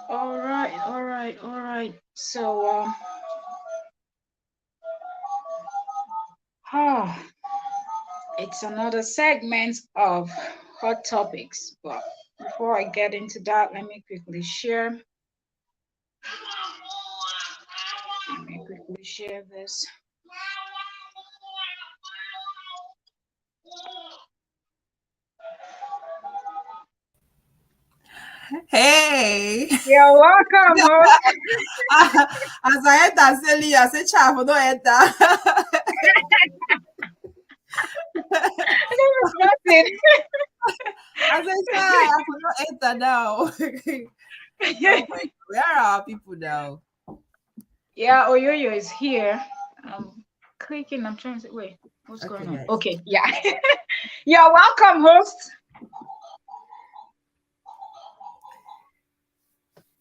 All right. So, ah, it's another segment of hot topics. But before I get into that, let me quickly share. Let me quickly share this. Hey. You're welcome, host. As I enter, say, I say, child, for don't enter. Nothing. I say, child, I for don't enter now. Oh my, where are our people now? Yeah, Oyoyo is here. I'm clicking. I'm trying to say, wait, what's going on? Guys. Okay, yeah. You're welcome, host.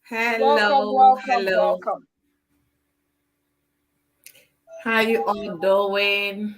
Hello, hello. Welcome. How you all doing?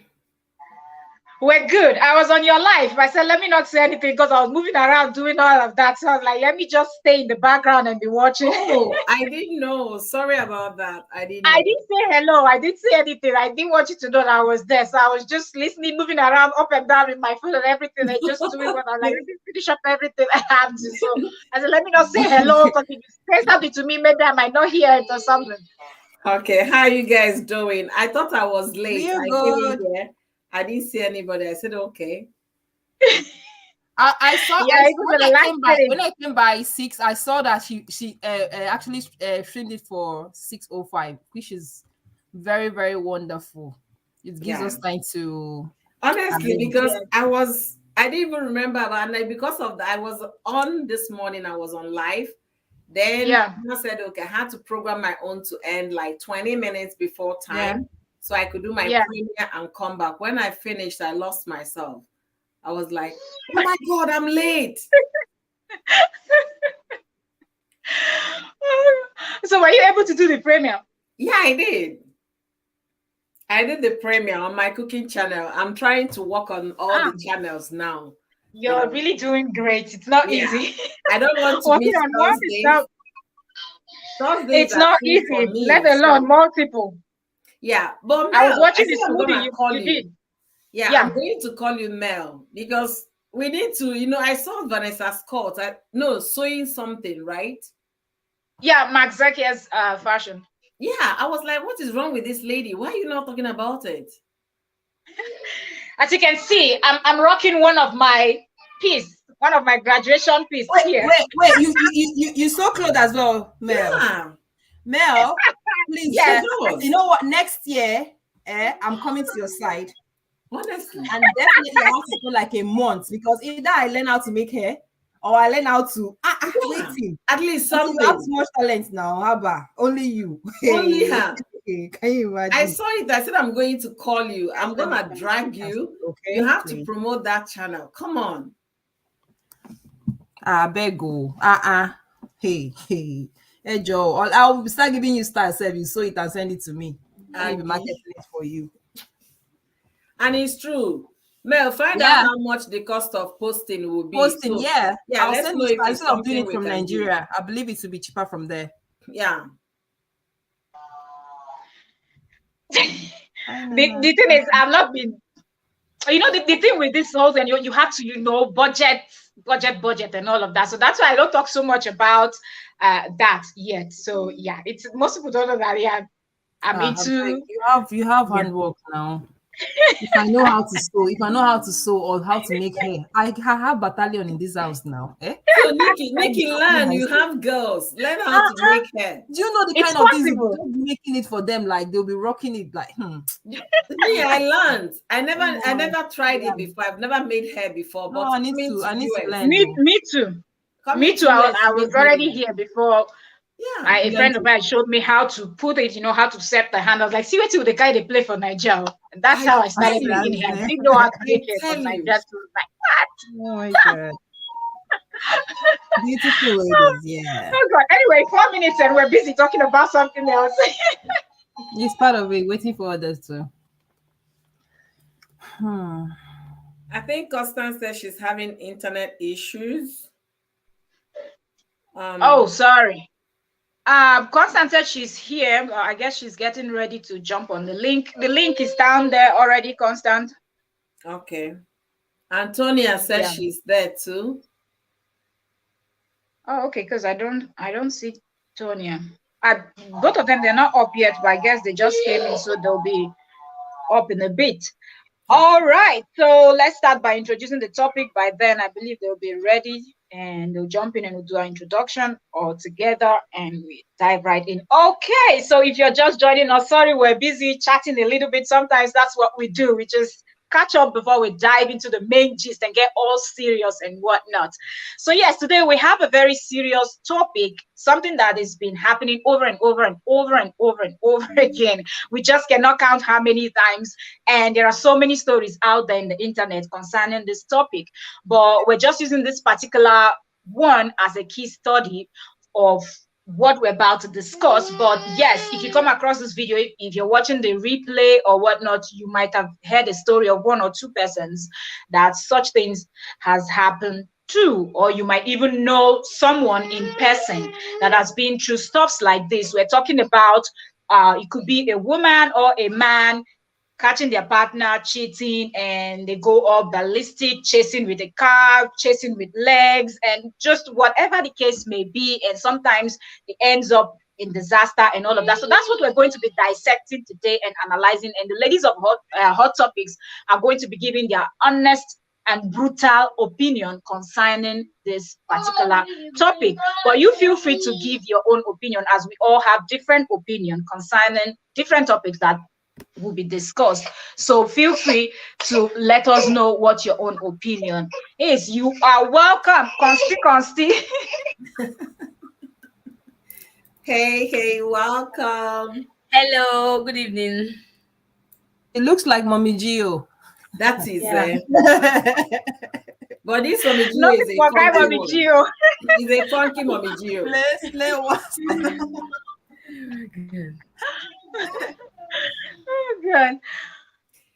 We're good. I was on your live. I said, let me not say anything because I was moving around doing all of that. So I was like, let me just stay in the background and be watching. Oh, I didn't know. Sorry about that. I didn't know. I didn't say hello. I didn't say anything. I didn't want you to know that I was there. So I was just listening, moving around up and down with my phone and everything, and just doing what I was like, let me finish up everything I have to. So I said, let me not say hello because if you say something to me, maybe I might not hear it or something. Okay, how you guys doing? I thought I was late. We're I good. came in here. I didn't see anybody. I said, okay. I saw, Yeah, it was when a I live came by stream. when I came by 6, I saw that she actually streamed it for 6:05, which is very, very wonderful. It gives Yeah. us time to Honestly, arrange. because I didn't even remember about it. Because of that, I was on this morning, I was on live. Then Yeah. I said, okay, I had to program my own to end like 20 minutes before time. So I could do my premiere and come back. When I finished, I lost myself. I was like, oh my God, I'm late. So were you able to do the premiere? Yeah, I did. I did the premiere on my cooking channel. I'm trying to work on all the channels now. You're really doing great. It's not easy. I don't want to Working miss on one is not. Thursdays It's are not free for easy, me. let alone multiple. Yeah, but I was Mel, watching I this think I'm today. gonna call You you. did. Yeah, I'm going to call you Mel because we need to, I saw Vanessa Scott. Sewing something, right? Yeah, Mark Zuckerberg's fashion. Yeah, I was like, what is wrong with this lady? Why are you not talking about it? As you can see, I'm rocking one of my graduation piece here. Wait, you saw clothes as well, Mel. Yeah. Mel, please. Yes. You know what? Next year, I'm coming to your side. Honestly. And definitely I have to go like a month because either I learn how to make hair or I learn how to waiting. At least something. You have too much talent now, Haba. Only you. Only her. Can you imagine? I saw it. I said I'm going to call you. I'm gonna drag you. Okay, you have to promote that channel. Come on. Bego. Hey. Hey Joe. I'll start giving you star service so you can send it to me. I'll be marketing it for you. And it's true. Mel, find out how much the cost of posting will be. Posting, so, yeah. I'll let's send know it if it's instead of doing it something from Nigeria. I believe it will be cheaper from there. Yeah. The thing is, I've not been. The thing with this house, and you have to budget and all of that. So that's why I don't talk so much about that yet. So yeah, it's most people don't know that. Yeah, I'm into. You have handwork now. If I know how to sew or how to make hair, I have battalion in this house now. So Nikki, learn. You have girls. Learn how to make hair. Do you know the kind of things you'll be making it for them? Like they'll be rocking it like Me, I learned. I never tried it before. I've never made hair before. But I need to learn. Me too. Me too. I was already here before. Yeah, a friend of mine showed me how to put it, how to set the hand. I was like, see what the guy they play for Nigeria. And that's how I started making hair. I didn't know how to make hair for Nigeria. So like, what? Oh my God. Beautiful ladies, yeah. Oh God. Anyway, 4 minutes and we're busy talking about something else. It's part of it, waiting for others too. I think Constance says she's having internet issues. Oh, sorry. Constance said she's here. I guess she's getting ready to jump on the link. The link is down there already, Constance. Okay. Antonia says she's there too. Oh, okay, because I don't see Tonya. Both of them, they're not up yet, but I guess they just came in, so they'll be up in a bit. All right, so let's start by introducing the topic. By then, I believe they'll be ready and they'll jump in and we'll do our introduction all together and we dive right in. Okay, so if you're just joining us, sorry, we're busy chatting a little bit. Sometimes that's what we do. We just catch up before we dive into the main gist and get all serious and whatnot. So yes, today we have a very serious topic, something that has been happening over and over and over and over and over again. We just cannot count how many times, and there are so many stories out there in the internet concerning this topic, but we're just using this particular one as a key study of what we're about to discuss. But yes, if you come across this video, if you're watching the replay or whatnot, you might have heard a story of one or two persons that such things has happened to, or you might even know someone in person that has been through stuffs like this. We're talking about it could be a woman or a man catching their partner cheating, and they go all ballistic, chasing with a car, chasing with legs, and just whatever the case may be. And sometimes it ends up in disaster and all of that. So that's what we're going to be dissecting today and analyzing. And the ladies of Hot Topics are going to be giving their honest and brutal opinion concerning this particular topic. But you feel free to give your own opinion, as we all have different opinion concerning different topics that will be discussed. So feel free to let us know what your own opinion is. You are welcome, Consti. Hey, welcome. Hello, good evening. It looks like Mommy Gio. That is but this Mommy Gio Not is a funky Mommy Gio. Is a funky Mommy Gio. Oh God.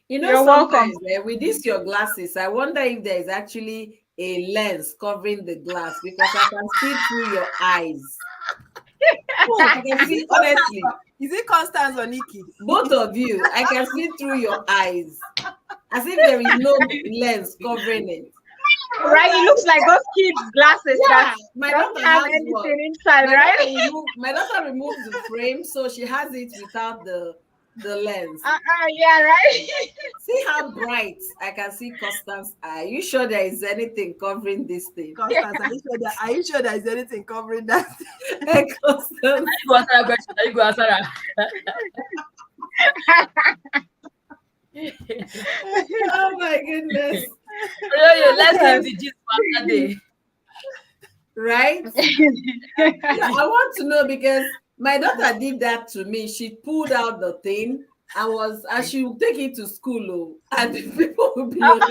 You know, you're welcome. With this your glasses, I wonder if there is actually a lens covering the glass, because I can see through your eyes. I can see, honestly. Is it Constance or Nikki? Both of you, I can see through your eyes, as if there is no lens covering it. Right, it looks like those kids' glasses that my don't daughter have has anything inside, right? My daughter removed the frame, so she has it without the lens. Yeah, right. See how bright I can see Constance's eye. Are you sure there is anything covering this thing? Constance, are you sure there is anything covering that? Hey, Constance. You go answer that. Oh my goodness. Let's leave the gist for another day. Right? I want to know, because my daughter did that to me. She pulled out the thing and she would take it to school, and people would be like,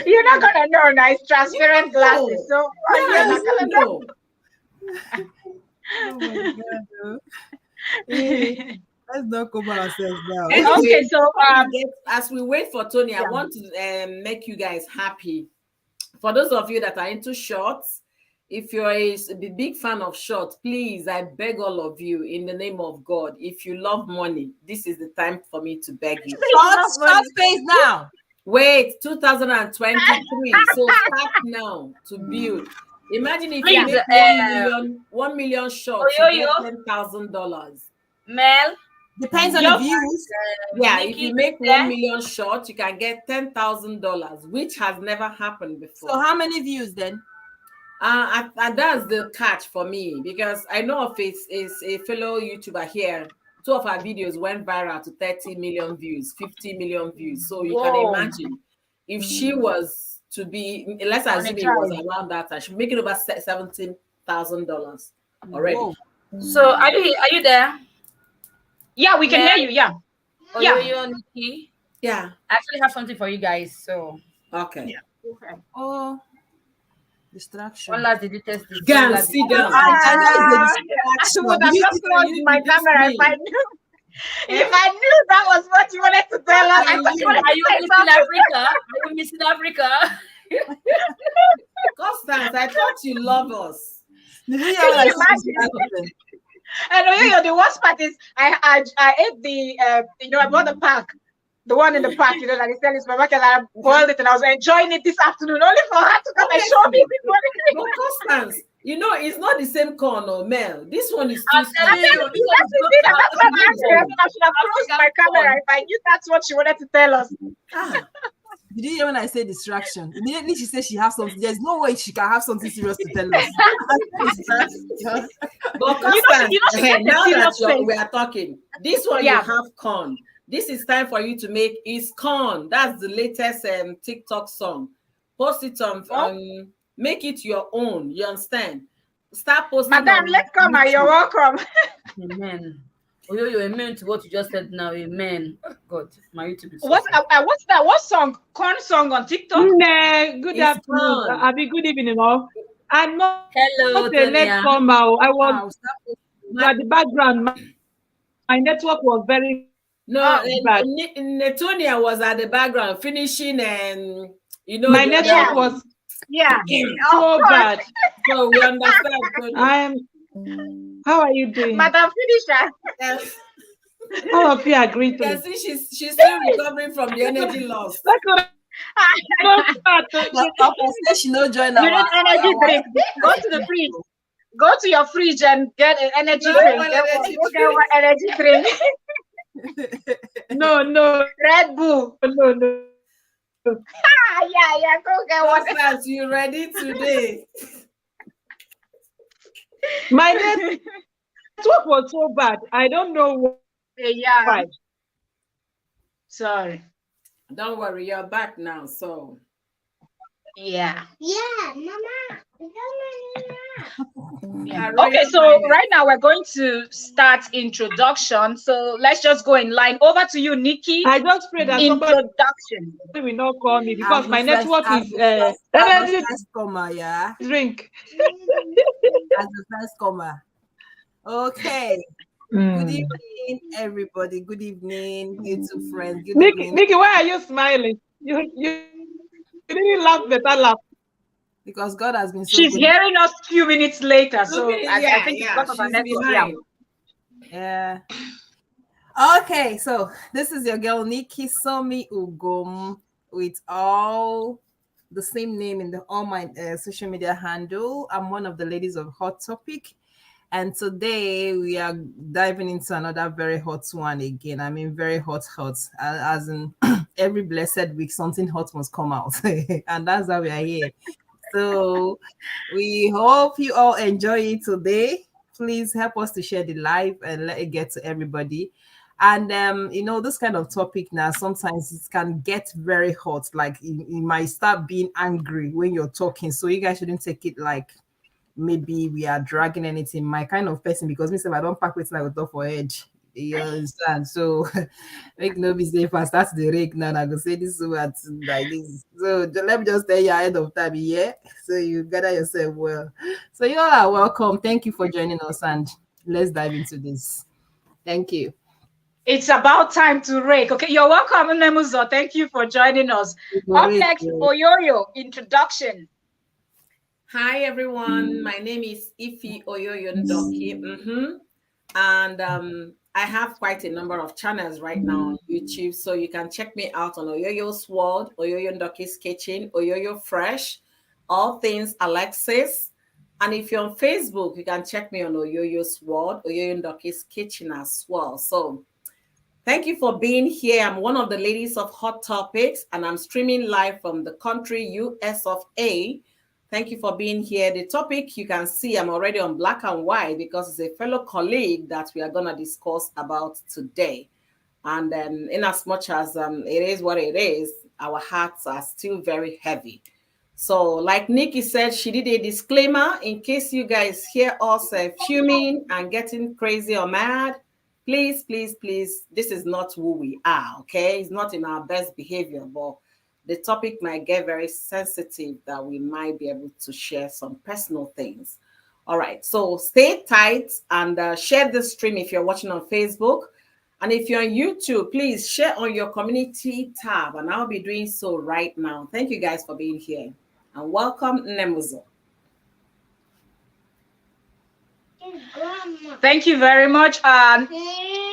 you're not gonna know, nice transparent glasses. So you're not gonna know. Oh my God. Let's not cover ourselves now. Anyway, okay, so as we wait for Tony, I want to make you guys happy. For those of you that are into shorts, if you're a big fan of shorts, please, I beg all of you, in the name of God, if you love money, this is the time for me to beg you. Short space now. Wait, 2023. So start now to build. Imagine if you make 1 million shorts, you get $10,000. Mel, depends on the views. If you make 1 million shorts, you can get $10,000, which has never happened before. So how many views then? And that's the catch for me, because I know of a fellow YouTuber here. 2 of our videos went viral to 30 million views, 50 million views. So you can imagine if she was to be, let's assume it was around that time, she's making over $17,000 already. Whoa. So are you there? Yeah, we can hear you. Yeah. Oyoyo, Nikki. Yeah. I actually have something for you guys. So okay. Yeah. Oh, distraction. one last deleted this. Go sit down. I would have just closed my camera if I knew. If I knew that was what you wanted to tell us. Are you missing Africa? Are you missing Africa? Constance, I thought you love us. Did you hear Can what I you said? imagine? And the worst part is I ate the I bought the pack, the one in the pack, that they sell in supermarket. I boiled it and I was enjoying it this afternoon, only for her to come and show me this But Constance, it's not the same corn or Mel. This one is too I'm sweet. telling you, this one is and that's why I'm angry. I not mean, I should have closed my camera if I knew that's what she wanted to tell us. Did you hear when I say distraction? Immediately she said she has something. There's no way she can have something serious to tell us. But Constance, she said now that serious face. we are talking, this one you have corn. This is time for you to make is corn. That's the latest TikTok song. Post it on, make it your own. You understand? Start posting. Madam, let's come. You're welcome. Amen. You're amen to what you just said now. Amen. God, my YouTube is what's that? What song? Corn song on TikTok? Good afternoon. Abi, good evening, all. I'm not hello, a net former. I was at the background. My network was very bad. Netonia was at the background finishing and my network was so bad. So we understand. How are you doing? Madam Finisher. Yes. All of you are great. You can see she's still recovering from the energy loss. She no join you need energy drink. Go to the fridge. Go to your fridge and get an energy drink. Get one energy drink. No. Red Bull. No. Yeah. Go get one. Constance, you ready today? My network was so bad. I don't know why. Sorry. Don't worry, you're back now. So yeah, Mama. Yeah. Okay, so right now we're going to start introduction. So let's just go in line. Over to you, Nikki. I just pray that introduction will not call me because my network is energy drink. As the first comer. Okay. Good evening, everybody. Good evening, YouTube friends. Good evening. Nikki, why are you smiling? You didn't laugh, better laugh. Because God has been so She's good. hearing us a few minutes later, so I think it's because of her network. Yeah. Okay, so this is your girl Nikki Somi Ugom with all the same name in all my social media handle. I'm one of the ladies of Hot Topic. And today we are diving into another very hot one again. I mean, very hot. As in every blessed week, something hot must come out. And that's why we are here. So we hope you all enjoy it today. Please help us to share the live and let it get to everybody. And this kind of topic now, sometimes it can get very hot. Like you might start being angry when you're talking. So you guys shouldn't take it like maybe we are dragging anything. My kind of person, because myself, I don't pack with I go talk for edge. You understand? So make no mistake, if I start the rake now, I go say this word like this. So let me just tell you ahead of time, yeah. So you gather yourself well. So you all are welcome. Thank you for joining us, and let's dive into this. Thank you. It's about time to rake. Okay, you're welcome, Nemuzo. Thank you for joining us. Up next, Oyoyo, introduction. Hi, everyone. My name is Ifi Oyoyo Ndoki. And I have quite a number of channels right now on YouTube. So you can check me out on Oyoyo's World, Oyoyo Ndoki's Kitchen, Oyoyo Fresh, all things Alexis. And if you're on Facebook, you can check me on Oyoyo's World, Oyoyo Ndoki's Kitchen as well. So thank you for being here. I'm one of the ladies of Hot Topics, and I'm streaming live from the country US of A. Thank you for being here. The topic you can see, I'm already on black and white because it's a fellow colleague that we are going to discuss about today. And in as much as it is what it is, our hearts are still very heavy. So like Nikki said, she did a disclaimer in case you guys hear us fuming and getting crazy or mad. Please, this is not who we are, okay? It's not in our best behavior, but the topic might get very sensitive that we might be able to share some personal things. All right, so stay tight and share the stream if you're watching on Facebook. And if you're on YouTube, please share on your community tab, and I'll be doing so right now. Thank you guys for being here. And welcome, Nemuzo. Thank you very much. And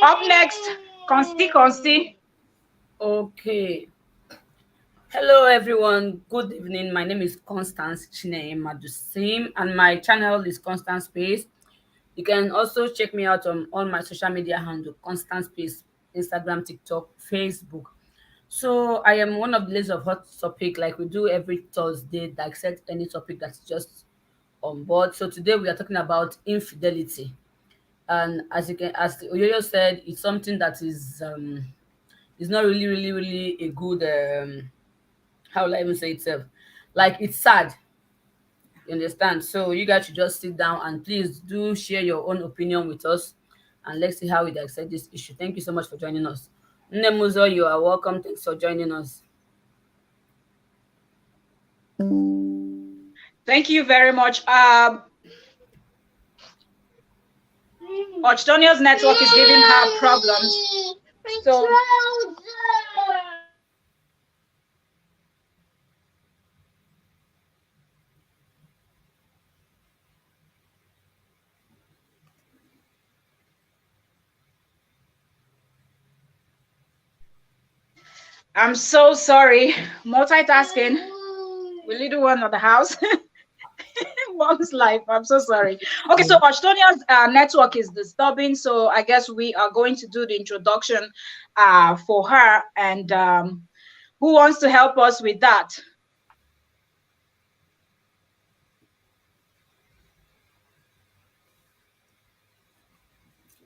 up next, Consti. Okay. Hello everyone, good evening. My name is Constance Chineye Madusim and my channel is Constant Space. You can also check me out on all my social media handle, Constant Space, Instagram, TikTok, Facebook. So I am one of the ladies of hot topic, like we do every Thursday, dissect any topic that's just on board. So today we are talking about infidelity. And as Oyoyo said, it's something that is not really a good how will I even say itself? Like it's sad. You understand? So you guys should just sit down and please do share your own opinion with us and let's see how we dissect this issue. Thank you so much for joining us. Nemuzo, you are welcome. Thanks for joining us. Thank you very much. Ochdonia's network is giving her problems. So I'm so sorry. Multitasking. We little one of the house. Mom's life. I'm so sorry. Okay, so Ochdonia's network is disturbing, so I guess we are going to do the introduction for her. And who wants to help us with that?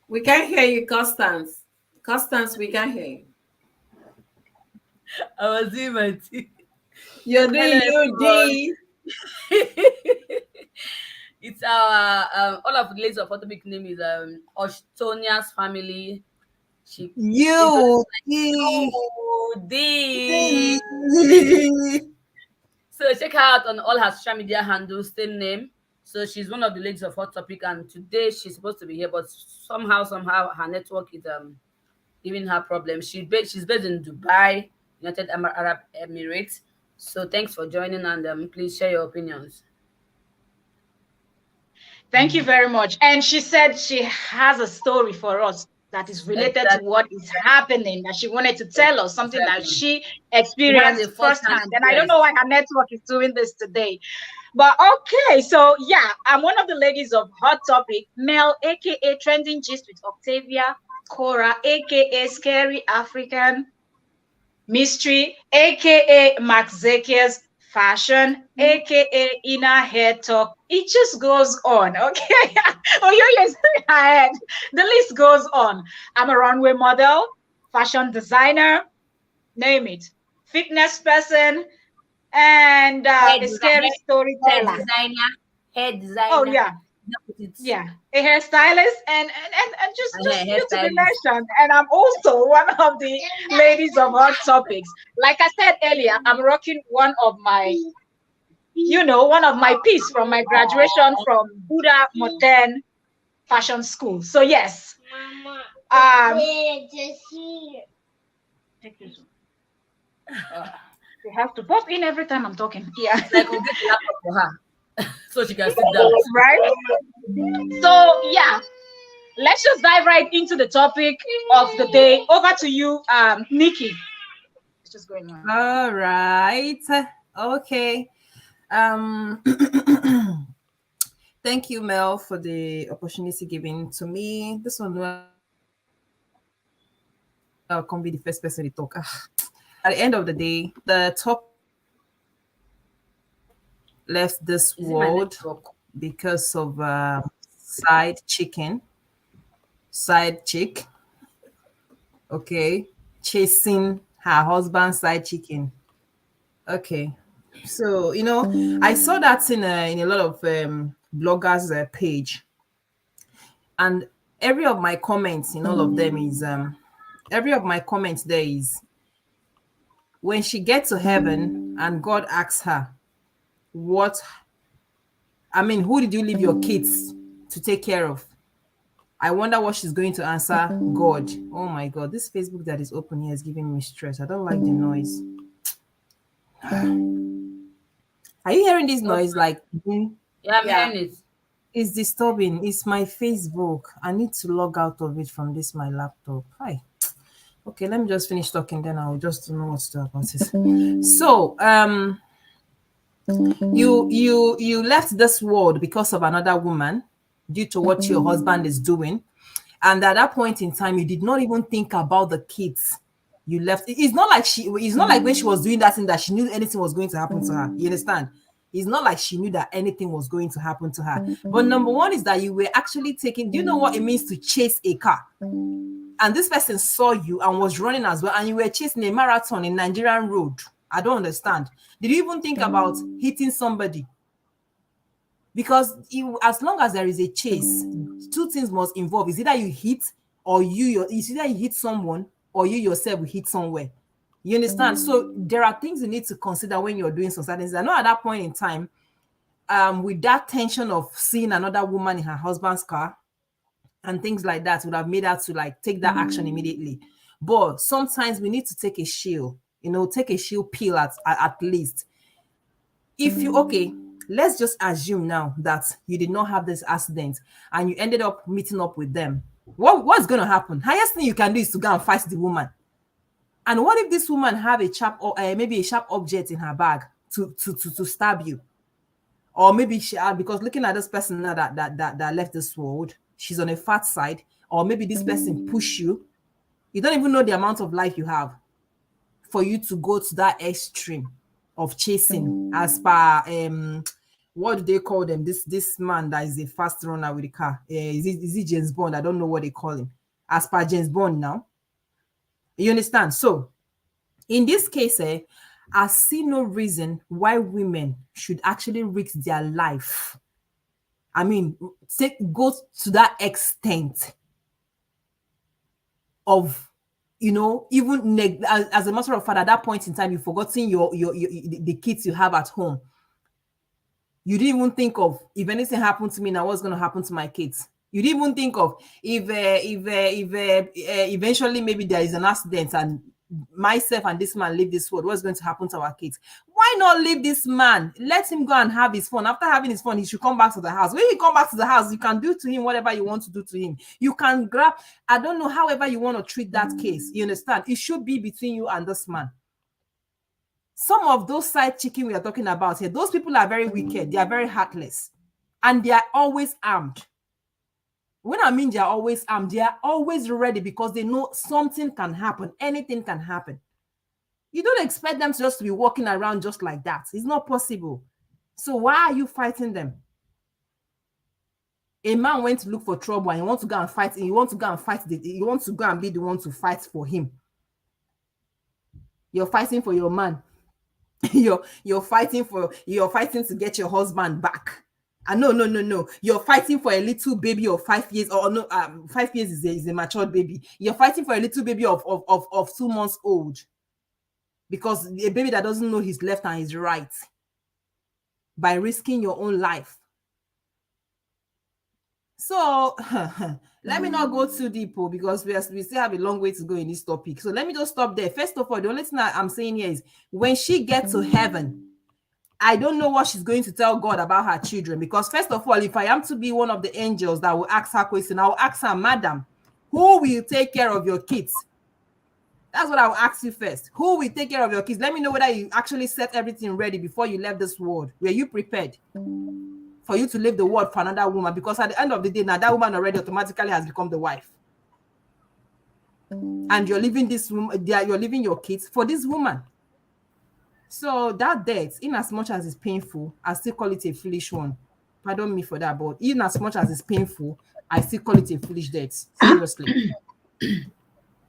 We can't hear you, Constance. Constance, we can't hear you. I was doing my tea. You're doing you, It's our all of the ladies of Photobic name is Ochdonia's family. She You. D. So check her out on all her social media handles, same name. So she's one of the ladies of Hot Topic, and today she's supposed to be here, but somehow her network is giving her problems. She's based in Dubai, United Arab Emirates. So thanks for joining, and please share your opinions. Thank you very much. And she said she has a story for us that is related to what is happening, that she wanted to tell us something that she experienced firsthand. And I don't know why her network is doing this today. But okay, so yeah, I'm one of the ladies of Hot Topic, Mel, aka Trending Gist with Octavia, Cora, aka Scary African, Mystery, aka Max Zekia's Fashion, aka Inner Hair Talk. It just goes on, okay? Oh, you're ahead. The list goes on. I'm a runway model, fashion designer, name it, fitness person, and a scary storyteller. Hair designer. Oh yeah. Yeah, a hairstylist and just due to be mentioned. And I'm also one of the ladies of Hot Topics. Like I said earlier, I'm rocking one of my piece from my graduation from Buddha Modern Fashion School. So yes, take this one. You have to pop in every time I'm talking. Yeah, like we'll get the laptop for her so she can sit down. Right. So yeah, let's just dive right into the topic of the day. Over to you, Nikki. It's just going on. All right. Okay. Thank you, Mel, for the opportunity given to me. This one I'll come be the first person to talk. At the end of the day, the top left this world because of side chick, okay, chasing her husband's side chicken. Okay, so I saw that in a lot of bloggers page, and every of my comments in all of them is every of my comments there is, when she gets to heaven and God asks her, who did you leave your kids to take care of? I wonder what she's going to answer God. Oh my God, this Facebook that is open here is giving me stress. I don't like the noise. Are you hearing this noise? Like, yeah, I'm hearing it. It's disturbing. It's my Facebook. I need to log out of it from this my laptop. Hi. Okay, let me just finish talking, then I'll just know what to do about it. So, you left this world because of another woman due to what your husband is doing, and at that point in time, you did not even think about the kids. You left. It's not like when she was doing that thing that she knew anything was going to happen to her. You understand? It's not like she knew that anything was going to happen to her. But number one is that you were actually taking. Do you know what it means to chase a car? And this person saw you and was running as well, and you were chasing a marathon in Nigerian road. I don't understand. Did you even think about hitting somebody? Because as long as there is a chase, two things must involve. It's either you hit or it's either you hit someone or you yourself will hit somewhere. You understand? So there are things you need to consider when you're doing some certain things. I know at that point in time, with that tension of seeing another woman in her husband's car and things like that would have made her to like take that action immediately. But sometimes we need to take a shield, take a shield pill at least. If let's just assume now that you did not have this accident and you ended up meeting up with them. What's going to happen? Highest thing you can do is to go and fight the woman. And what if this woman have a sharp or maybe a sharp object in her bag to stab you? Or maybe she because looking at this person now that left this world, she's on a fat side, or maybe this person push you. You don't even know the amount of life you have for you to go to that extreme of chasing as per what do they call them? This man that is a fast runner with the car. Is he James Bond? I don't know what they call him. As per James Bond now. You understand? So in this case, I see no reason why women should actually risk their life. I mean, go to that extent of, even as a matter of fact, at that point in time, you've forgotten the kids you have at home. You didn't even think of, if anything happened to me now, what's going to happen to my kids? You didn't even think of if eventually maybe there is an accident and myself and this man leave this world, what's going to happen to our kids? Why not leave this man? Let him go and have his fun. After having his fun, he should come back to the house. When he come back to the house, you can do to him whatever you want to do to him. You can grab, I don't know, however you want to treat that case. You understand? It should be between you and this man. Some of those side chicken we are talking about here, those people are very wicked. They are very heartless. And they are always armed. When I mean they are always armed, they are always ready because they know something can happen. Anything can happen. You don't expect them to just be walking around just like that. It's not possible. So why are you fighting them? A man went to look for trouble and you want to go and fight. And you want to go and be the one to fight for him. You're fighting for your man. You're fighting to get your husband back. And no. You're fighting for a little baby of 5 years, or no, 5 years is a matured baby. You're fighting for a little baby of 2 months old. Because a baby that doesn't know his left and his right. By risking your own life. So let me not go too deep, because we still have a long way to go in this topic. So let me just stop there. First of all, the only thing I'm saying here is when she gets to heaven, I don't know what she's going to tell God about her children. Because first of all, if I am to be one of the angels that will ask her question, I will ask her, Madam, who will take care of your kids? That's what I will ask you first. Who will take care of your kids? Let me know whether you actually set everything ready before you left this world. Were you prepared for you to leave the world for another woman? Because at the end of the day, now that woman already automatically has become the wife. And you're leaving this woman, you're leaving your kids for this woman. So that death, in as much as it's painful, I still call it a foolish one. Pardon me for that, but in as much as it's painful, I still call it a foolish death. Seriously.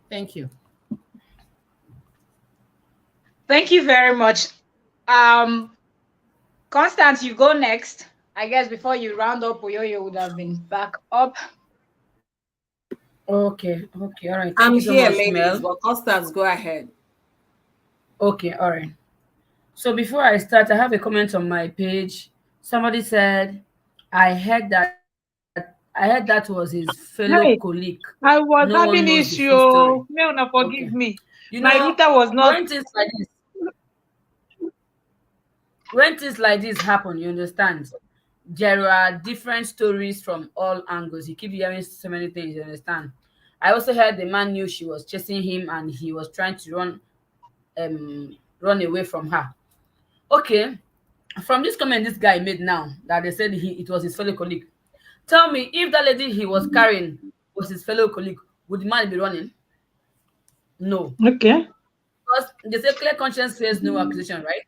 Thank you. Thank you very much. Constance, you go next. I guess before you round up, Oyoyo would have been back up. Okay, all right. I'm here, ladies, but Constance, go ahead. Okay, all right. So before I start, I have a comment on my page. Somebody said, I heard that was his fellow colleague. I was having issue. May forgive me. My router was not. When things like this happen, you understand, there are different stories from all angles. You keep hearing so many things, you understand? I also heard the man knew she was chasing him and he was trying to run away from her. Okay, from this comment this guy made now that they said it was his fellow colleague. Tell me, if that lady he was carrying was his fellow colleague, would the man be running? No. Okay. Because they say clear conscience says no accusation, right?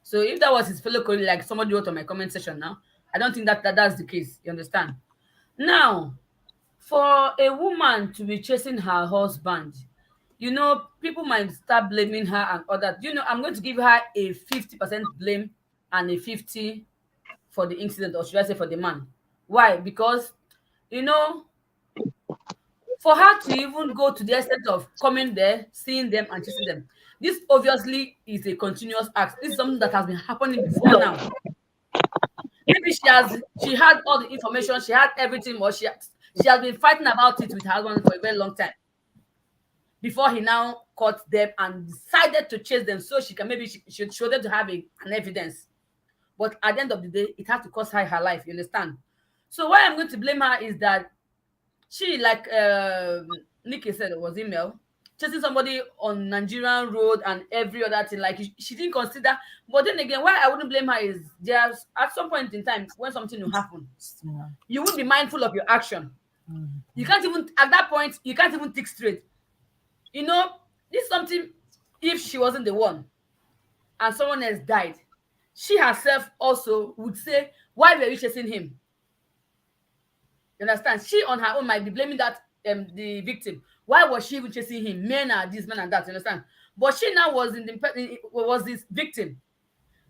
So if that was his fellow colleague, like somebody wrote on my comment section now, I don't think that's the case. You understand? Now, for a woman to be chasing her husband, people might start blaming her and all that. I'm going to give her a 50% blame and a 50 for the incident, or should I say for the man. Why? Because, you know, for her to even go to the extent of coming there, seeing them and chasing them, this obviously is a continuous act. This is something that has been happening before now. Maybe she had all the information, she had everything, or she has been fighting about it with her husband for a very long time before he now caught them and decided to chase them so she can maybe she should show them to have an evidence. But at the end of the day, it had to cost her life. You understand? So why I'm going to blame her is that she, like Nikki said, it was email, chasing somebody on Nigerian road and every other thing. Like she didn't consider. But then again, why I wouldn't blame her is there's at some point in time when something will happen, you would be mindful of your action. You can't even at that point you can't even think straight. This is something. If she wasn't the one and someone else died, she herself also would say, "Why were you chasing him?" You understand? She on her own might be blaming that the victim. Why was she even chasing him? Men are this, men are that. You understand? But she now was this victim.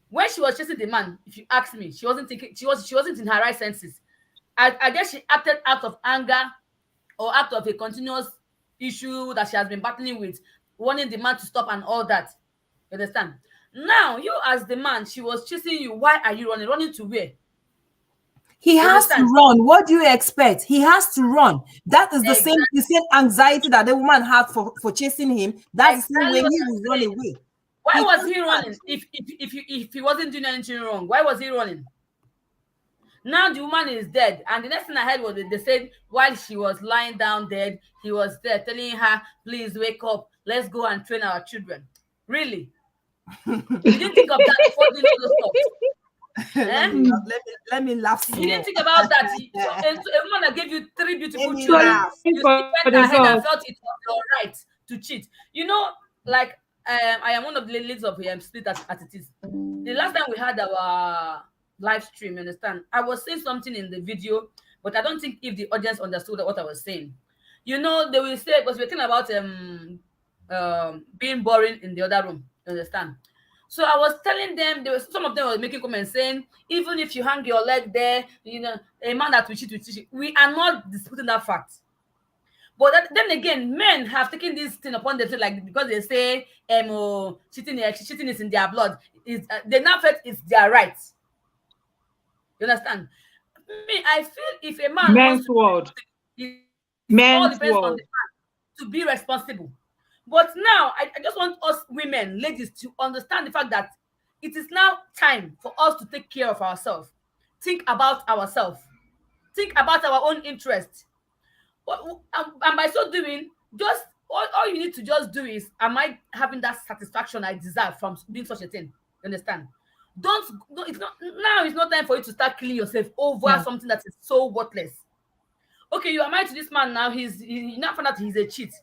When she was chasing the man, if you ask me, she wasn't thinking. She wasn't in her right senses. I guess she acted out of anger or out of a continuous issue that she has been battling with, wanting the man to stop and all that. You understand? Now, you as the man, she was chasing you. Why are you running? Running to where? He has to run. What do you expect? He has to run. That is the same anxiety that the woman had for chasing him. That's the same way he will run away. Why was he running? If he wasn't doing anything wrong, why was he running? Now the woman is dead, and the next thing I heard was they said while she was lying down dead, he was there telling her, "Please wake up. Let's go and train our children." Really? You didn't think of that before doing all those stuff? Let me laugh. You didn't think about that. A woman that gave you 3 beautiful children, you went ahead and felt it was your right to cheat. Like I am one of the ladies of Split as it is. The last time we had our live stream, you understand, I was saying something in the video, but I don't think if the audience understood what I was saying. They will say, because we're talking about being boring in the other room. You understand? So I was telling them, some of them were making comments saying, even if you hang your leg there, a man that will cheat. We are not disputing that fact. But then again, men have taken this thing upon themselves, like because they say, cheating is in their blood. They now felt it's their right. You understand? Me, I feel if a man Men's world. All depends on the man to be responsible. But now, I just want us women, ladies, to understand the fact that it is now time for us to take care of ourselves. Think about ourselves. Think about our own interests. And by so doing, just all you need to just do is, am I having that satisfaction I deserve from doing such a thing? You understand? It's not time for you to start killing yourself over something that is so worthless. Okay, you are married to this man now. You now found out he's a cheat.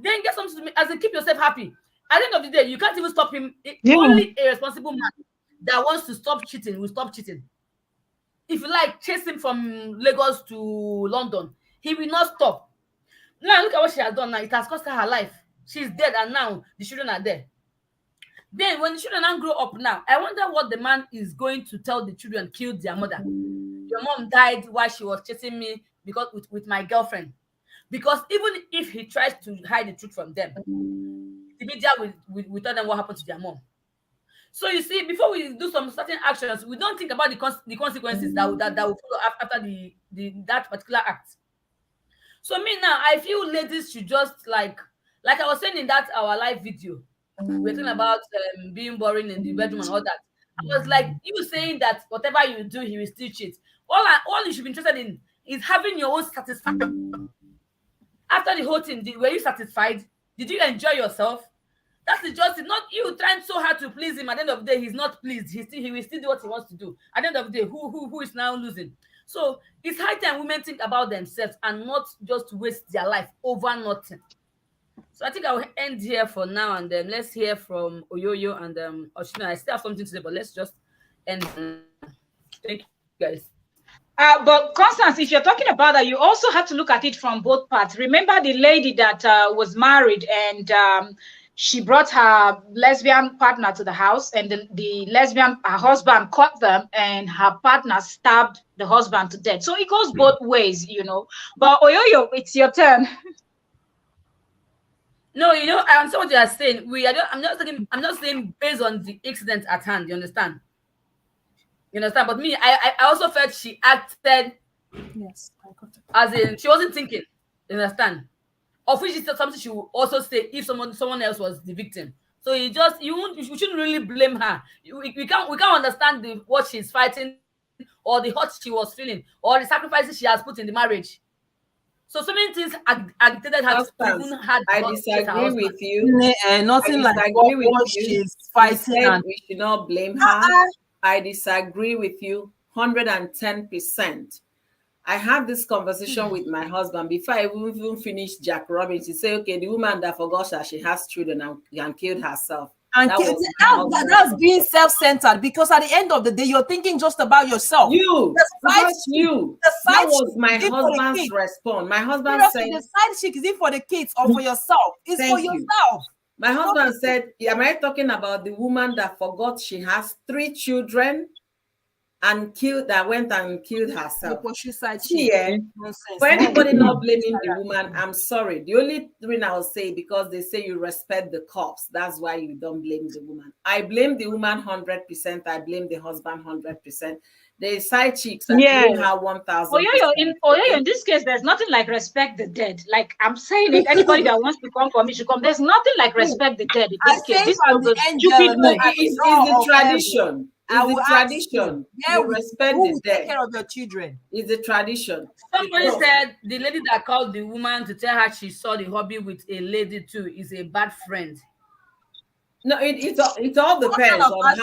Then get something to me as in keep yourself happy. At the end of the day, you can't even stop him. Only a responsible man that wants to stop cheating will stop cheating. If you like, chase him from Lagos to London, he will not stop. Now look at what she has done now. It has cost her life. She's dead, and now the children are there. Then when the children now grow up now, I wonder what the man is going to tell the children killed their mother. Your mom died while she was chasing me because with my girlfriend. Because even if he tries to hide the truth from them, the media will tell them what happened to their mom. So you see, before we do some certain actions, we don't think about the consequences that will follow after that particular act. So me now, I feel ladies should just like I was saying in that our live video, we're talking about being boring in the bedroom and all that. I was like, you saying that whatever you do, he will still cheat. All you should be interested in is having your own satisfaction. After the whole thing, were you satisfied? Did you enjoy yourself? That's the justice, not you trying so hard to please him. At the end of the day, he's not pleased. He will still do what he wants to do. At the end of the day, who is now losing? So it's high time women think about themselves and not just waste their life over nothing. So I think I will end here for now, and then let's hear from Oyoyo and Oshina. I still have something to say, but let's just end. Thank you, guys. But Constance, if you're talking about that, you also have to look at it from both parts. Remember the lady that was married and she brought her lesbian partner to the house, and the lesbian, her husband caught them, and her partner stabbed the husband to death. So it goes both ways, you know. But Oyoyo, it's your turn. No, you know, I understand what you are saying. I'm not saying based on the incident at hand. You understand? You understand? But me, I also felt she acted. Yes, I got it. As in, she wasn't thinking. You understand? Of which is something she would also say if someone else was the victim. So you shouldn't really blame her. We can't understand what she's fighting, or the hurt she was feeling, or the sacrifices she has put in the marriage. So many things agitated her to even had. I disagree with you. Nothing like what she's fighting. We should not blame her. I disagree with you 110%. I had this conversation with my husband before I even finished Jack Robinson. He said, okay, the woman that forgot that she has children and killed herself. And that's being self-centered, because at the end of the day, you're thinking just about yourself. That was my husband's response. My husband said, the side chick, is it for the kids or for yourself? It's for yourself. My husband said, am I talking about the woman that forgot she has 3 children and went and killed herself? For anybody not blaming the woman, I'm sorry. The only thing I'll say, because they say you respect the cops, that's why you don't blame the woman. I blame the woman 100%. I blame the husband 100%. The side chicks, I blame her 1,000%. In this case, there's nothing like respect the dead. Like I'm saying it, anybody that wants to come for me should come. There's nothing like respect the dead in this case. This is the tradition. It's the tradition. You respect the dead. Take care of your children. It's the tradition. Somebody said the lady that called the woman to tell her she saw the hobby with a lady too is a bad friend. No, it all depends on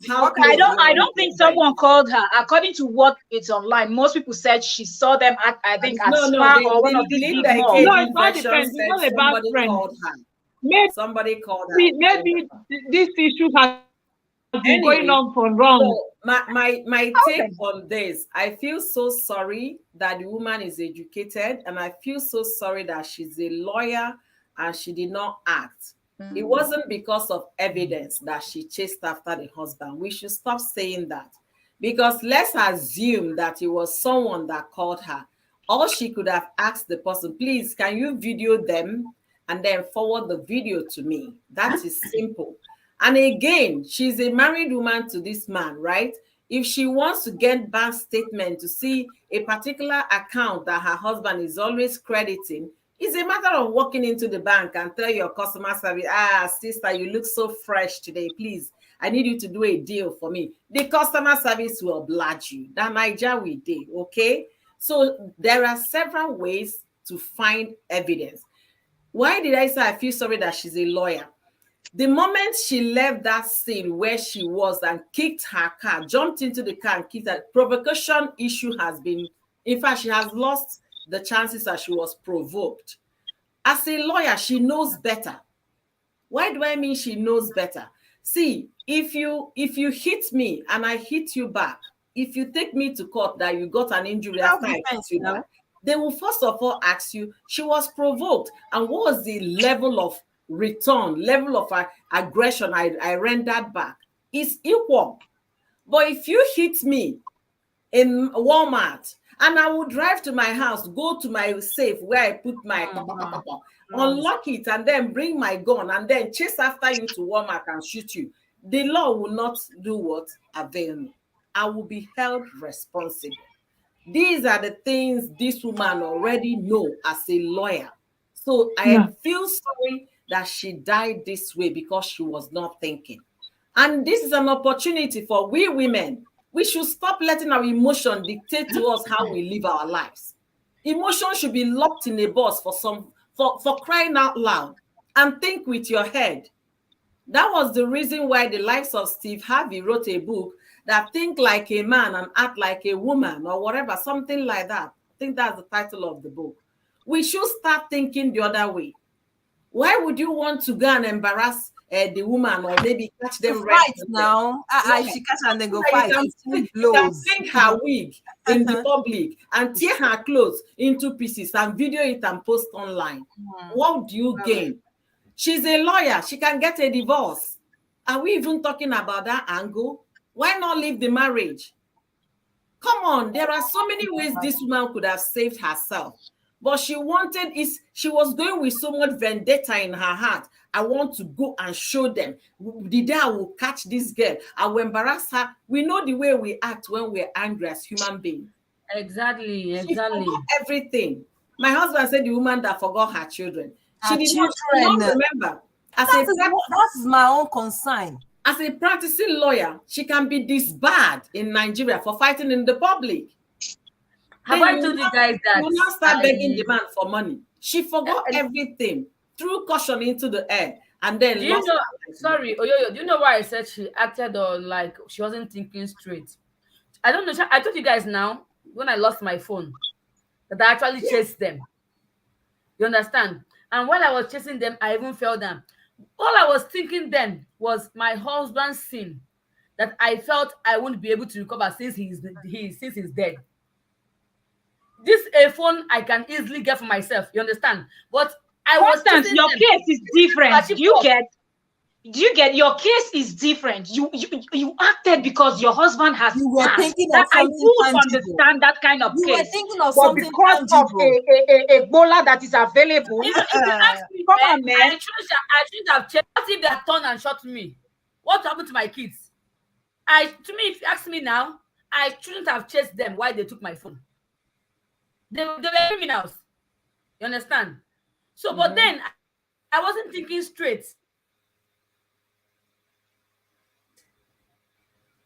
how I don't think someone called her. According to what it's online, most people said she saw them at, I think, at Spa or one of the big malls. No, it all depends. It's not a bad friend. Somebody called her. Maybe this issue has been going on for long. So my take on this, I feel so sorry that the woman is educated, and I feel so sorry that she's a lawyer and she did not act. It wasn't because of evidence that she chased after the husband. We should stop saying that, because let's assume that it was someone that called her. All she could have asked the person, please, can you video them and then forward the video to me? That is simple. And again, she's a married woman to this man, right? If she wants to get bank statement to see a particular account that her husband is always crediting, it's a matter of walking into the bank and tell your customer service, sister, you look so fresh today. Please, I need you to do a deal for me. The customer service will oblige you. That Niger we did, okay? So there are several ways to find evidence. Why did I say I feel sorry that she's a lawyer? The moment she left that scene where she was and kicked her car, jumped into the car and kicked her, provocation issue has been, in fact, she has lost the chances that she was provoked. As a lawyer, she knows better. Why do I mean she knows better? See, if you hit me and I hit you back, if you take me to court that you got an injury after I hit you back, they will first of all ask you, she was provoked, and what was the level of return, level of aggression I rendered back? It's equal. But if you hit me in Walmart, and I will drive to my house, go to my safe where I put my unlock it, and then bring my gun and then chase after you to Walmart and shoot you, the law will not do what? Avail me. I will be held responsible. These are the things this woman already know as a lawyer. So I feel sorry that she died this way because she was not thinking. And this is an opportunity for we women We should stop letting our emotion dictate to us how we live our lives. Emotion should be locked in a box for crying out loud, and think with your head. That was the reason why the likes of Steve Harvey wrote a book that think like a man and act like a woman, or whatever, something like that. I think that's the title of the book. We should start thinking the other way. Why would you want to go and embarrass the woman, or maybe catch them right now? She catch and then go fight. You can bring her wig in the public and tear her clothes into pieces and video it and post online. What do you gain? She's a lawyer. She can get a divorce. Are we even talking about that angle? Why not leave the marriage? Come on, there are so many ways this woman could have saved herself. But she was going with so much vendetta in her heart. I want to go and show them. The day I will catch this girl, I will embarrass her. We know the way we act when we're angry as human beings. Exactly. She forgot everything. My husband said the woman that forgot her children. She did not remember. That is my own concern. As a practicing lawyer, she can be disbarred in Nigeria for fighting in the public. Have I told you guys that? You will not start begging the man for money. She forgot everything, threw caution into the air, and then lost her. Sorry, Oyoyo, do you know why I said she acted on like she wasn't thinking straight? I don't know. I told you guys now when I lost my phone that I actually chased them. You understand? And while I was chasing them, I even fell down. All I was thinking then was my husband's sin, that I felt I wouldn't be able to recover since he's dead. This a phone I can easily get for myself. You understand? But I was Constance, your case is different. Do you get your case is different? You acted because your husband has passed. I do understand that kind of you case. Were thinking of but something because tangible. of a bowler that is available. If you ask me, come on, man. I shouldn't have checked. What if they had turned and shot me? What happened to my kids? If you ask me now, I shouldn't have chased them while they took my phone. They were criminals. You understand? So, but then I wasn't thinking straight.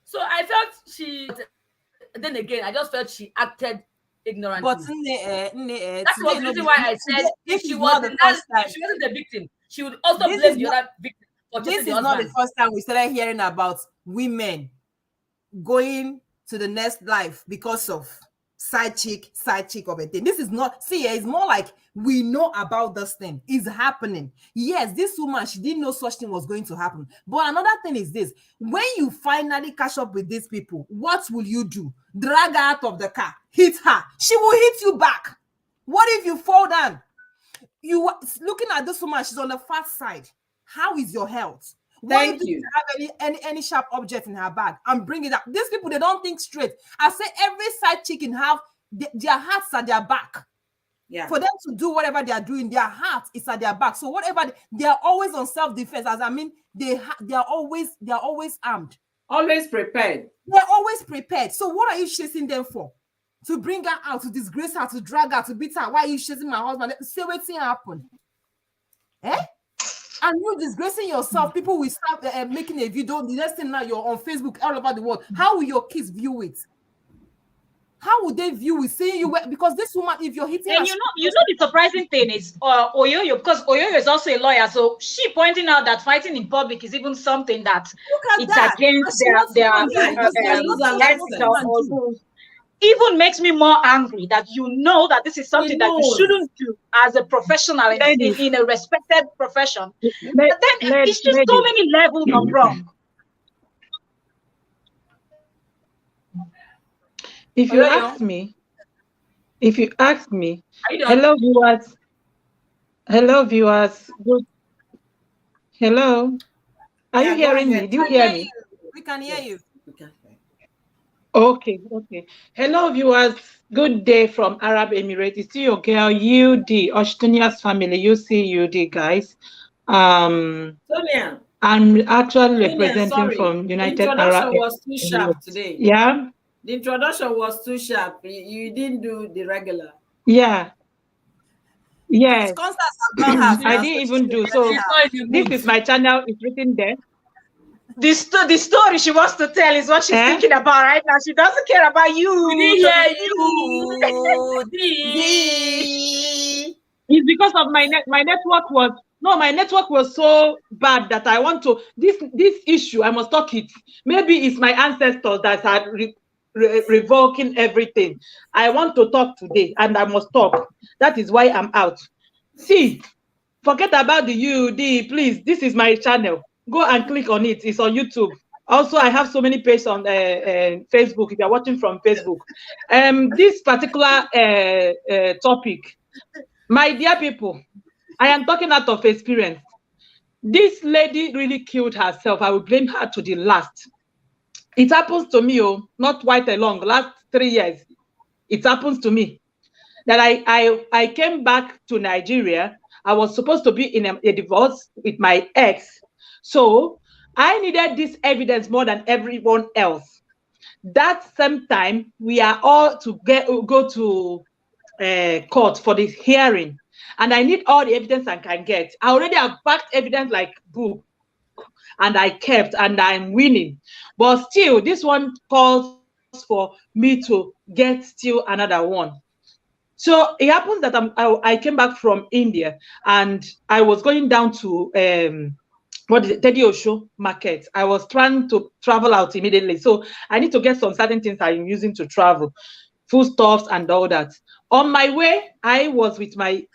So I felt then again, I just felt she acted ignorantly. But that's was the reason why I said if she wasn't the victim, she would also blame the other victim. This is not the first time we started hearing about women going to the next life because of side chick of a thing. This is not, it's more like we know about this thing. It's happening. Yes, this woman, she didn't know such thing was going to happen. But another thing is this: when you finally catch up with these people, what will you do? Drag her out of the car, hit her. She will hit you back. What if you fall down? You looking at this woman, she's on the fat side. How is your health? Thank you. Have any sharp object in her bag and bring it up. These people, they don't think straight. I say every side chicken have their hearts at their back. Yeah. For them to do whatever they are doing, their heart is at their back. So whatever they are always on self-defense. As I mean, they are always armed. Always prepared. They're always prepared. So what are you chasing them for? To bring her out, to disgrace her, to drag her, to beat her. Why are you chasing my husband? Say what's happen. And you disgracing yourself, people will start making a video. The next thing now you're on Facebook all over the world. How will your kids view it? How would they view it? Seeing you, because this woman, if you're hitting, and you know the surprising thing is Oyoyo, because Oyoyo is also a lawyer, so she pointing out that fighting in public is even something that it's against their ethical. Even makes me more angry that you know that this is something that you shouldn't do as a professional in a respected profession. But then it's just so many levels of wrong. If you ask me, hello viewers, good. Hello, are you hearing me? Do you hear me? We can hear you. Okay. Hello, viewers. Good day from Arab Emirates. It's your girl, UD, Oshtunia's family. You see UD, guys. Sonia. I'm actually representing from United Arab Emirates. The introduction was too sharp today. Yeah? The introduction was too sharp. You didn't do the regular. Yeah. Yes. I didn't even do. So this is my channel. It's written there. the story she wants to tell is what she's thinking about right now. She doesn't care about you. We didn't hear you. It's because of my network was so bad that I want to this issue. I must talk it. Maybe it's my ancestors that are revoking everything. I want to talk today, and I must talk. That is why I'm out. See, forget about the UD, please. This is my channel. Go and click on it. It's on YouTube. Also, I have so many pages on Facebook. If you're watching from Facebook, this particular topic, my dear people, I am talking out of experience. This lady really killed herself. I will blame her to the last. It happens to me, not quite a long, last 3 years. It happens to me that I came back to Nigeria. I was supposed to be in a divorce with my ex. So I needed this evidence more than everyone else. That same time, we are all to go to court for this hearing. And I need all the evidence I can get. I already have backed evidence like book. And I kept, and I'm winning. But still, this one calls for me to get still another one. So it happens that I came back from India, and I was going down to Teddy Osho market. I was trying to travel out immediately. So I need to get some certain things I'm using to travel, foodstuffs and all that. On my way, I was with my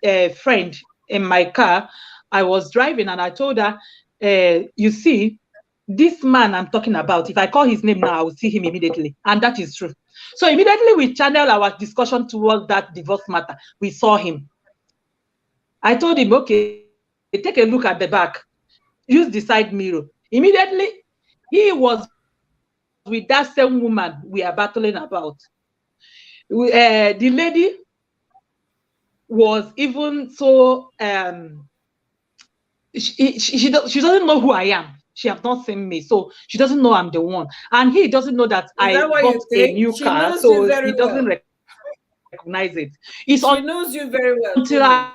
friend in my car. I was driving, and I told her, you see, this man I'm talking about, if I call his name now, I will see him immediately. And that is true. So immediately we channeled our discussion towards that divorce matter. We saw him. I told him, okay, take a look at the back. Use the side mirror. Immediately, he was with that same woman we are battling about. The lady was even so... she doesn't know who I am. She has not seen me, so she doesn't know I'm the one. And he doesn't know that I bought a new car, so he doesn't recognize it. She knows you very well. Until I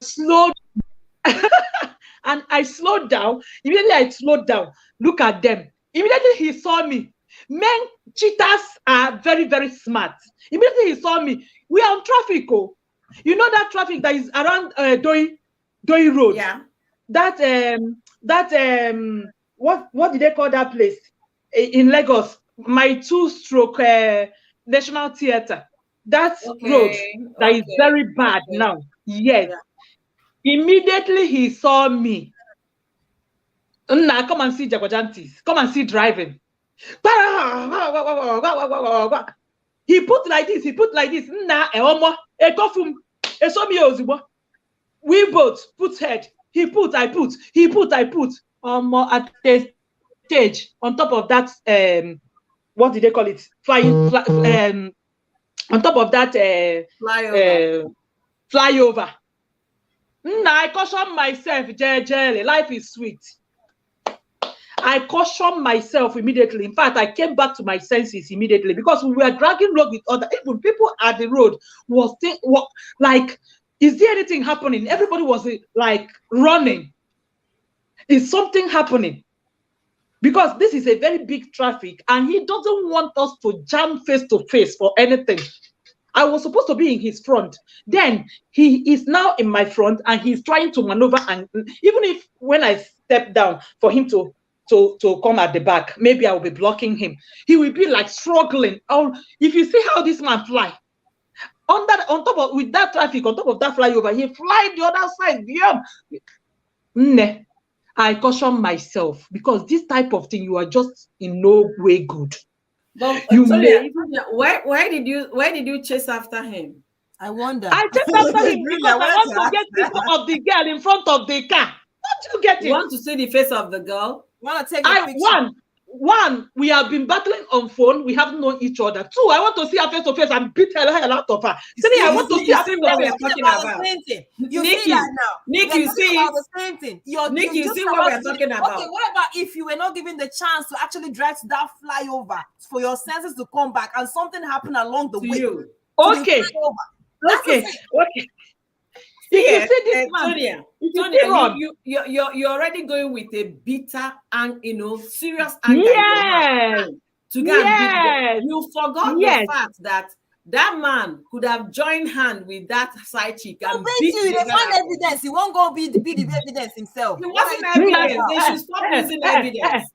slowed and I slowed down. Immediately I slowed down. Look at them. Immediately he saw me. Men, cheaters are very, very smart. Immediately he saw me. We are on traffic. Oh. You know that traffic that is around Doi Road? Yeah. What did they call that place in Lagos? My two-stroke National Theatre. That road that is very bad now. Yes. Yeah. Immediately he saw me. Nah, come and see Jagwajantis. Come and see driving. He put like this. Nah, we both put head. He put, I put. He put, I put. At the stage on top of that. What did they call it? On top of that flyover. I caution myself, JJ, life is sweet. I cautioned myself immediately. In fact, I came back to my senses immediately because we were dragging road with other even people at the road was like, is there anything happening? Everybody was like running. Is something happening? Because this is a very big traffic and he doesn't want us to jam face to face for anything. I was supposed to be in his front. Then he is now in my front and he's trying to maneuver. And even if when I step down for him to come at the back, maybe I will be blocking him. He will be like struggling. If you see how this man fly, on top of with that traffic, on top of that flyover, he fly the other side. Yeah. I caution myself because this type of thing, you are just in no way good. But why did you chase after him? I wonder. I chased after him because I want to get the picture of the girl in front of the car. Don't you get it? You want to see the face of the girl? Want to take a picture? One, we have been battling on phone. We haven't known each other. Two, I want to see her face to face and beat hell out of her. Three, I want to see her face to face. You see that now? Nick, you see the same thing. Nick, you see what we're talking about. Okay, what about if you were not given the chance to actually drive to that flyover for your senses to come back and something happened along the way? Okay. If you see this man, Sonia, you're already going with a bitter and serious anger in your heart to go and beat them. You forgot the fact that man could have joined hand with that side chick and beat you. They find evidence. He won't go be the evidence himself. It wasn't evidence. They should stop using evidence.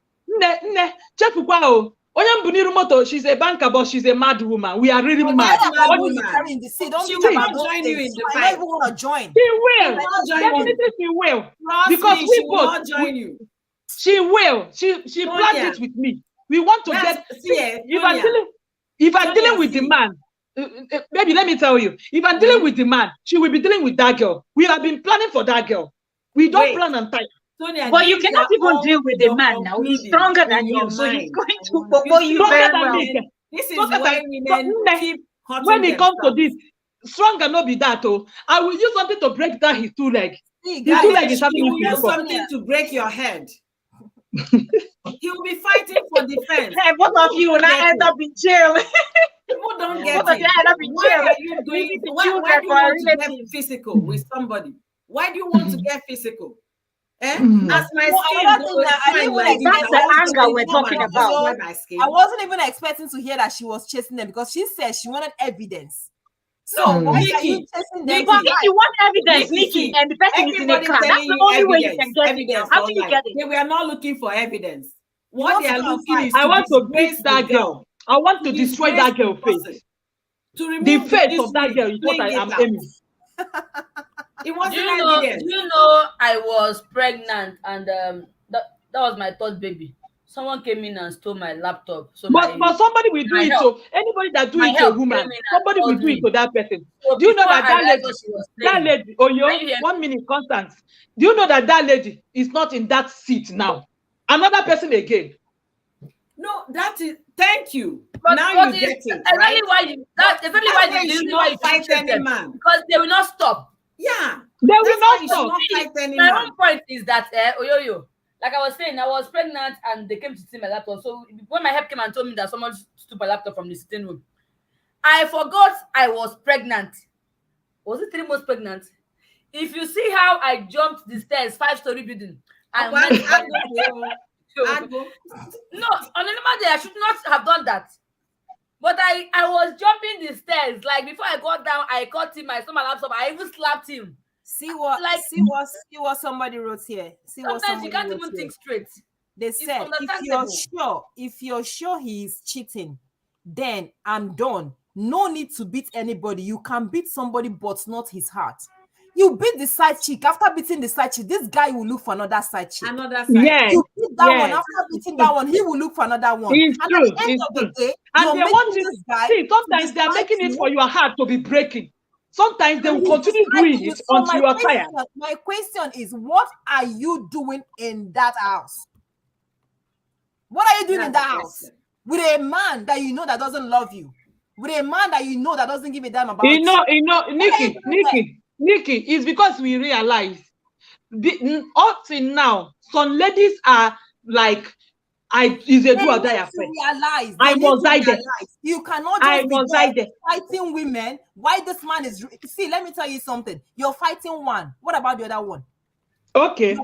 She's a banker, but she's a mad woman. We are really mad. She will not even want to join. She will. Definitely she will. Because we both join you. She will. She planned it with me. We want to get. If I'm dealing with the man, baby, let me tell you. If I'm dealing with the man, she will be dealing with that girl. We have been planning for that girl. We don't plan on time. Sonia, but you cannot even deal with the man now. He's stronger than you, so he's going to popo you very well. This is why women keep when it comes to this, stronger not be that. Oh, I will use something to break down his two legs. His two legs is something. You use something to break your head. He will be fighting for defense. Hey, both of you will not end up in jail. People don't get it. Why are you doing? Why do you want to get physical with somebody? Why do you want to get physical? As my skin, that's the anger we're talking about. I wasn't even expecting to hear that she was chasing them because she said she wanted evidence. So why are you chasing them? Because if you want evidence, Nikki, and the person is in a car, that's the only way you can get evidence. How do you get it? We are not looking for evidence. What they are looking is I want to beat that girl. I want to destroy that girl's face. The face of that girl is what I am aiming. It wasn't do you know I was pregnant and that was my third baby. Someone came in and stole my laptop. So but somebody will do it to anybody that do it to a woman. Somebody will do it to that person. So do you know that lady? Oh, you 1 minute, Constance. Do you know that lady is not in that seat now? Another person again. No, that is. Thank you. But now you get it. Right? Exactly why you don't fight any man because they will not stop. Yeah, they will not stop. My own point is that like I was saying, I was pregnant and they came to see my laptop. So when my help came and told me that someone stole my laptop from the sitting room, I forgot I was pregnant. Was it 3 months pregnant? If you see how I jumped the stairs, 5-story building, no, on a normal day I should not have done that. But I was jumping the stairs. Like before I got down, I caught him. I saw my laptop. I even slapped him. See what somebody wrote here. Sometimes you can't even think straight. They said if you're sure he's cheating, then I'm done. No need to beat anybody. You can beat somebody, but not his heart. You beat the side chick. After beating the side chick, this guy will look for another side chick. Yes. You beat that one. After beating that one, he will look for another one. It's and true. at the end of the day, and they want this guy. See, sometimes they are making it for your heart to be breaking. Sometimes they will continue doing it until you are tired. My question is, what are you doing in that house? What are you doing in that house? With a man that you know that doesn't love you. With a man that you know that doesn't give a damn about you. Nikki, it's because we realize up till now, some ladies are like, is a do or die affair. I was there. You cannot just fighting women. Why this man is... See, let me tell you something. You're fighting one. What about the other one? Okay.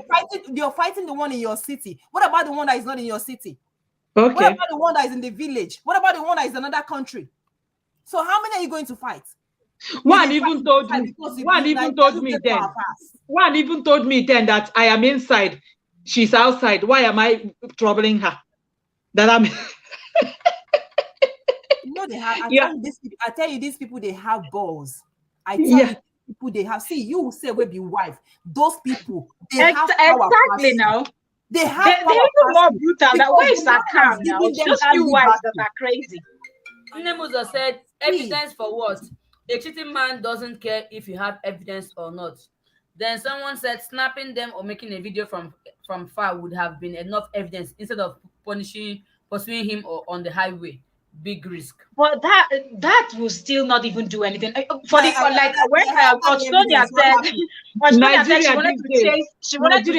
You're fighting the one in your city. What about the one that is not in your city? Okay. What about the one that is in the village? What about the one that is in another country? So how many are you going to fight? One even told me then that I am inside, she's outside. Why am I troubling her? That I'm they have. I tell you, these people, they have balls. I tell you, people, they have. See, you say we be wife. Those people, they have power. Exactly now. They have. They're even more brutal. That way is that calm now. Just few wives that are crazy. Nemuza said, evidence for what? A cheating man doesn't care if you have evidence or not. Then someone said snapping them or making a video from far would have been enough evidence instead of pursuing him or on the highway. Big risk. But that will still not even do anything. When Sonia said she wanted to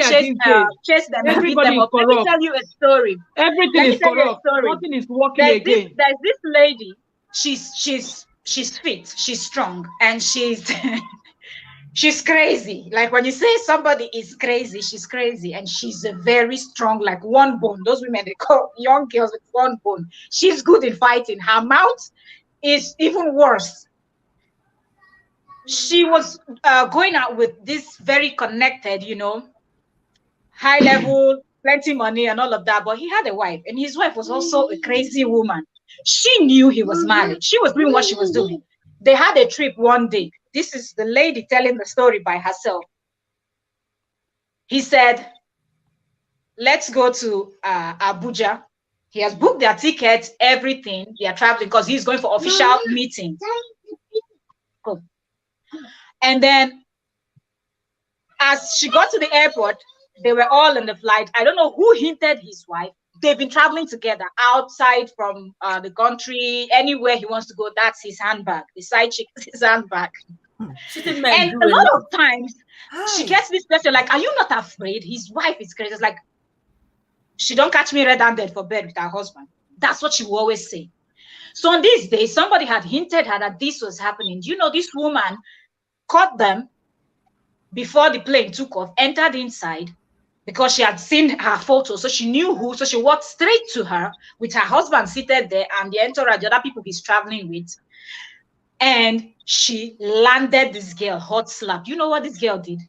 chase them and beat them up. Let me tell you a story. Everything is corrupt. Nothing is working again. There's this lady. She's fit. She's strong, and she's She's crazy. Like when you say somebody is crazy, she's crazy. And she's a very strong, like one bone. Those women, they call young girls with one bone. She's good in fighting. Her mouth is even worse. She was going out with this very connected, high level, plenty money and all of that. But he had a wife, and his wife was also a crazy woman. She knew he was married. She was doing what she was doing. They had a trip one day. This is the lady telling the story by herself. He said, let's go to Abuja. He has booked their tickets, everything. They are traveling because he's going for official meetings. Cool. And then as she got to the airport, they were all in the flight. I don't know who hinted his wife. They've been traveling together outside from the country, anywhere he wants to go. That's his handbag. The side chick is his handbag. And a lot of times she gets this question like, are you not afraid? His wife is crazy. It's like, she don't catch me red-handed for bed with her husband. That's what she will always say. So on this day, somebody had hinted her that this was happening. Do you know this woman caught them before the plane took off, entered inside because she had seen her photo. So she knew who. So she walked straight to her with her husband seated there and the entourage, the other people he's traveling with. And she landed this girl, hot slap. You know what this girl did?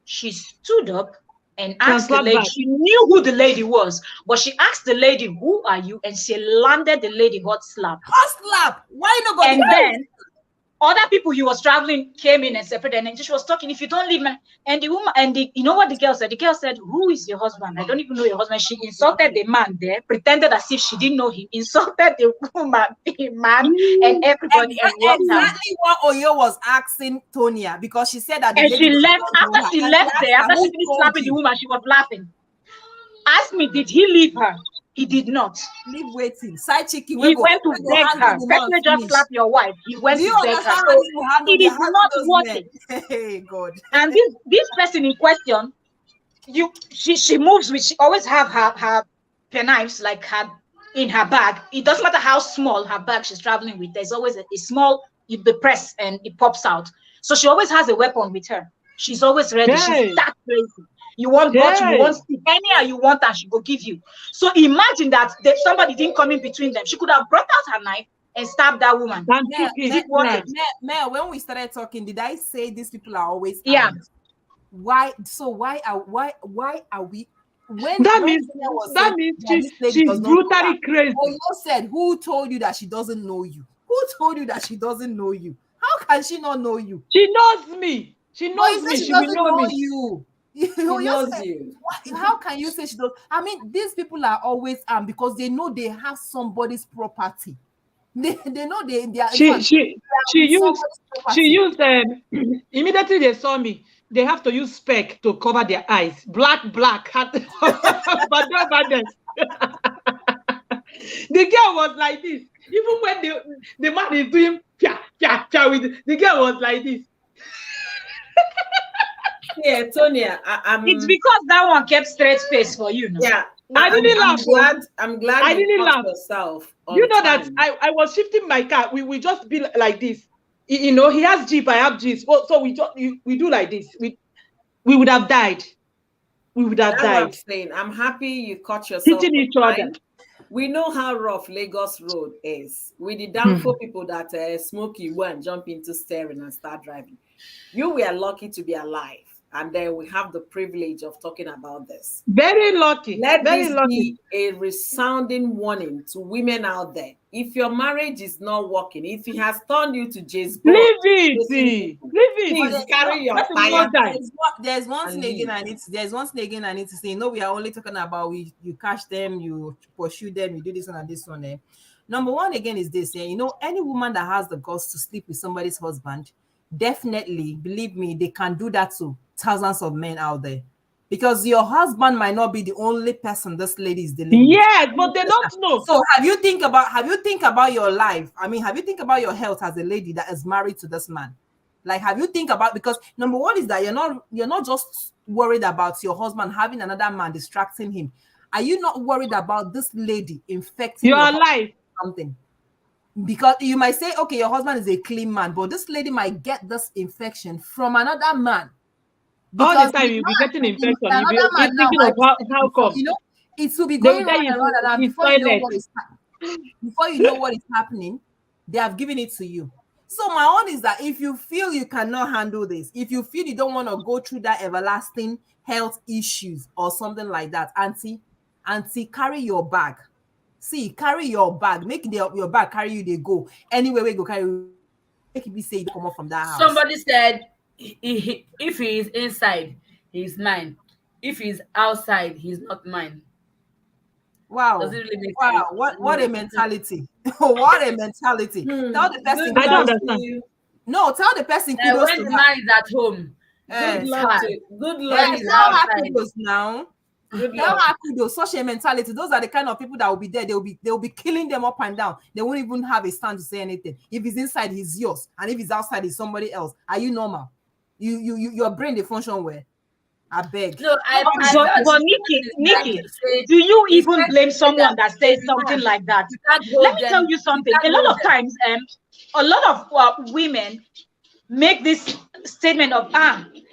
She stood up and asked the lady. She knew who the lady was, but she asked the lady, who are you? And she landed the lady hot slap. Hot slap? Why not? And then other people he was traveling came in and separated, and she was talking, if you don't leave me. And the woman, you know what the girl said? The girl said, who is your husband? I don't even know your husband. She insulted the man there, pretended as if she didn't know him, insulted the woman, the man, and everybody. Exactly what Oyo was asking Tonya, because she said that. And she left, after she left there, after she finished slapping the woman, she was laughing. Ask me, did he leave her? He did not. Leave waiting. Side chicken. He went to beg her. Personally, just slap your wife. He went to beg her. So it is not working. Hey God. And this person in question, she moves with. She always have her penknives like her in her bag. It doesn't matter how small her bag she's traveling with. There's always a small. You press and it pops out. So she always has a weapon with her. She's always ready. Hey. She's that crazy. You want bottle, you want stick, anyhow you want her, she will give you. So imagine that somebody didn't come in between them. She could have brought out her knife and stabbed that woman. Mel, when we started talking, did I say these people are always armed? Why? So why are we? That means she's brutally crazy. Oyo said, who told you that she doesn't know you? Who told you that she doesn't know you? How can she not know you? She knows me. She knows me. She will know me. You. knows you. How can you say she does? I mean, these people are always armed because they know they have somebody's property. They know they are. She used immediately they saw me. They have to use spec to cover their eyes. Black. But the girl was like this. Even when the man is doing with the girl was like this. Yeah, Tonya, it's because that one kept straight face for you. No? Yeah, I didn't laugh. I'm glad I didn't laugh. Yourself you know time. That I was shifting my car. We just be like this. You know, he has Jeep, I have Jeep. So we do like this. We would have died. We would have died. I'm saying, I'm happy you caught yourself. Hitting each other. We know how rough Lagos Road is. With the downfall people that smoke you go and jump into steering and start driving. You were lucky to be alive. And then we have the privilege of talking about this. Very lucky. Let this be a resounding warning to women out there. If your marriage is not working, if he has turned you to Jezebel, leave it. Please carry your fire. There's one thing again I need to say. You know, we are only talking about you catch them, you pursue them, you do this one and this one. Number one again is this. You know, any woman that has the guts to sleep with somebody's husband, definitely, believe me, they can do that to thousands of men out there, because your husband might not be the only person this lady is dealing with. Yes, but they don't know. So have you think about your life? I mean, have you think about your health as a lady that is married to this man? Like, have you think about, because number one is that you're not just worried about your husband having another man distracting him. Are you not worried about this lady infecting your life? Something. Because you might say, okay, your husband is a clean man, but this lady might get this infection from another man. All the time you'll be getting infection. You'll be thinking of how come. You know, it will be They will going tell on you and on and on it's before you know toilet. what is before you know what is happening, they have given it to you. So my own is that if you feel you cannot handle this, if you feel you don't want to go through that everlasting health issues or something like that, auntie, carry your bag. See, carry your bag. Make your bag carry you. They go anywhere we go carry you. Make it be say you come up from that house. Somebody said, if he is inside, he's mine. If he's outside, he's not mine. Wow. Does it really make wow. sense? What a mentality. What a mentality. Tell the person. I don't understand. No, tell the person kudos When to the her. man is at home, Good it's luck. hard. Good Yeah, luck. tell her kudos now. Good Tell luck. her kudos. Such a mentality. Those are the kind of people that will be there. They'll be killing them up and down. They won't even have a stand to say anything. If he's inside, he's yours, and if he's outside, he's somebody else. Are you normal? Your brain they function well. I beg. No, but Nikki, do you even blame someone that says something like that? Let me tell you something. A lot of times, a lot of women make this statement of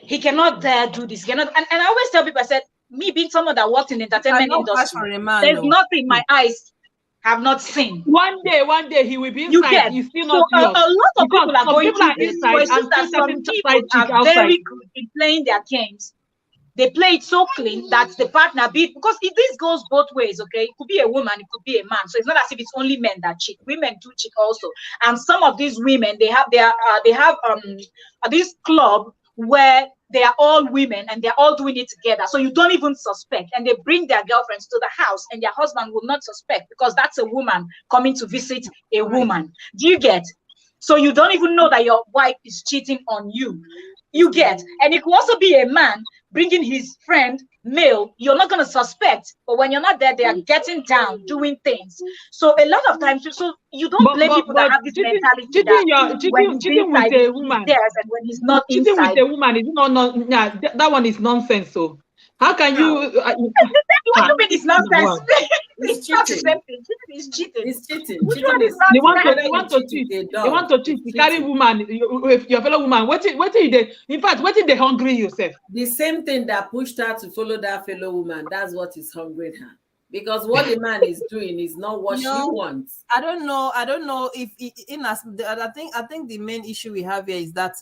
he cannot dare do this. Cannot, and I always tell people, I said, me being someone that worked in the entertainment industry, there's nothing my eyes have not seen. One day he will be inside. He's still not yours. A lot of people are going through this. Inside, it's just that some people are very good in playing their games. They play it so clean that the partner because this goes both ways, okay? It could be a woman, it could be a man. So it's not as if it's only men that cheat. Women do cheat also. And some of these women, they have this club where they are all women and they're all doing it together. So you don't even suspect. And they bring their girlfriends to the house and their husband will not suspect because that's a woman coming to visit a woman. Do you get? So you don't even know that your wife is cheating on you. You get? And it could also be a man bringing his friend male. You're not going to suspect, but when you're not there, they are getting down, doing things. So a lot of times, so you don't blame people that have this mentality cheating with a woman, and when he's not cheating inside. with a woman is that one is nonsense. So how can you? What do you mean it's nonsense? It's not the cheating. same thing. It's cheating. It's cheating. Which Cheating one is They want nonsense? to cheat. They want to cheat. You carry woman with your fellow woman. What they? In fact, what they hungry yourself? The same thing that pushed her to follow that fellow woman. That's what is hungering her. Because what the man is doing is not what she wants. I don't know if I think the main issue we have here is that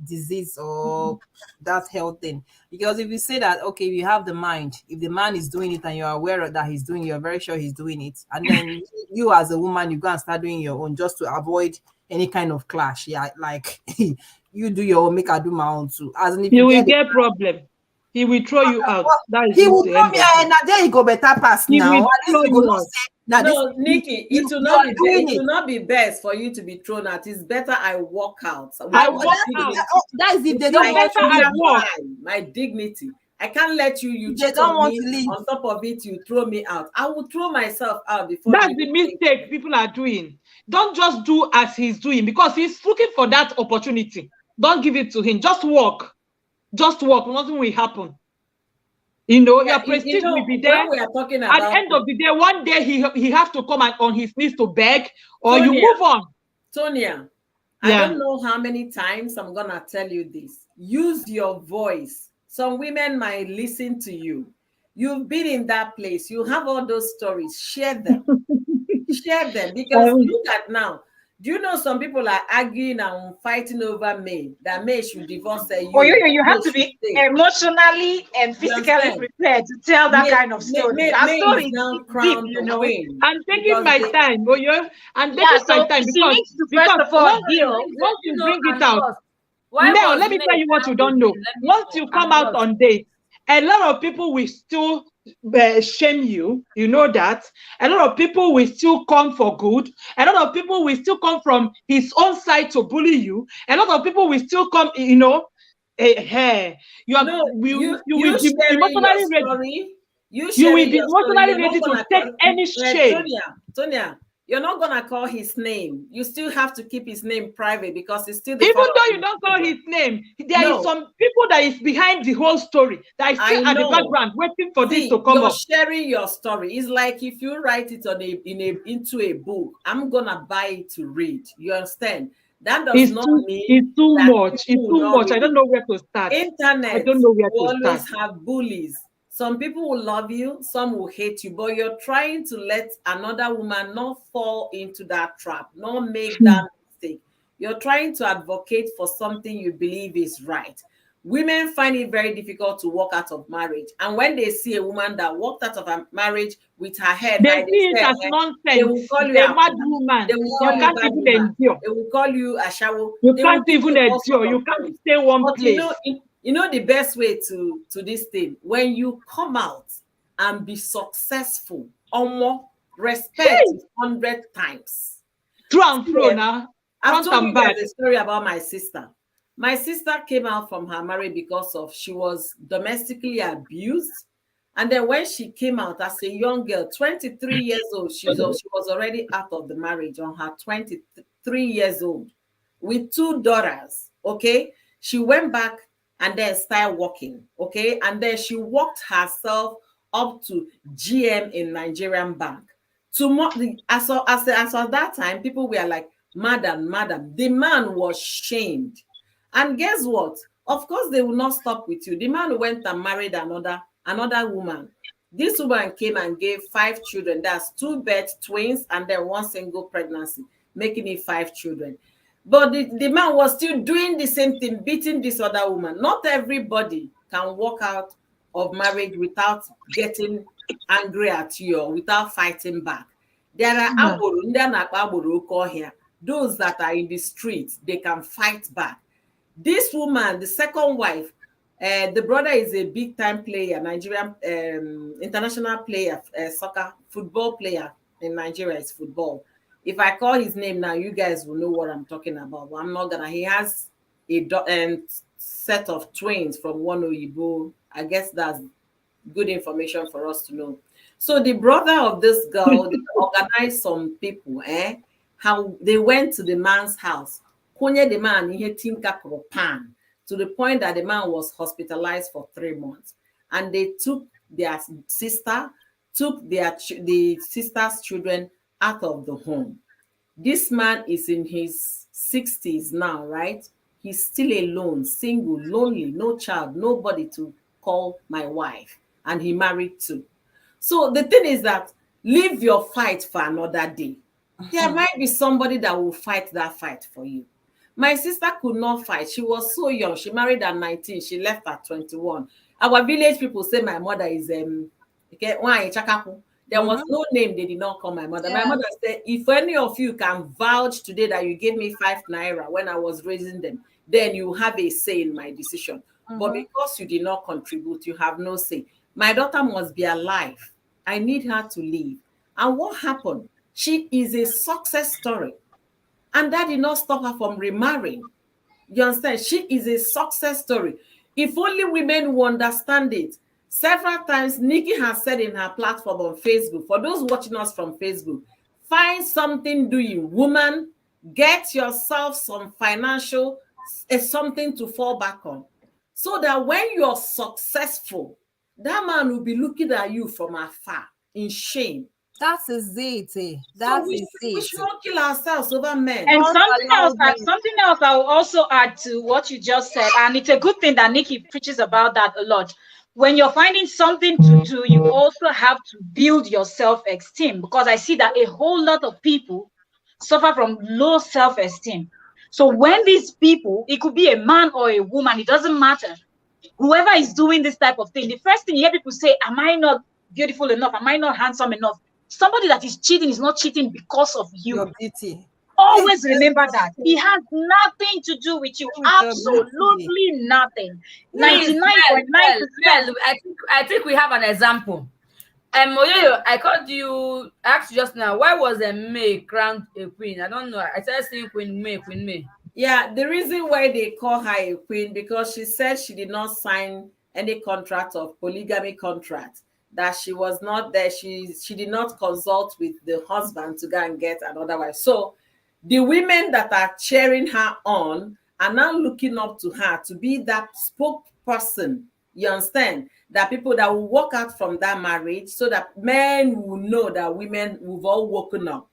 disease or that health thing. Because if you say that, okay, you have the mind, if the man is doing it and you're aware that he's doing, you're very sure he's doing it, and then you as a woman, you go and start doing your own just to avoid any kind of clash. Yeah, like you do your own, make I do my own too. As in, if you will get problem. He will throw you out. He will throw me out, and there you go better pass now. No, Nikki, it will not be best for you to be thrown out. It's better I walk out. I walk out. That is if they don't want to walk. My dignity. I can't let you they don't want to leave. On top of it, you throw me out. I will throw myself out before. That's the mistake people are doing. Don't just do as he's doing because he's looking for that opportunity. Don't give it to him. Just walk. Just walk. Nothing will happen. You know, your prestige will be there. We are talking about at the end of the day, one day he have to come on his knees to beg, or Tonya, you move on. Tonya, I don't know how many times I'm gonna tell you this. Use your voice. Some women might listen to you. You've been in that place. You have all those stories. Share them. Share them because look at now. Do you know some people are arguing and fighting over May? That May should divorce you. You have to be emotionally and physically prepared to tell that kind of story. May story is now crowned queen. I'm taking my time, I'm taking my time because first of all, once you bring it out. Now, let me tell you what you don't know. Once you come out on date, a lot of people will still shame you. You know that. A lot of people will still come for good. A lot of people will still come from his own side to bully you. A lot of people will still come, you will be emotionally ready. You will be emotionally ready to take any shame. Tonya, you're not gonna call his name. You still have to keep his name private because it's still the Even father though of you the don't call children. his name, there is No. some people that is behind the whole story that is I still at the know. background waiting for this See, to come you're up. sharing your story. It's like if you write it into a book, I'm gonna buy it to read. You understand? That does not mean It's too that much. It's people will too not much. I read don't it. know where to start. I Internet don't know where will to start. always have bullies. Some people will love you, some will hate you, but you're trying to let another woman not fall into that trap, not make that mistake. You're trying to advocate for something you believe is right. Women find it very difficult to walk out of marriage. And when they see a woman that walked out of a marriage with her head They high, see it as they will nonsense. call you A a mad woman. they will You call you can't bad even woman. endure. They will call you a shower. You They will can't give even you all endure. sorts You of can't stories. stay one But place. you know the best way to this thing, when you come out and be successful, almost respect 100 times. Through and fro now. I've Front told and you guys back. a story about my sister. My sister came out from her marriage because of she was domestically abused. And then when she came out as a young girl, 23 years old, she was already out of the marriage on her 23 years old with 2 daughters. Okay. She went back and then started working. Okay. And then she worked herself up to GM in Nigerian bank. As of that time, people were like, madam, madam. The man was shamed. And guess what? Of course, they will not stop with you. The man went and married another woman. This woman came and gave 5 children. That's 2 birth twins and then 1 single pregnancy, making it 5 children. But the man was still doing the same thing, beating this other woman. Not everybody can walk out of marriage without getting angry at you or without fighting back. There are those that are in the streets, they can fight back. This woman, the second wife, the brother is a big time player, Nigerian international player, soccer, football player in Nigeria. Is football. If I call his name now, you guys will know what I'm talking about. But I'm not gonna. He has a set of twins from one Oyibo. I guess that's good information for us to know. So the brother of this girl, they organized some people, how they went to the man's house, kunye the man ihe tinka pan, to the point that the man was hospitalized for 3 months. And they took their sister, the sister's children out of the home. This man is in his 60s now, right? He's still alone, single, lonely, no child, nobody to call my wife. And he married too. So the thing is that leave your fight for another day. There might be somebody that will fight that fight for you. My sister could not fight. She was so young. She married at 19. She left at 21. Our village people say my mother is there was no name they did not call my mother. My mother said, if any of you can vouch today that you gave me 5 naira when I was raising them, then you have a say in my decision. But because you did not contribute, you have no say. My daughter must be alive. I need her to live. And what happened? She is a success story. And that did not stop her from remarrying. You understand? She is a success story. If only women will understand it. Several times, Nikki has said in her platform on Facebook, for those watching us from Facebook, find something doing. Woman, get yourself some financial, something to fall back on. So that when you're successful, that man will be looking at you from afar in shame. That is it. That So we is should it. not kill ourselves over men. And Don't allow them. something else I will also add to what you just said, and it's a good thing that Nikki preaches about that a lot. When you're finding something to do, you also have to build your self-esteem, because I see that a whole lot of people suffer from low self-esteem. So when these people, it could be a man or a woman, it doesn't matter, whoever is doing this type of thing, the first thing you hear people say, am I not beautiful enough? Am I not handsome enough? Somebody that is cheating is not cheating because of you. Your beauty. Always remember that. It has nothing to do with you. With your Absolutely nothing. Please, 99.9%. I think we have an example. Oyoyo, I called you, asked you just now, why was May crowned a queen? I don't know. I started saying Queen May. Yeah, the reason why they call her a queen, because she said she did not sign any contract of polygamy contract. that she was not there. She did not consult with the husband to go and get another wife. So the women that are cheering her on are now looking up to her to be that spokesperson. You understand? That people that will walk out from that marriage so that men will know that women, we've all woken up.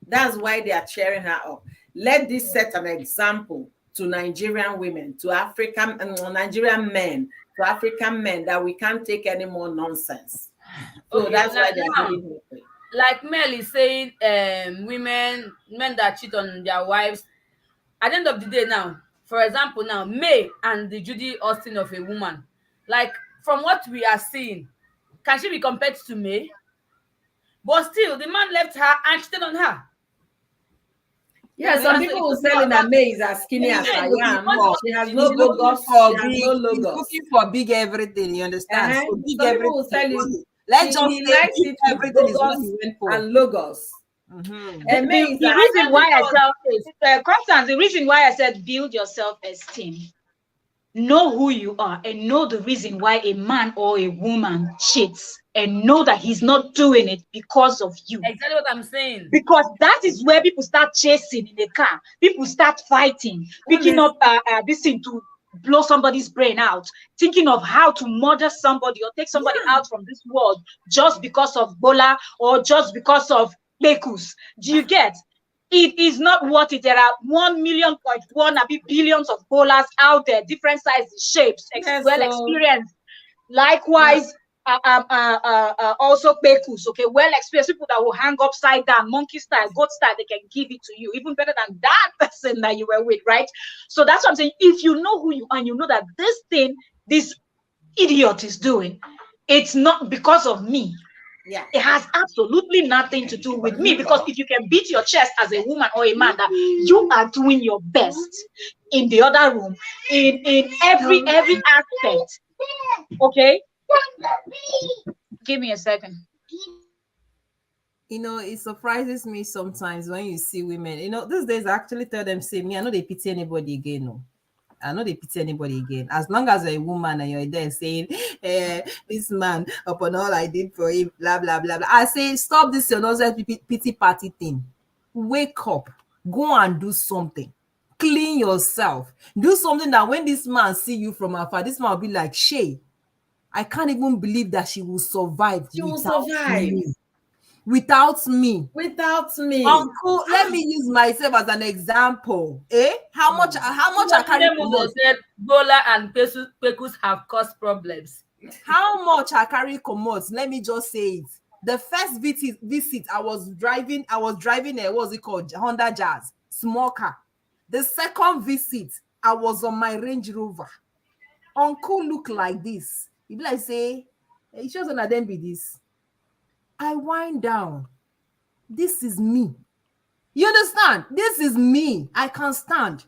That's why they are cheering her up. Let this set an example to Nigerian women, to African Nigerian men, to African men, that we can't take any more nonsense. So Okay, that's why like they're now, giving it. like Mel is saying, men that cheat on their wives. At the end of the day, now, for example, now May and the Judy Austin of a woman, like from what we are seeing, can she be compared to May? But still, the man left her and cheated on her. Yeah, some people will say that May is as skinny as I am. She has no bogus, she has no logos. He's looking for big everything, you understand? So big some everything. people will tell you, let's just he say likes big it with everything is what logos he went for. and logos. And May is The reason why I said, Constance, the reason why I said build your self-esteem, know who you are and know the reason why a man or a woman cheats, and know that he's not doing it because of you. Exactly what I'm saying. Because that is where people start chasing in the car. People start fighting, picking up this thing to blow somebody's brain out, thinking of how to murder somebody or take somebody out from this world just because of Bola or just because of Bekus. Do you get? It is not worth it. There are 1 million point one billions of Bolas out there, different sizes, shapes, well experienced. Likewise, also Bekus, okay, well experienced people that will hang upside down, monkey style, goat style, they can give it to you, even better than that person that you were with, right? So that's what I'm saying. If you know who you are and you know that this thing, this idiot is doing, it's not because of me. Yeah, it has absolutely nothing to do with me, because if you can beat your chest as a woman or a man that you are doing your best in the other room, in every aspect, okay? Give me a second. You know, it surprises me sometimes when you see women. You know, these days I actually tell them, say, me, I know they pity anybody again. No. I know they pity anybody again. As long as you're a woman and you're there saying, this man, upon all I did for him, blah, blah, blah, blah. I say, stop this your nonsense pity party thing. Wake up. Go and do something. Clean yourself. Do something that when this man see you from afar, this man will be like, Shay, I can't even believe that she will survive. She will survive. Without me. Uncle, let me use myself as an example. How much I carry commot? Said Bola and Pekus have caused problems. How much I carry commot? Let me just say it. The first visit I was driving a what's it called? Honda Jazz, small car. The second visit, I was on my Range Rover. Uncle look like this. He be like, say, it shows on them be this. I wind down. This is me. You understand? This is me. I can stand.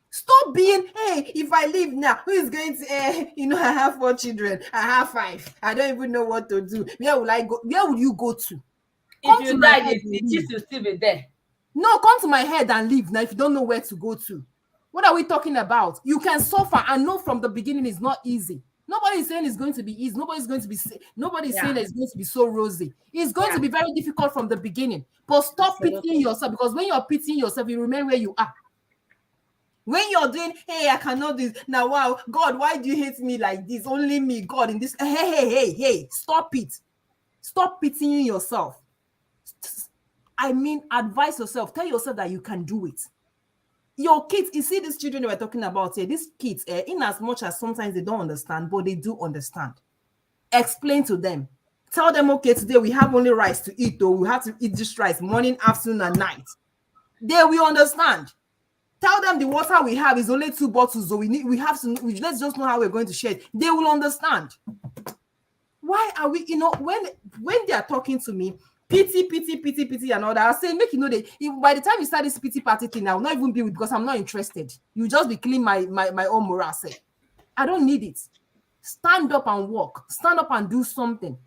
Stop being, hey, if I leave now, who is going to, I have 4 children. I have 5. I don't even know what to do. Where will I go? Where will you go to? If you die, the chiefs will still be there. No, come to my head and leave now if you don't know where to go to. What are we talking about? You can suffer and know from the beginning it's not easy. Nobody is saying it's going to be easy. Nobody's saying it's going to be so rosy. It's going to be very difficult from the beginning. But stop pitying yourself, because when you're pitying yourself, you remain where you are. When you're doing, hey, I cannot do this. Now, wow, God, why do you hate me like this? Only me, God, in this. Hey, stop it. Stop pitying yourself. I mean, advise yourself. Tell yourself that you can do it. Your kids, you see these children we're talking about here, these kids, in as much as sometimes they don't understand, but they do understand. Explain to them. Tell them, okay, today we have only rice to eat, or we have to eat this rice morning, afternoon, and night. They will understand. Tell them the water we have is only 2 bottles, so let's just know how we're going to share it. They will understand. Why are we, when they are talking to me, pity, and all that, I say, make you know that by the time you start this pity party thing, I will not even be with, because I'm not interested. You just be killing my own morale. Say, I don't need it. Stand up and walk. Stand up and do something.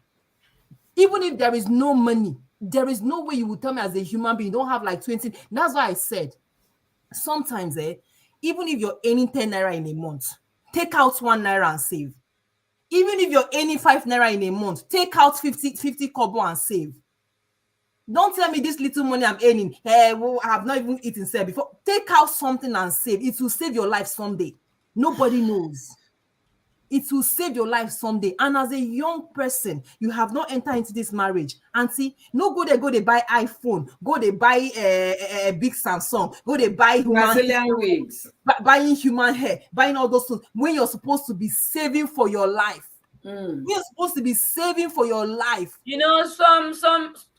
Even if there is no money, there is no way you will tell me as a human being you don't have like 20. That's why I said, sometimes, even if you're earning 10 naira in a month, take out 1 naira and save. Even if you're earning 5 naira in a month, take out 50 kobo and save. Don't tell me this little money I'm earning, well, I have not even eaten sale before. Take out something and save. It will save your life someday. Nobody knows. It will save your life someday. And as a young person, you have not entered into this marriage. Auntie, no go they buy iPhone, go they buy a big Samsung, go they buy Brazilian wigs, buying human hair, buying all those things when you're supposed to be saving for your life. You're supposed to be saving for your life. You know, some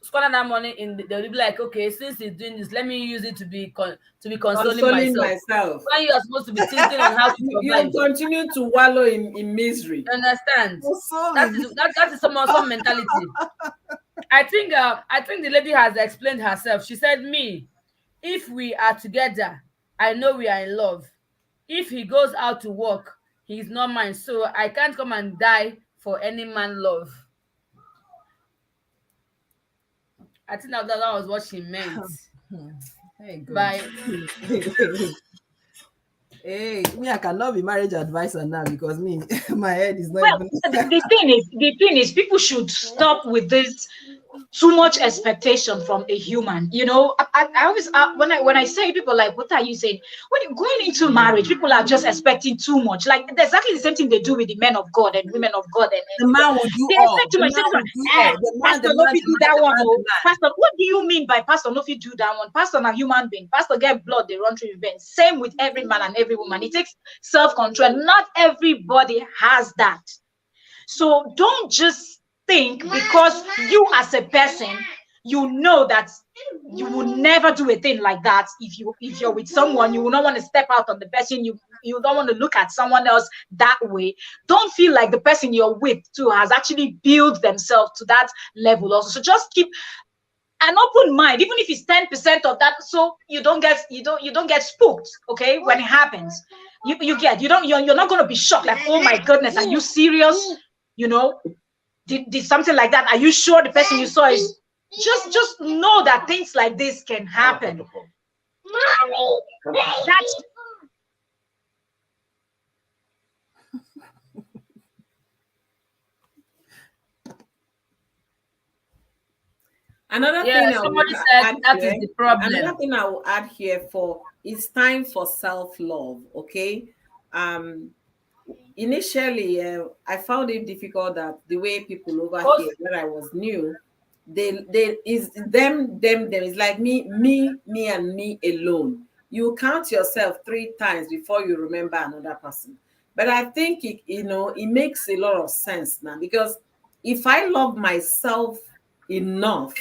squander that money they'll be like, okay, since he's doing this, let me use it to be consoling myself. When you are supposed to be thinking on how to survive, you continue to wallow in misery. You understand? That is some mentality. I think the lady has explained herself. She said, "Me, if we are together, I know we are in love. If he goes out to work, he's not mine, so I can't come and die for any man love." I think that was what she meant. Hey, by hey, me, I cannot be marriage advisor now because me, my head is not even. The thing is, people should stop with this too much expectation from a human. You know, I always when I say people like, what are you saying? When you're going into marriage, people are just expecting too much. Like exactly the same thing they do with the men of God and women of God. And the man will do they all. expect too much. Pastor, no fit do that one. Oh, Pastor, what do you mean by Pastor? No fit do that one. Pastor, a human being. Pastor get blood, they run through your veins. Same with every man and every woman. It takes self-control. Not everybody has that. So don't just think because you as a person, you know that you will never do a thing like that. If you're with someone, you will not want to step out on the person. You don't want to look at someone else that way. Don't feel like the person you're with too has actually built themselves to that level also. So just keep an open mind, even if it's 10% of that, so you don't get spooked, okay, when it happens. You're not going to be shocked like, oh my goodness, are you serious? You know, did something like that? Are you sure the person you saw is just know that things like this can happen. That's Another thing I will add here for it's time for self-love. Okay. Initially, I found it difficult that the way people over here, when I was new, they is them is like me, and me alone. You count yourself 3 times before you remember another person. But I think it makes a lot of sense now, because if I love myself enough,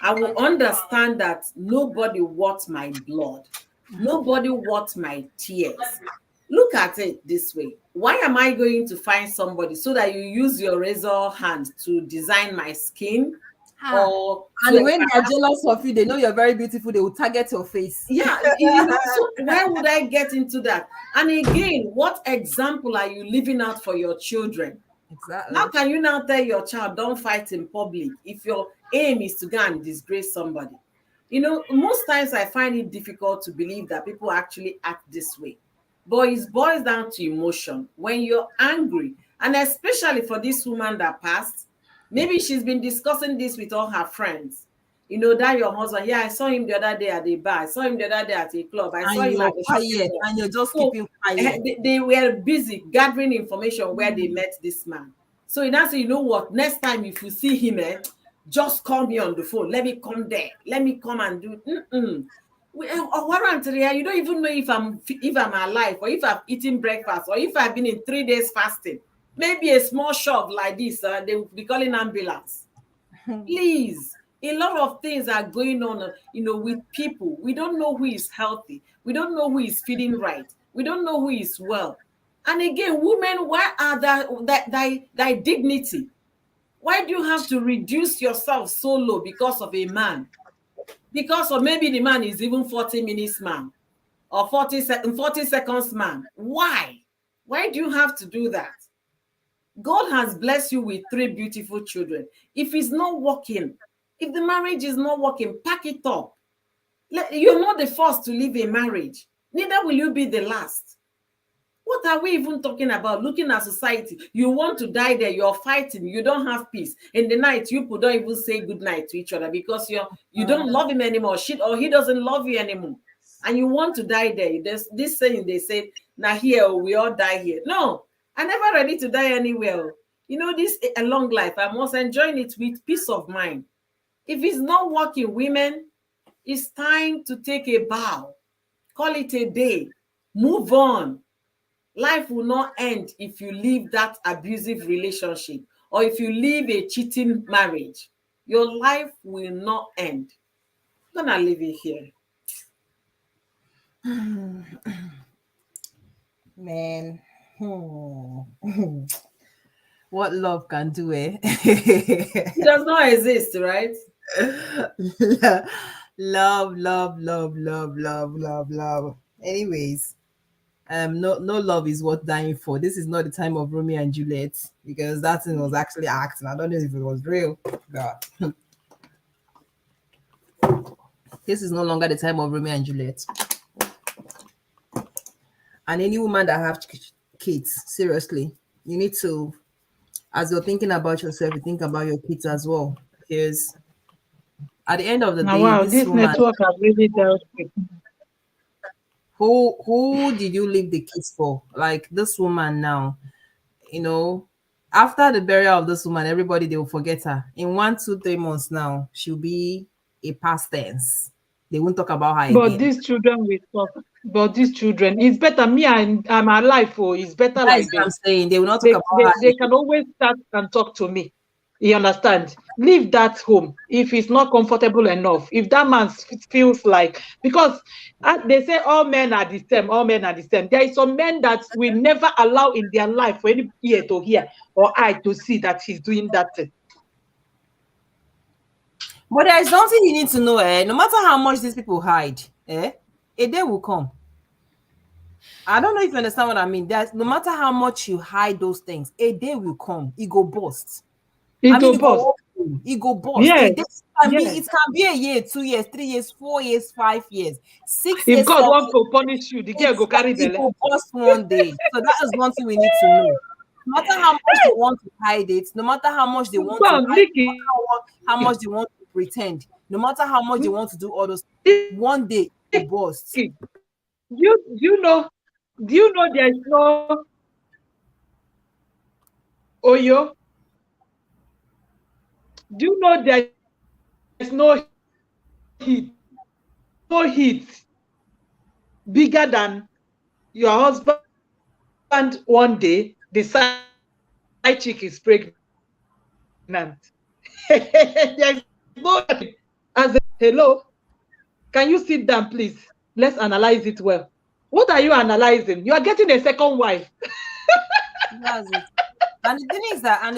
I will understand that nobody wants my blood, nobody wants my tears. Look at it this way. Why am I going to find somebody so that you use your razor hand to design my skin? And when they're jealous of you, they know you're very beautiful, they will target your face. Yeah, so why would I get into that? And again, what example are you living out for your children? Exactly. How can you now tell your child don't fight in public if your aim is to go and disgrace somebody? Most times I find it difficult to believe that people actually act this way. But it boils down to emotion. When you're angry, and especially for this woman that passed, maybe she's been discussing this with all her friends. That your husband, I saw him the other day at the bar. I saw him the other day at a club. I saw him at the quiet, and you're just keeping quiet. They were busy gathering information where they met this man. So now say, you know what? Next time if you see him, just call me on the phone. Let me come there. Let me come and do. You don't even know if I'm alive, or if I've eaten breakfast, or if I've been in 3 days fasting. Maybe a small shop like this, they will be calling ambulance. Please, a lot of things are going on, with people. We don't know who is healthy. We don't know who is feeling right. We don't know who is well. And again, women, why are thy dignity? Why do you have to reduce yourself so low because of a man? Because of maybe the man is even 40 minutes man or 40 seconds man. Why? Why do you have to do that? God has blessed you with 3 beautiful children. If it's not working, if the marriage is not working, pack it up. You're not the first to leave a marriage. Neither will you be the last. What are we even talking about? Looking at society, you want to die there, you're fighting, you don't have peace. In the night, you people don't even say good night to each other because you don't love him anymore, or he doesn't love you anymore. And you want to die there. There's this saying they say, now here, we all die here. No, I'm never ready to die anywhere. You know, this a long life, I must enjoy it with peace of mind. If it's not working, women, it's time to take a bow. Call it a day. Move on. Life will not end if you leave that abusive relationship or if you leave a cheating marriage. Your life will not end. I'm gonna leave it here. Man. What love can do, eh? It does not exist, right? Love. Anyways, no love is worth dying for. This is not the time of Romeo and Juliet because that thing was actually acting. I don't know if it was real. God. This is no longer the time of Romeo and Juliet. And any woman that have kids, seriously, you need to, as you're thinking about yourself, you think about your kids as well. Because at the end of the Now, day, wow, this this woman, network has really dealt with. who did you leave the kids for? Like this woman now, after the burial of this woman, everybody, they will forget her. In 1, 2, 3 months now, she'll be a past tense. They won't talk about her But again. these children will talk. But these children, it's better. Me, I'm alive. Oh, it's better That like is what I'm this. saying. They will not talk about her. They can always start and talk to me. You understand? Leave that home if it's not comfortable enough. If that man feels like, because they say all men are the same, all men are the same. There is some men that will never allow in their life for any ear to hear or eye to see that he's doing that thing. But there is something you need to know, no matter how much these people hide, a day will come. I don't know if you understand what I mean. No matter how much you hide those things, a day will come. It go bust. It go bust. It go bust. Yes. It can be a year, 2 years, 3 years, 4 years, 5 years, 6 If years. If God wants to punish you, the girl go carry it will bust one day. So that is one thing we need to know. No matter how much they want to hide it, no matter how much they want to hide it, how much they want to pretend, no matter how much they want to do all those, one day it will bust. Do you know there's no Oyo? Do you know there's no heat bigger than your husband one day the side chick is pregnant? There's no as hello. Can you sit down, please? Let's analyze it well. What are you analyzing? You are getting a second wife. That's it. And the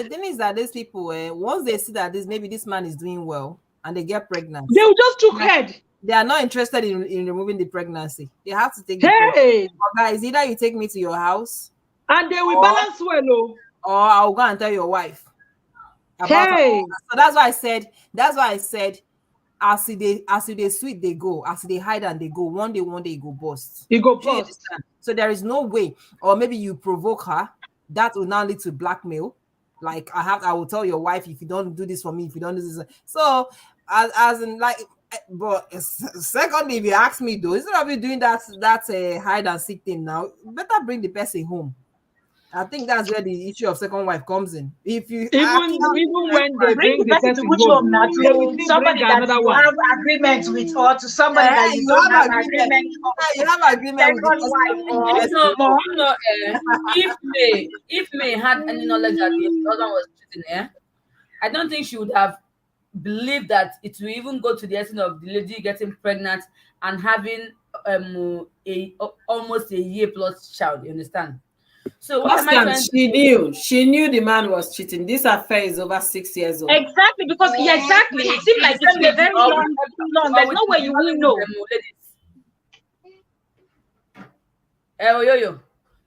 thing is that these people, once they see that maybe this man is doing well and they get pregnant, they will just took head. They are not interested in removing the pregnancy. They have to take the pregnancy. Guys, either you take me to your house and they will balance well, or I'll go and tell your wife. So that's why I said as they sweet they go, as they hide and they go, one day it go bust. It go bust. So there is no way, or maybe you provoke her, that will now lead to blackmail. Like I will tell your wife, if you don't do this for me, if you don't do this. So as in like, but secondly, if you ask me though, instead of you doing that hide and seek thing now, better bring the person home. I think that's where the issue of second wife comes in. If you even when they bring the person home, now to somebody that you have agreement with, or to somebody that you don't have agreement. You have agreement with if May had any knowledge that the husband was cheating, I don't think she would have believed that it will even go to the extent of the lady getting pregnant and having almost a year plus child. You understand? So what she knew the man was cheating. This affair is over 6 years old. Exactly, because exactly. It seems like it's been very long. There's no way you will know.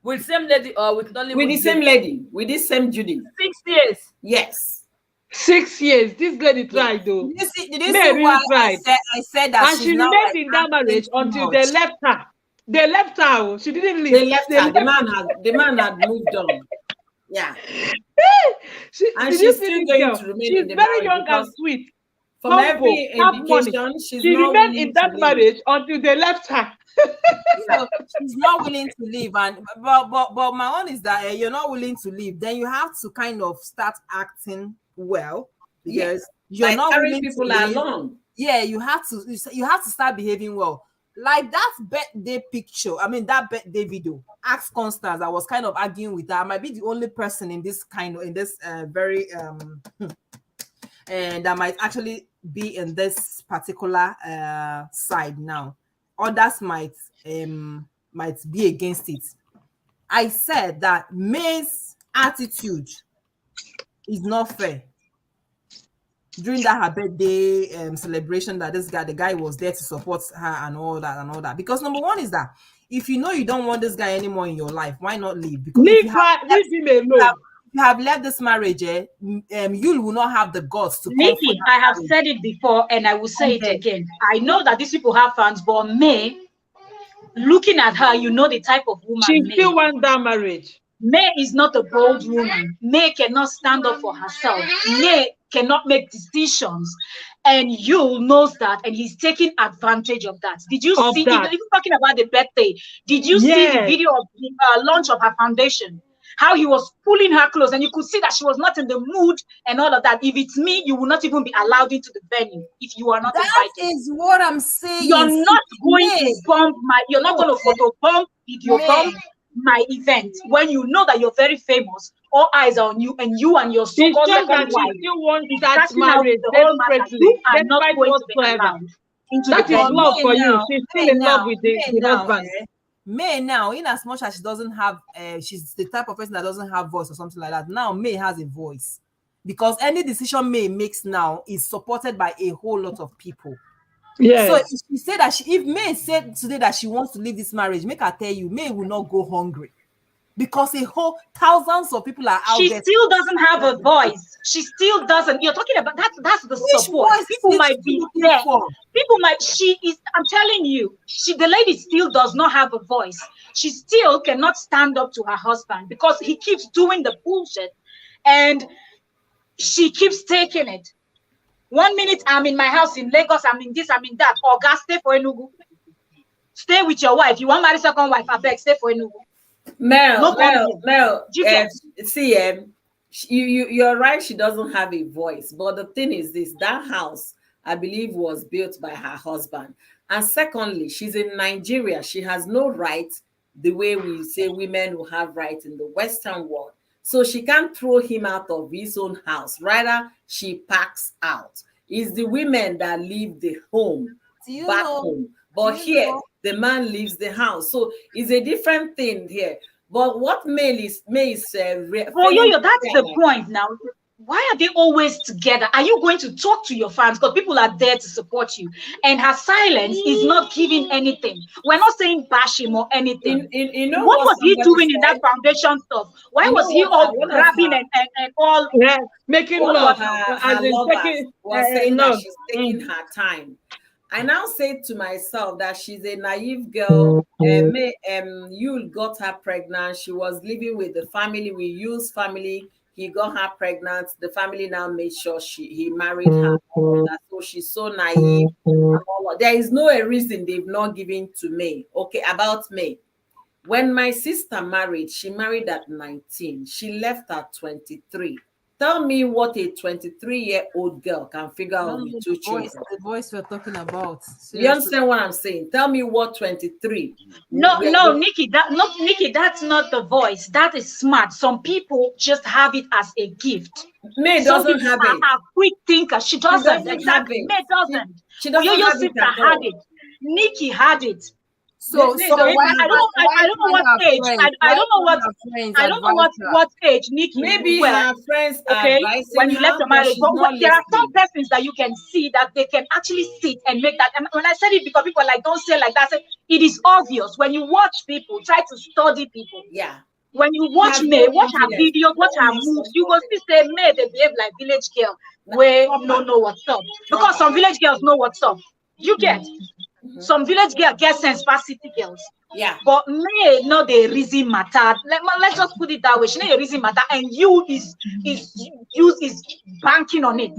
With same lady or with only with the same lady, with the same Judy. 6 years. Yes. 6 years. This lady tried though. Did you see why tried. I said that, and she remained in that marriage until they left her. They left her. She didn't leave. They left her. The man had moved on. Yeah. And Did she's you see still this going girl? to remain She's in the very marriage young and because sweet. from Humble, every have money. indication, she's She not remained in willing that to leave. marriage until they left her. So she's not willing to leave, and but my own is that you're not willing to leave. Then you have to kind of start acting well, because you're like not carrying willing people to leave. along. Yeah, you have to start behaving well. Like that birthday picture, I mean that birthday video. Ask Constance. I was kind of arguing with her. I might be the only person in this very and that might actually be in this particular side now. Others might be against it. I said that May's attitude is not fair. During that her birthday celebration, that the guy was there to support her and all that. Because number one is that if you know you don't want this guy anymore in your life, why not leave? Because leave him alone. You have left this marriage, you will not have the guts to. Nikki, I have said it before and I will say it again. I know that these people have fans, but May, looking at her, you know the type of woman she May. still wants that marriage. May is not a bold woman. May cannot stand up for herself. May cannot make decisions. And Yul knows that, and he's taking advantage of that. Did you see, even talking about the birthday, did you see the video of the launch of her foundation? How he was pulling her close, and you could see that she was not in the mood and all of that. If it's me, you will not even be allowed into the venue if you are not invited. That is what I'm saying. You're not going to bump you're not going to photo bump, video bump my event when you know that you're very famous. All eyes are on you, and you and your so-called second wife. She still wants that marriage desperately. You are not going to be allowed into that the is venue. love for you. She's still in love with the husband. May now, in as much as she doesn't have, she's the type of person that doesn't have voice or something like that. Now May has a voice, because any decision May makes now is supported by a whole lot of people. Yeah. So if she said that if May said today that she wants to leave this marriage, make her tell you, May will not go hungry, because a whole thousands of people are out there. She still doesn't have a voice. She still doesn't. You're talking about that's the support. People might be there. People might. I'm telling you, the lady still does not have a voice. She still cannot stand up to her husband because he keeps doing the bullshit, and she keeps taking it. 1 minute I'm in my house in Lagos, I'm in this, I'm in that. Or stay for Enugu. Stay with your wife. You want to marry second wife? I beg, stay for Enugu. Mel, see, you're right. She doesn't have a voice, but the thing is this: that house, I believe, was built by her husband. And secondly, she's in Nigeria. She has no right, the way we say women who have rights in the Western world. So she can't throw him out of his own house. Rather, she packs out. It's the women that leave the home back home. But here, the man leaves the house. So it's a different thing here. But what May is that's the point now. Why are they always together? Are you going to talk to your fans? Because people are there to support you. And her silence is not giving anything. We're not saying bash him or anything. What was he doing in that foundation stuff? Why was he all grabbing and all making love? Was saying that she's taking her time. I now say to myself that she's a naive girl. You got her pregnant. She was living with the family. We use family. He got her pregnant. The family now made sure he married her. So she's so naive. There is no reason they've not given to May. Okay, about May. When my sister married, she married at 19. She left at 23. Tell me what a 23-year-old girl can figure out with two children. The voice we're talking about. Seriously. You understand what I'm saying? Tell me what 23. No, Nikki, that's not the voice. That is smart. Some people just have it as a gift. May doesn't have it. A quick thinker. She doesn't. Exactly. May doesn't. She doesn't your sister had it. Nikki had it. So I don't know what age. I don't know what age Nikki. Maybe her friends are when you left your marriage. But there are some persons that you can see that they can actually sit and make that. And when I said it, because people are like, don't say like that. I said, it is obvious when you watch people, try to study people. Yeah. When you watch May, watch her videos, watch her moves, you will see say May they behave like village girl. Where no know what's up. Because some village girls know what's up. You get. Some village girl get sense pass city girls. Yeah. But may not the reason matter. Let's just put it that way. She know the reason matter, and you is banking on it.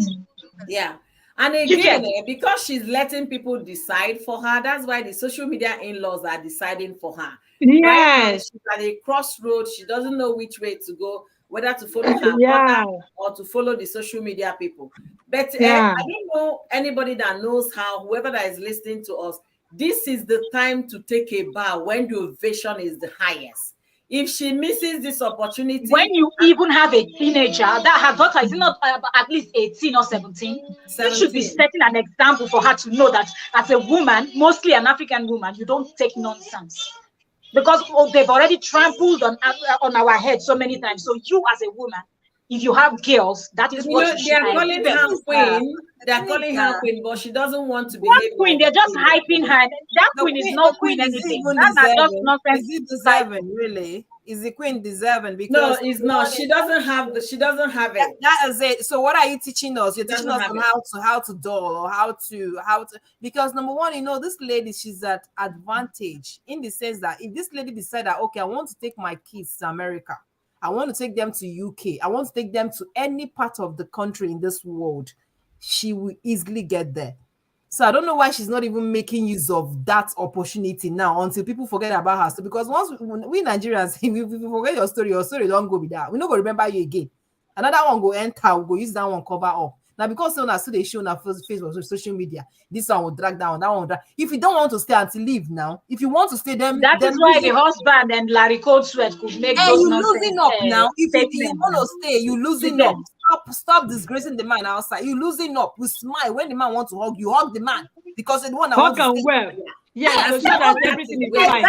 Yeah. And again, because she's letting people decide for her, that's why the social media in-laws are deciding for her. Yes. Right now, she's at a crossroads. She doesn't know which way to go, whether to follow her mother or to follow the social media people. But I don't know anybody that knows how, whoever that is listening to us, this is the time to take a bow when the ovation is the highest. If she misses this opportunity, when you even have a teenager that her daughter is not at least 18 or 17, this should be setting an example for her to know that as a woman, mostly an African woman, you don't take nonsense, because they've already trampled on our head so many times. So you as a woman, if you have girls, that is what you they're calling her queen. They're calling her queen, but she doesn't want to be queen. They're just hyping her. That queen is not queen anything. That's just nonsense. Is it deserving, really? Is the queen deserving? Because no, it's not. She doesn't have the. She doesn't have it. That is it. So what are you teaching us? You're teaching us on how to doll, or how to because number one, you know, this lady, she's at advantage in the sense that if this lady decide that, okay, I want to take my kids to America, I want to take them to UK, I want to take them to any part of the country in this world, she will easily get there. So I don't know why she's not even making use of that opportunity now until people forget about her. So because once we Nigerians, if you forget your story don't go with that. We're not going to remember you again. Another one go enter, we'll go use that one cover up. Now, because someone has they show on our Facebook, social media, this one will drag down, that one will drag. If you don't want to stay until leave now, if you want to stay, then that is why the husband and Larry Cold Sweat could make those you losing up now. If you want to stay, you losing up. Stop disgracing the man outside. You losing up. You smile when the man wants to hug you. Hug the man because the one I want to well. Yeah, so that everything is fine.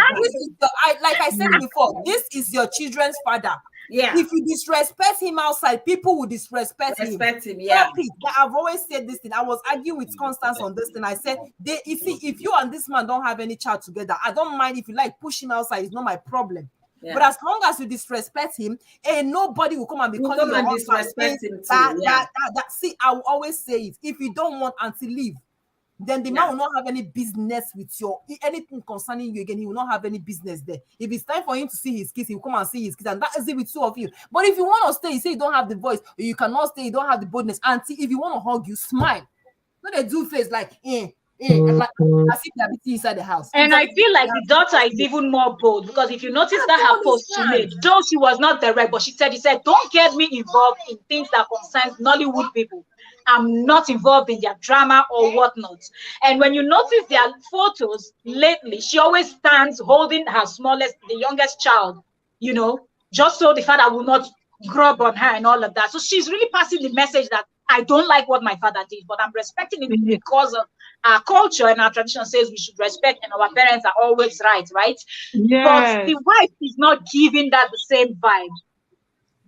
Like I said before, this is your children's father. Yeah. If you disrespect him outside, people will disrespect him. Yeah. I've always said this thing. I was arguing with Constance on this thing. I said, if you and this man don't have any child together, I don't mind if you like push him outside. It's not my problem. Yeah. But as long as you disrespect him, nobody will come and be calling you and disrespect him too. See, I will always say it. If you don't want Auntie leave, then the man will not have any business with anything concerning you again. He will not have any business there. If it's time for him to see his kids, he will come and see his kids, and that is it with two of you. But if you want to stay, you say you don't have the voice, or you cannot stay, you don't have the boldness. Auntie, if you want to hug you, smile. Not a do face like as if they're inside the house. And I feel like the daughter is even more bold, because if you notice that her post she made, though she was not direct, but she said, don't get me involved in things that concerns Nollywood people. I'm not involved in their drama or whatnot. And when you notice their photos lately, she always stands holding her the youngest child, just so the father will not grub on her and all of that. So she's really passing the message that I don't like what my father did, but I'm respecting it because of our culture and our tradition says we should respect, and our parents are always right? Yes. But the wife is not giving that the same vibe.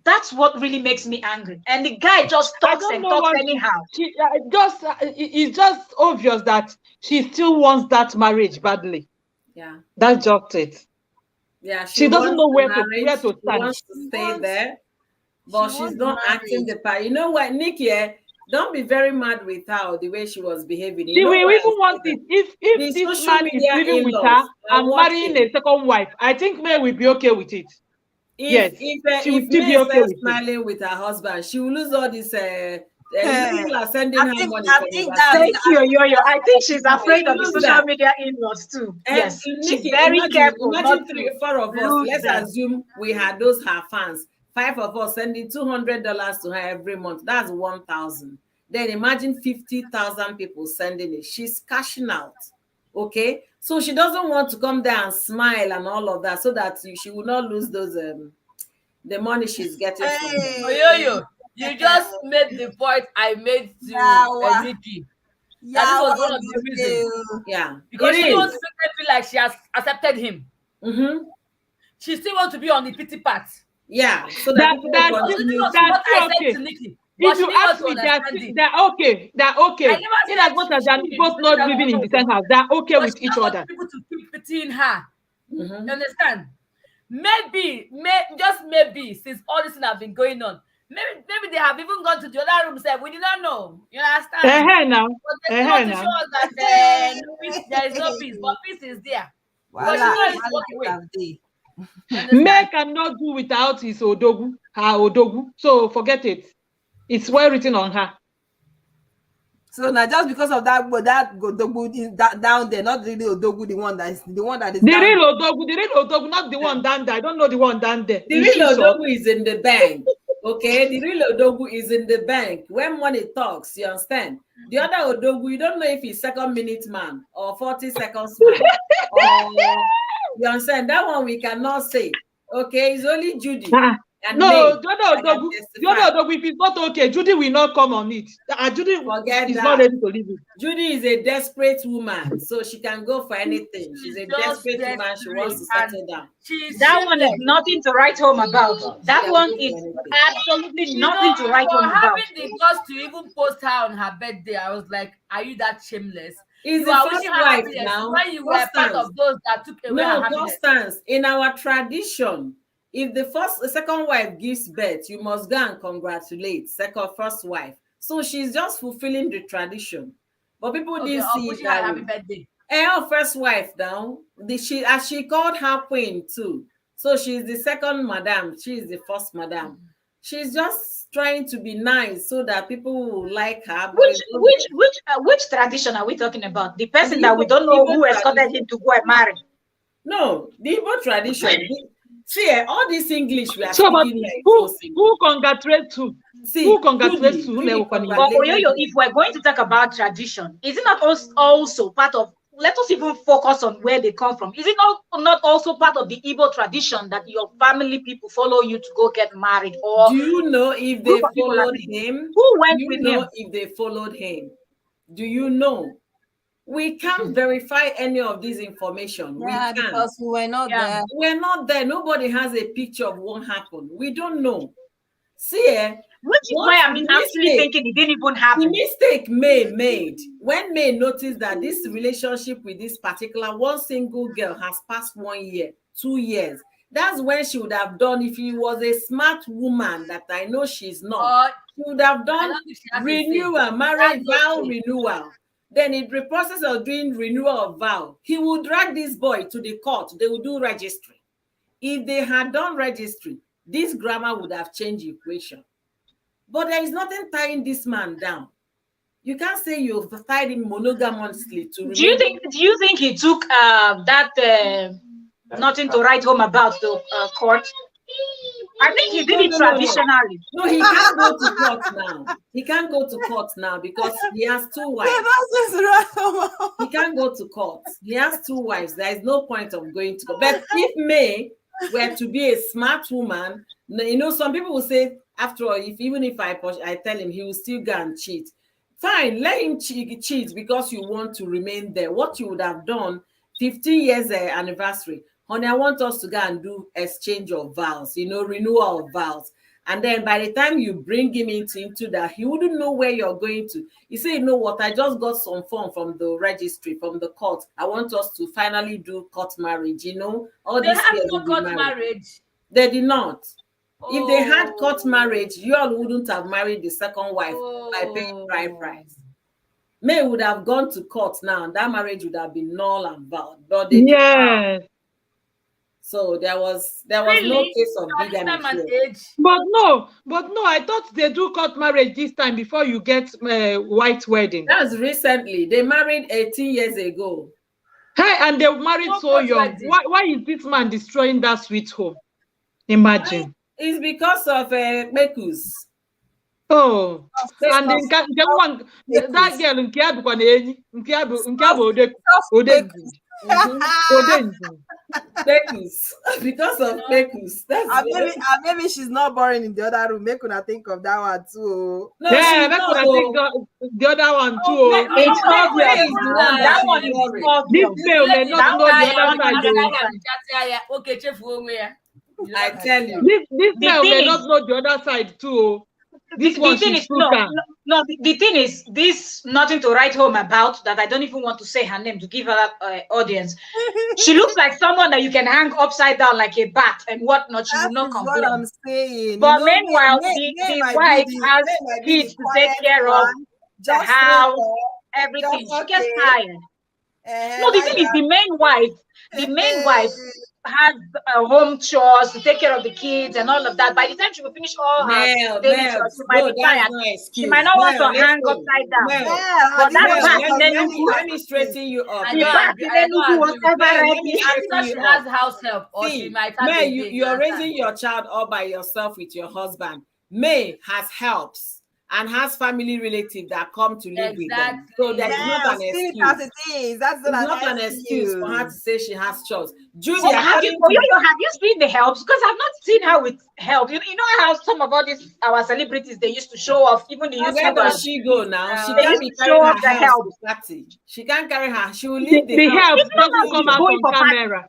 That's what really makes me angry. And the guy just talks anyhow. It's just obvious that she still wants that marriage badly. Yeah. That's just it. Yeah. She doesn't know where to stand. She wants to stay there, but she's not acting the part. You know what, Nikki? Don't be very mad with her the way she was behaving. We even want it. If this man is living with her and marrying a second wife, I think May will be okay with it. If May is smiling with her husband, she will lose all this. People are sending her money. Thank you, Yo-Yo. I think she's afraid of the social media in-laws too. Yes, she's very careful. Imagine 3 or 4 of us. Let's assume we had her fans. 5 of us sending $200 to her every month. That's 1,000. Then imagine 50,000 people sending it. She's cashing out. Okay, so she doesn't want to come there and smile and all of that, so that she will not lose those the money she's getting from them. Yo, you just made the point I made to Nikki. That was one of the reasons. Yeah, because she wants to feel like she has accepted him. Mm-hmm. She still wants to be on the pity part. Yeah, so that's what I said to Nikki. If you ask me, they're okay. They're okay. In as much as they're both not living in the same house, they're okay with each other. People to keep pitying her. Mm-hmm. You understand? Maybe, just maybe, since all this thing have been going on, maybe they have even gone to the other room. We did not know. You understand? Now. But they want to show us that there is no peace, but peace is there. Voila, But she knows it's away. May cannot do without his odogu, her odogu. So forget it. It's well written on her. So now, just because of that Odogu is that down there, not really Odogu, the one that is the real Odogu, not the one down there. I don't know the one down there. The real Odogu is in the bank. Okay, the real Odogu is in the bank. When money talks, you understand. The other Odogu, you don't know if he's second minute man or 40 seconds man. Or, you understand? That one we cannot say. Okay, it's only Judy. No, the other Odogu, if it's not okay, Judy will not come on it. Judy is not ready to leave it. Judy is a desperate woman, so she can go for anything. She's a desperate woman. She wants to settle down. That one is nothing to write home about. That one is absolutely nothing to write home about. Having the guts to even post her on her birthday, I was like, are you that shameless? Is the first wife now? When you were part of those that took away her happiness. Constance, in our tradition, if the second wife gives birth, you must go and congratulate first wife. So she's just fulfilling the tradition. But people didn't see it that happy birthday. And her first wife now, she called her queen too. So she's the second madam. She's the first madam. She's just trying to be nice so that people will like her. Which tradition are we talking about? The person that we don't know who escorted him to go and marry. No, the Igbo tradition. See, all this English we are speaking. Who congratulates who? See, who congratulates who? If we're going to talk about tradition, is it not also part of? Let us even focus on where they come from. Is it not also part of the Igbo tradition that your family people follow you to go get married? Or do you know if they followed him? Who went with him? If they followed him? Do you know? We can't verify any of this information. Yeah, we can't. Because we were not there. We're not there. Nobody has a picture of what happened. We don't know. See, which is why I'm actually thinking it didn't even happen. The mistake May made when May noticed that this relationship with this particular one single girl has passed 1 year, 2 years. That's when she would have done, if she was a smart woman that I know she's not, she would have done renewal, marriage vow renewal. Then in the process of doing renewal of vow, he would drag this boy to the court. They would do registry. If they had done registry, this grammar would have changed equation. But there is nothing tying this man down. You can't say you've tied him monogamously to. Do you think he took nothing to write home about the court? I think he did it traditionally. No, he can't go to court now. He can't go to court now because he has 2 wives. He can't go to court. He has 2 wives. There is no point of going to court. But if May were to be a smart woman, you know, some people will say, after all, even if I tell him, he will still go and cheat. Fine, let him cheat because you want to remain there. What you would have done, 15 years anniversary. Honey, I want us to go and do exchange of vows, you know, renewal of vows. And then by the time you bring him into that, he wouldn't know where you're going to. You say, you know what, I just got some form from the registry, from the court. I want us to finally do court marriage, you know. All they had no court marriage. They did not. If they had court marriage, you all wouldn't have married the second wife by paying bride price. May would have gone to court now, and that marriage would have been null and void. But they did. So there was really? No case of bigamy. But no, I thought they do court marriage this time before you get white wedding. That's recently. They married 18 years ago. Hey, and they married so young. Why is this man destroying that sweet home? Imagine. It's because of Mekus. Oh, and then that girl, because of Pekus. Maybe she's not boring in the other room. Make una think of that one too. No, yeah, make una think the other one too. It's obvious. That one is obvious. This girl may not know the other side. I tell you, this girl may not know the other side too. This one is the thing is, this nothing to write home about that I don't even want to say her name to give her audience. She looks like someone that you can hang upside down like a bat and whatnot. She will not complain. What I'm saying. But meanwhile, the wife has kids to take care of, the house, everything. She gets tired. No, the thing is, the main wife has home chores to take care of the kids and all of that. By the time she will finish all her daily chores, she might be tired. She might not want to hang upside down. But that part in let me straighten you up. the part in Enugu was ever ready. Because she has house help, or she might have May, you're raising your child all by yourself with your husband. May has helps and has family relatives that come to live with them. So that's not an excuse. That's not an excuse for her to say she has chores. Judy, So have you seen the helps? Because I've not seen her with help. You know how some of all these our celebrities, they used to show off, even the YouTubers. Where does she go now? She They can't used be to carrying show her off the help. help. She can't carry her. She will leave The help It's not doesn't come out going on for party. camera.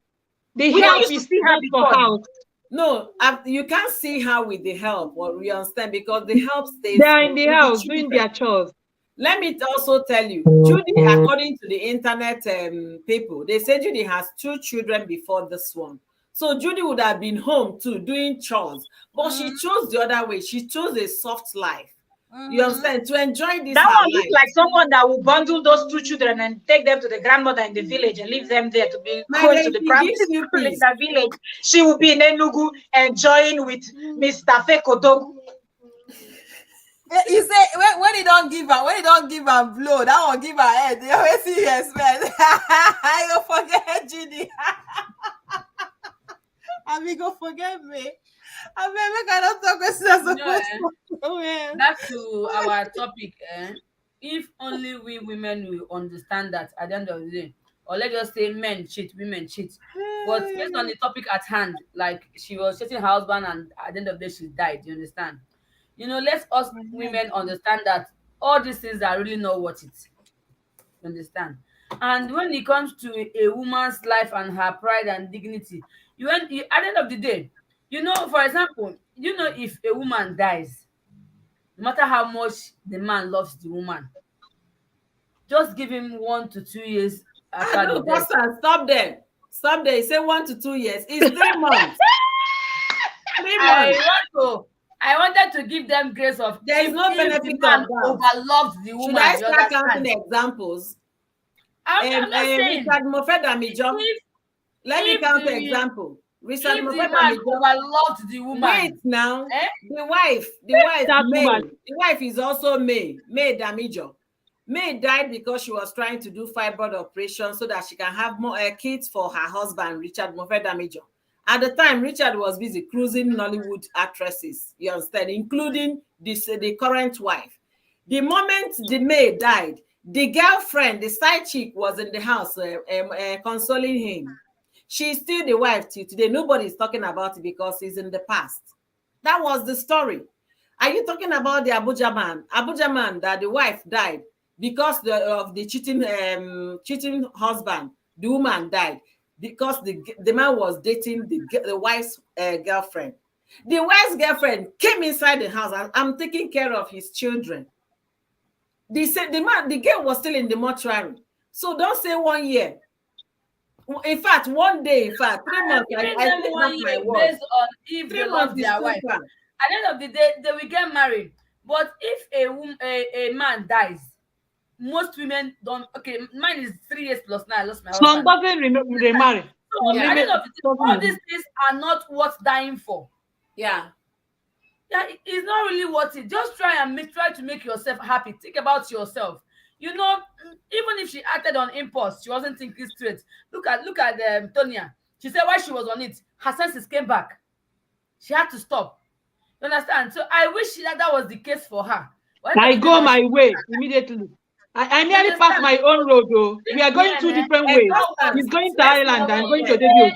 The We help used to is see her not for before. house. No, you can't see her with the help, or you understand, because the help stays. They're in the with house children. doing their chores. Let me also tell you, Judy, according to the internet people, they say Judy has 2 children before this one. So Judy would have been home too, doing chores, but she chose the other way. She chose a soft life. You understand? To enjoy this. That one looks like someone that will bundle those 2 children and take them to the grandmother in the village and leave them there to be going to the primary school in the village. She will be in Enugu enjoying with Mr. Fekodogu. You say when he don't give her blow, that will give her head. You always see yes, man. I go forget Judy. I mean, go forget me. I mean, we cannot talk back to our topic. If only we women will understand that at the end of the day, or let's just say men cheat, women cheat. But based on the topic at hand, like she was cheating her husband and at the end of the day she died. You understand? Let us women understand that all these things are really not worth it. You understand? And when it comes to a woman's life and her pride and dignity, at the end of the day, for example, if a woman dies, no matter how much the man loves the woman, just give him 1 to 2 years after the death. Stop there. You say 1 to 2 years. It's 3 months. 3 months. I wanted to give them grace of there is no benefit the man of that. overloved the woman. Should I start counting examples? I'm not saying Richard Mofedamijo. Let me count the example. Richard Mofedamijo overloved the woman. Wait now. The wife, May. The wife is also May Damijo. May died because she was trying to do fibroid operation so that she can have more kids for her husband, Richard Mofedamijo. At the time, Richard was busy cruising Nollywood actresses, you understand, including the current wife. The moment the May died, the girlfriend, the side chick, was in the house consoling him. She's still the wife till today. Nobody is talking about it because it's in the past. That was the story. Are you talking about the Abuja man? Abuja man that the wife died because of the cheating husband. The woman died because the man was dating the wife's girlfriend. The wife's girlfriend came inside the house and I'm taking care of his children. The girl was still in the mortuary. So don't say 1 year. In fact, 1 day, 3 months. I think 1 year based on if they love their wife. At the end of the day, they will get married. But if a man dies, most women don't. Okay, mine is 3 years plus now. I lost my husband. Some doesn't remarry. So at the end of the day, all these things are not worth dying for. Yeah. Yeah, it's not really worth it. Just try to make yourself happy. Think about yourself. Even if she acted on impulse, she wasn't thinking straight. Look at Tonya. She said while she was on it, her senses came back. She had to stop. You understand? So I wish that was the case for her. I go my way immediately. I nearly passed my own road, though. We are going 2 different ways. He's going to Ireland and going to Debbie.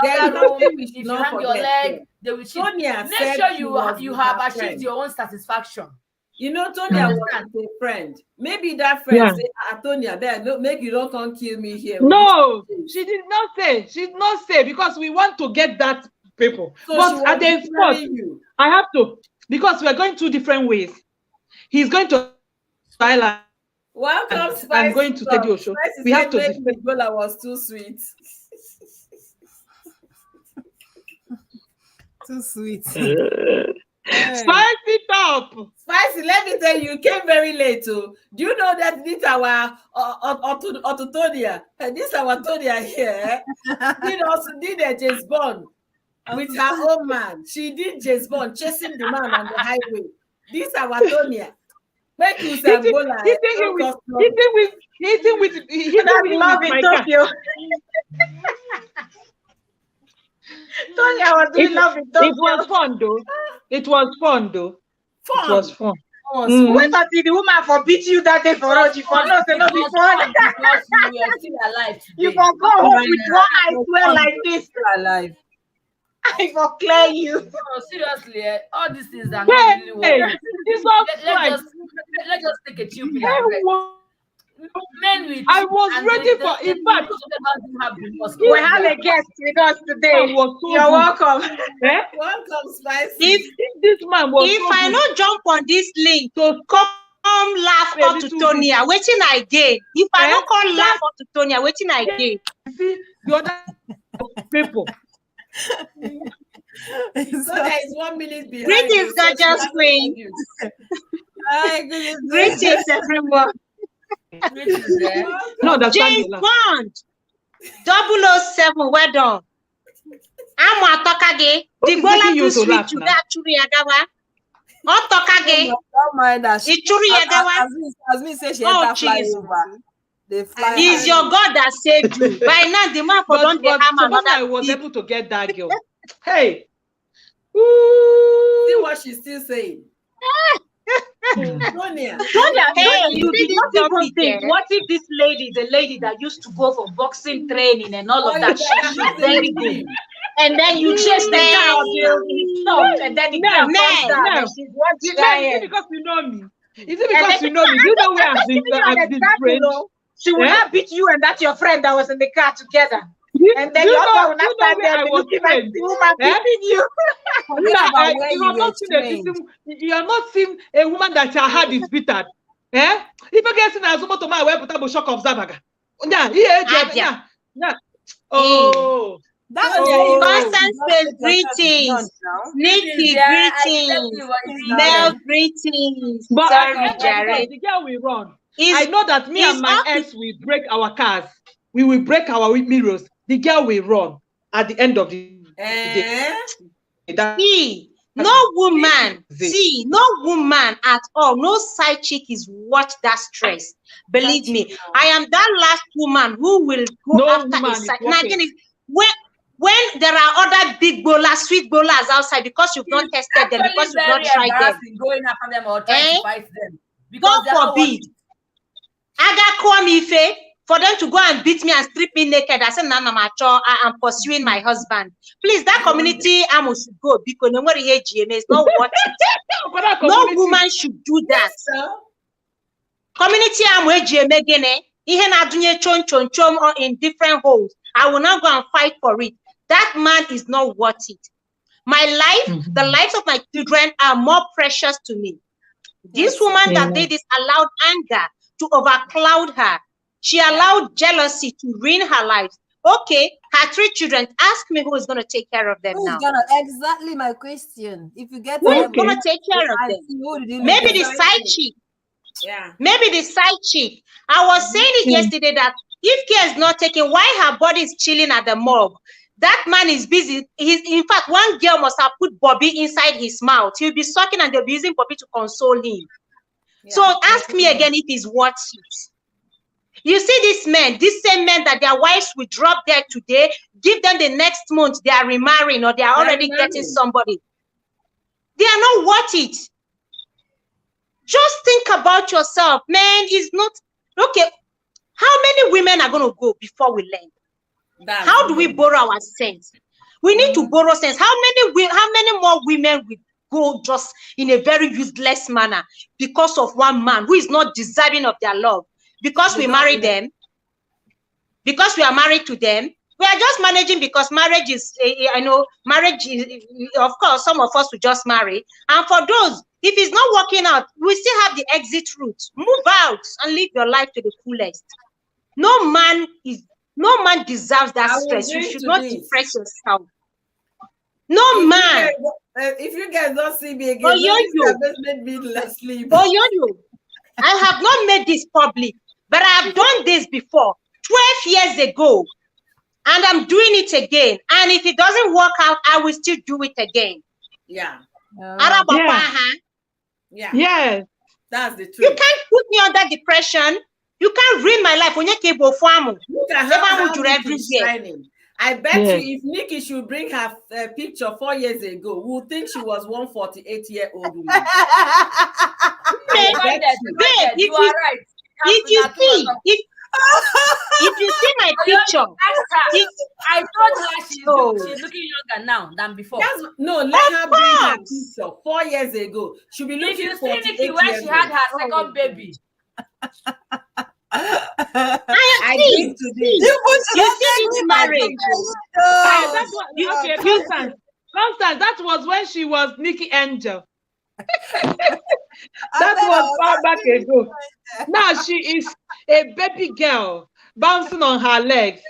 If you hang your leg, they will cheat. Make sure you have achieved your own satisfaction. Tonya was a friend. Maybe that friend said, Tonya, there, make you don't come kill me here. No, she did not say. She did not say because we want to get that people. So but at the spot, I have to, because we are going 2 different ways. He's going to Ireland. Welcome, I'm going to Teddy Osho. We have to. Ebola was too sweet. Too sweet. Spicy top. Spicy, let me tell you, you came very late too. Do you know that this our Tonia? This our Tonia here did a James Bond with her own man. She did James Bond chasing the man on the highway. This our Tonia. Make you say Angola. Hitting with love in Tokyo. Tonya was doing love in Tokyo. It was fun though. It was fun. Wait until the woman forbid you that day for us. You for no, say no before. Because you are still alive today. You for go home with one eye swear like this. Still alive. I for clear you. No, seriously, all these things are not really working. It's all Let's just take a chill pill. Men with I was ready for. In fact, we have a guest with us today. You're welcome. Welcome, Spicy. If this man was if so I good. not jump on this link So come laugh Yeah, up to little Tonya, waiting I gain. If I Eh? not come laugh up to Tonya, waiting I gain. see the other people. So there is 1 minute behind. Greetings, you, so she gorgeous has to queen. tell you. Hi, goodness. Greetings, everyone. No, that's James Bond, 007, well done. I'm a Tokage. Who The is Bola making you too to sweet laugh to now? that Churiagawa. Oh, Tokage. Don't mind that. Ichuriagawa. As me say she Oh, enter fly Jesus. over. They fly. Is high. your God that saved you. By now, the man for don't But harm suppose I another. was able to get that girl. Hey. See Ooh. what she's still saying. Tonya. Hey, You see did not this even topic, think, eh? what if this lady, the lady that used to go for boxing training and all of that, she's very good. And then you chase the car until he stopped, and then the girl comes down and she's one Is it giant. because you know me? Is it because you know me? Do you know where I've been trained? She will Eh? not beat you and that's your friend that was in the car together. And then you your know- husband will not you know stand where there I be was looking like trained? the woman Eh? beating you. Forget about where You you have were not seen trained. you have not seen a woman that her heart is bitter. Eh? If you get seen as woman to my way, put a shock of Zabaga. Yeah. Oh. That's Oh. Constance says greetings. Nikki, greetings. Mel, greetings. But Sorry, at the end of Jared. the girl will run. Is I know that me and my ex will break our cars. We will break our mirrors. The girl will run at the end of the day. That- see, no woman, no woman at all, no side chick is worth that stress. Believe me, I am that last woman who will go No after woman a is side. worth Now, it. again, when there are other big bowlers, sweet bowlers outside because you've not tested them, because you've not tried them. Going after them or trying Eh? to fight them. Because God they're not forbid. Agakwamife, for them to go and beat me and strip me naked. I said, Nana Macho, I am pursuing my husband. Please, that community I must go because no more here GMA is not worth it. For that No community, woman should do that. So, Community I'm with GMA gene, ihe na dunye chon chon chon or in different holes. I will not go and fight for it. That man is not worth it. My life, the lives of my children are more precious to me. This woman that did this allowed anger to overcloud her. She allowed jealousy to ruin her life. Okay, her 3 children. Ask me who is going to take care of them Who's now. gonna exactly my question? If you get Who is them, going to take care of them? Maybe the side chick. yeah. Maybe the side chick. I was saying it yesterday that if care is not taken, why her body is chilling at the morgue? That man is busy. In fact, one girl must have put Bobby inside his mouth. He'll be sucking and they'll be using Bobby to console him. Yeah. So ask me again if he's worth it. You see these same men that their wives will drop dead today, give them the next month, they are remarrying or they are already getting somebody. They are not worth it. Just think about yourself, man. It's not okay. How many women are going to go before we learn? How do we borrow our sense? We need to borrow sense. How many more women will go just in a very useless manner because of one man who is not deserving of their love? Because we marry them, because we are married to them, we are just managing because marriage is, marriage is, of course, some of us will just marry. And for those, if it's not working out, we still have the exit route. Move out and live your life to the fullest. No man deserves that stress. You should not depress yourself. No man. If you guys don't see me again, Oyoyo. just made me sleep. Oyoyo. I have not made this public, but I have done this before 12 years ago, and I'm doing it again. And if it doesn't work out, I will still do it again. Yeah. Yeah. Yeah. That's the truth. You can't put me under depression. You can't ruin my life. Look at how Nikki's shining. I bet you if Nikki should bring her picture 4 years ago, we would think she was 148-year-old woman. Babe, you are right. If you see my picture, I told her she's looking younger now than before. No, let her bring her picture 4 years ago. She'll be looking if you see Nikki when she had her second baby. I did today. You see this marriage. Okay, Constance, that was when she was Nikki Angel. That was far back ago. Now she is a baby girl bouncing on her legs.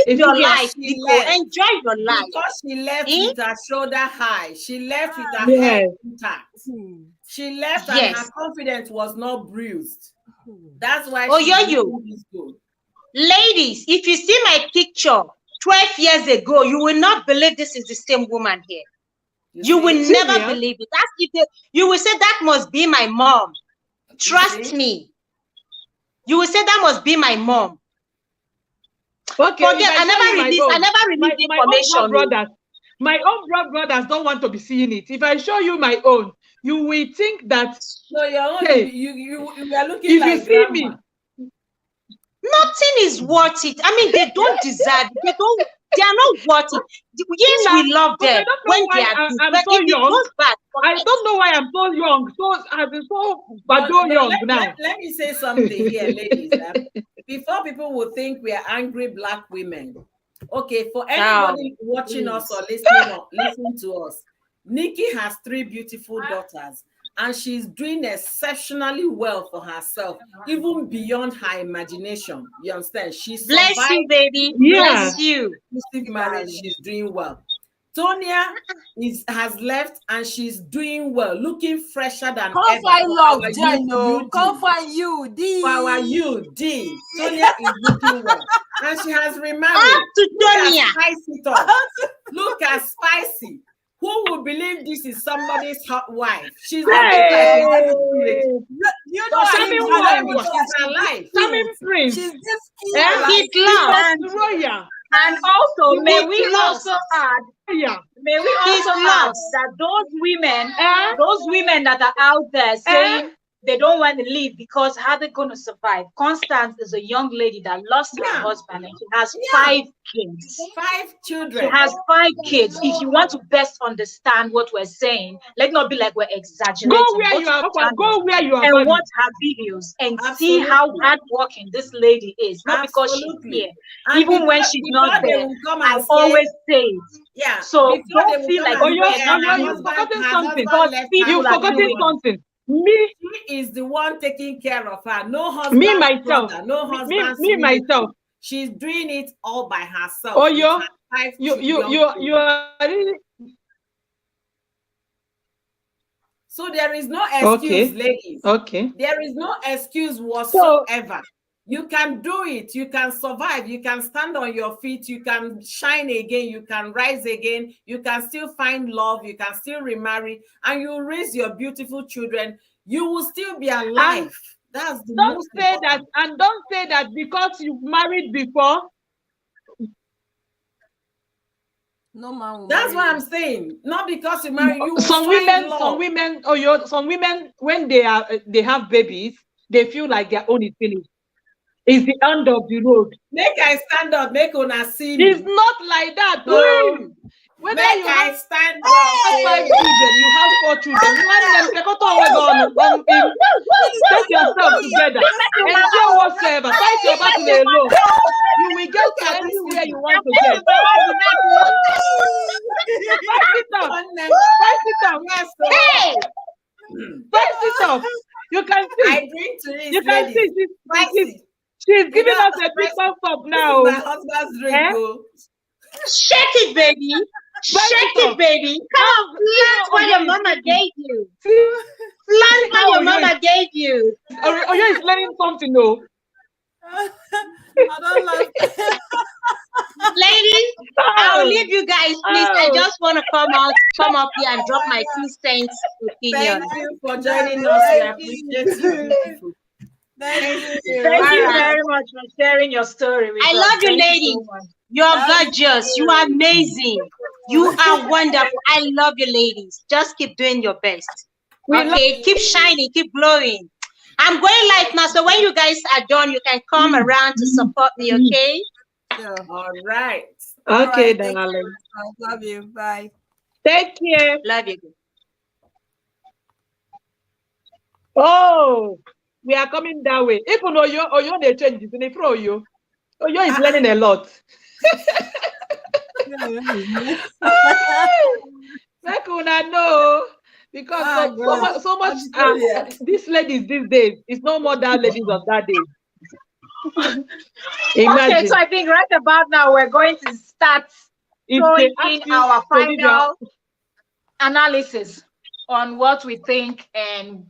Live your life. Enjoy your life. Because she left with her shoulder high. She left with her head intact. She left and her confidence was not bruised. That's why ladies, if you see my picture 12 years ago, you will not believe this is the same woman here. You will never believe it. That's if you will say that must be my mom. Trust me. You will say that must be my mom. Okay. I never released information. My own brothers don't want to be seeing it. If I show you my own, you will think that your own, you are looking if like you see me. Nothing is worth it. I mean, they don't deserve it. They are not worth it. Yes, we love them when they are good, but if it goes back, I don't know why I'm so young. I've been so young now. Let me say something here, ladies. Before people will think we are angry Black women. Okay, for anybody watching us or listening to us, Nikki has 3 beautiful daughters, and she's doing exceptionally well for herself, even beyond her imagination. You understand? She's bless you, baby. Bless you. Marriage, she's doing well. Tonya has left and she's doing well, looking fresher than ever. Come find you, D. Tonya is looking well. And she has remarried. To Tonya. Look at Spicy. Who would believe this is somebody's hot wife? She's not alive. She's just and also, may we also add that those women that are out there saying they don't want to leave because how they going to survive? Constance is a young lady that lost her husband and she has 5 kids. 5 children. She has 5 kids. If you want to best understand what we're saying, let's not be like we're exaggerating. Go where you are and watch her videos and see how hardworking this lady is. Not because she's here. And even when she's not there, I always say it. Yeah. So don't feel like you've forgotten something. You've forgotten something. She is the one taking care of her. No husband. Me myself. Brother, no husband. Me myself. She's doing it all by herself. Oh, you are really... So there is no excuse, ladies. Okay. There is no excuse whatsoever. You can do it. You can survive. You can stand on your feet. You can shine again. You can rise again. You can still find love. You can still remarry. And you raise your beautiful children. You will still be alive. That's the don't say that. And don't say that because you've married before. No man. That's what I'm saying. Not because you married. You some women, when they have babies, they feel like their own is finished. It's the end of the road. Make I stand up, make una see me. It's not like that. No. Whether make you I have stand up. 5 children, you have 4 children. Take yourself together. Endure whatsoever. Fight your battle alone. You will get to anywhere you want to get. Fight it up. Fight it up. Hey! Fight it up. You can see. I drink to this. You can see. She's giving us a big thumbs up now. My husband's drink. Shake it, baby. Shake it, baby. Come on, plant what your mama gave you. Plant what your mama gave you. Oyo is learning something, though. I don't like Ladies, I'll leave you guys, please. I just want to come up here and drop my 2 cents opinion. Thank you for joining us. We appreciate you. Beautiful. Thank you. Thank you very much for sharing your story with us. I love you, Thank ladies. so much. You're gorgeous. You are amazing. You are wonderful. I love you, ladies. Just keep doing your best. Okay, keep shining, keep glowing. I'm going live now, so when you guys are done, you can come around to support me, okay? Sure. All right. Okay, All right, darling. love you. Bye. Take care. Love you. Oh, we are coming that way. Even Oyo they change it in the pro Oyo. Oyo is learning a lot. Make una know. Because so much these ladies these days, it's no more that ladies of that day. Imagine. Okay, so I think right about now we're going to start throwing in our final analysis on what we think and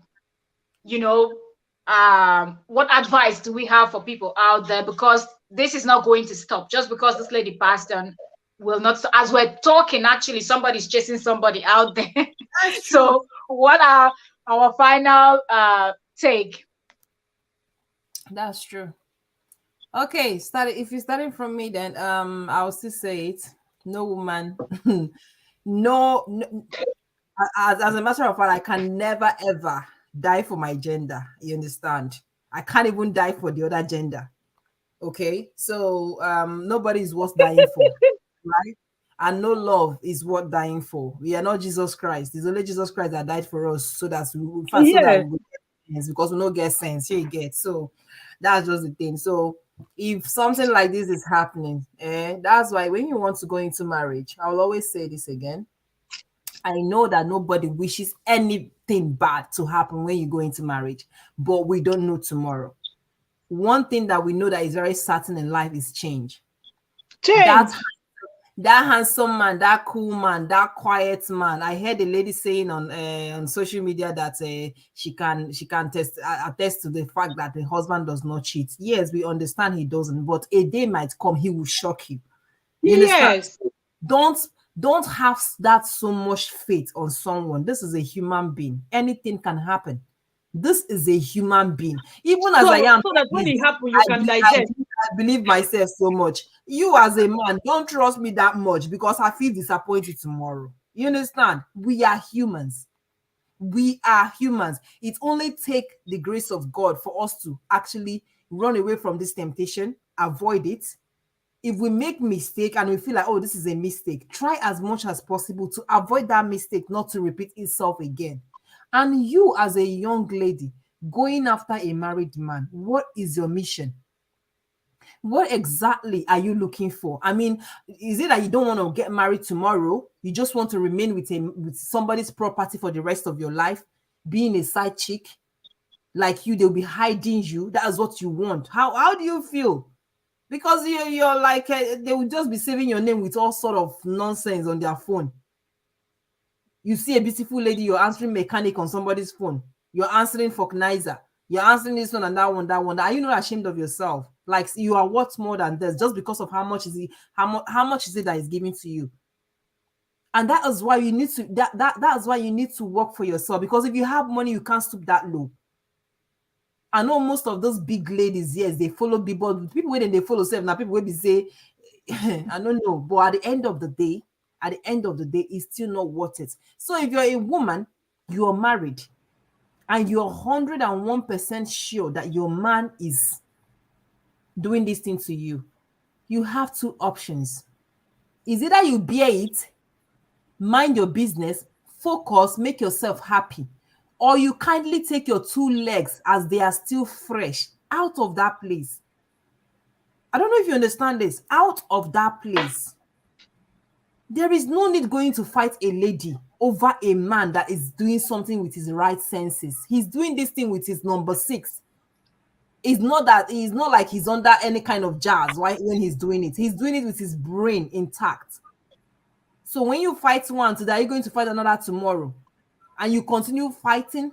what advice do we have for people out there, because this is not going to stop just because this lady passed on. Will not stop. As we're talking, actually somebody's chasing somebody out there. So what are our final take? That's true. Okay, if you're starting from me, then I'll still say it. No woman, no. As a matter of fact, I can never ever die for my gender. You understand? I can't even die for the other gender. Okay, so nobody is worth dying for, right? And no love is worth dying for. We are not Jesus Christ. It's only Jesus Christ that died for us, so that we get because we don't get sense. Here you get. So that's just the thing. So if something like this is happening, that's why when you want to go into marriage, I will always say this again. I know that nobody wishes anything bad to happen when you go into marriage, but we don't know tomorrow. One thing that we know that is very certain in life is change. That handsome man, that cool man, that quiet man. I heard a lady saying on social media that she can attest to the fact that the husband does not cheat. Yes, we understand he doesn't, but a day might come he will shock you. Yes. Don't have that so much faith on someone. This is a human being. Anything can happen. This is a human being. Even as I am, so that when it happens, you can digest. I believe myself so much. You as a man, don't trust me that much because I feel disappointed tomorrow. You understand? We are humans. We are humans. It only takes the grace of God for us to actually run away from this temptation, avoid it. If we make mistake and we feel like, oh, this is a mistake, try as much as possible to avoid that mistake, not to repeat itself again. And you as a young lady going after a married man, what is your mission? What exactly are you looking for? I mean, is it that you don't want to get married tomorrow? You just want to remain with somebody's property for the rest of your life, being a side chick? Like they'll be hiding you. That is what you want. How do you feel? Because you're like, they will just be saving your name with all sort of nonsense on their phone. You see a beautiful lady, you're answering mechanic on somebody's phone. You're answering Forknizer. You're answering this one and that one. Are you not ashamed of yourself? Like you are worth more than this just because of how much is it that is given to you? And that is why you need to that's why you need to work for yourself. Because if you have money, you can't stoop that low. I know most of those big ladies, yes, they follow people when they follow self. Now people will be say, I don't know, but at the end of the day, it's still not worth it. So if you're a woman, you're married, and you're 101% sure that your man is doing this thing to you, you have two options. Is either you bear it, mind your business, focus, make yourself happy, or you kindly take your 2 legs as they are still fresh out of that place. I don't know if you understand this. Out of that place. There is no need going to fight a lady over a man that is doing something with his right senses. He's doing this thing with his number 6. It's not like he's under any kind of jazz when he's doing it. He's doing it with his brain intact. So when you fight one today, you're going to fight another tomorrow. And you continue fighting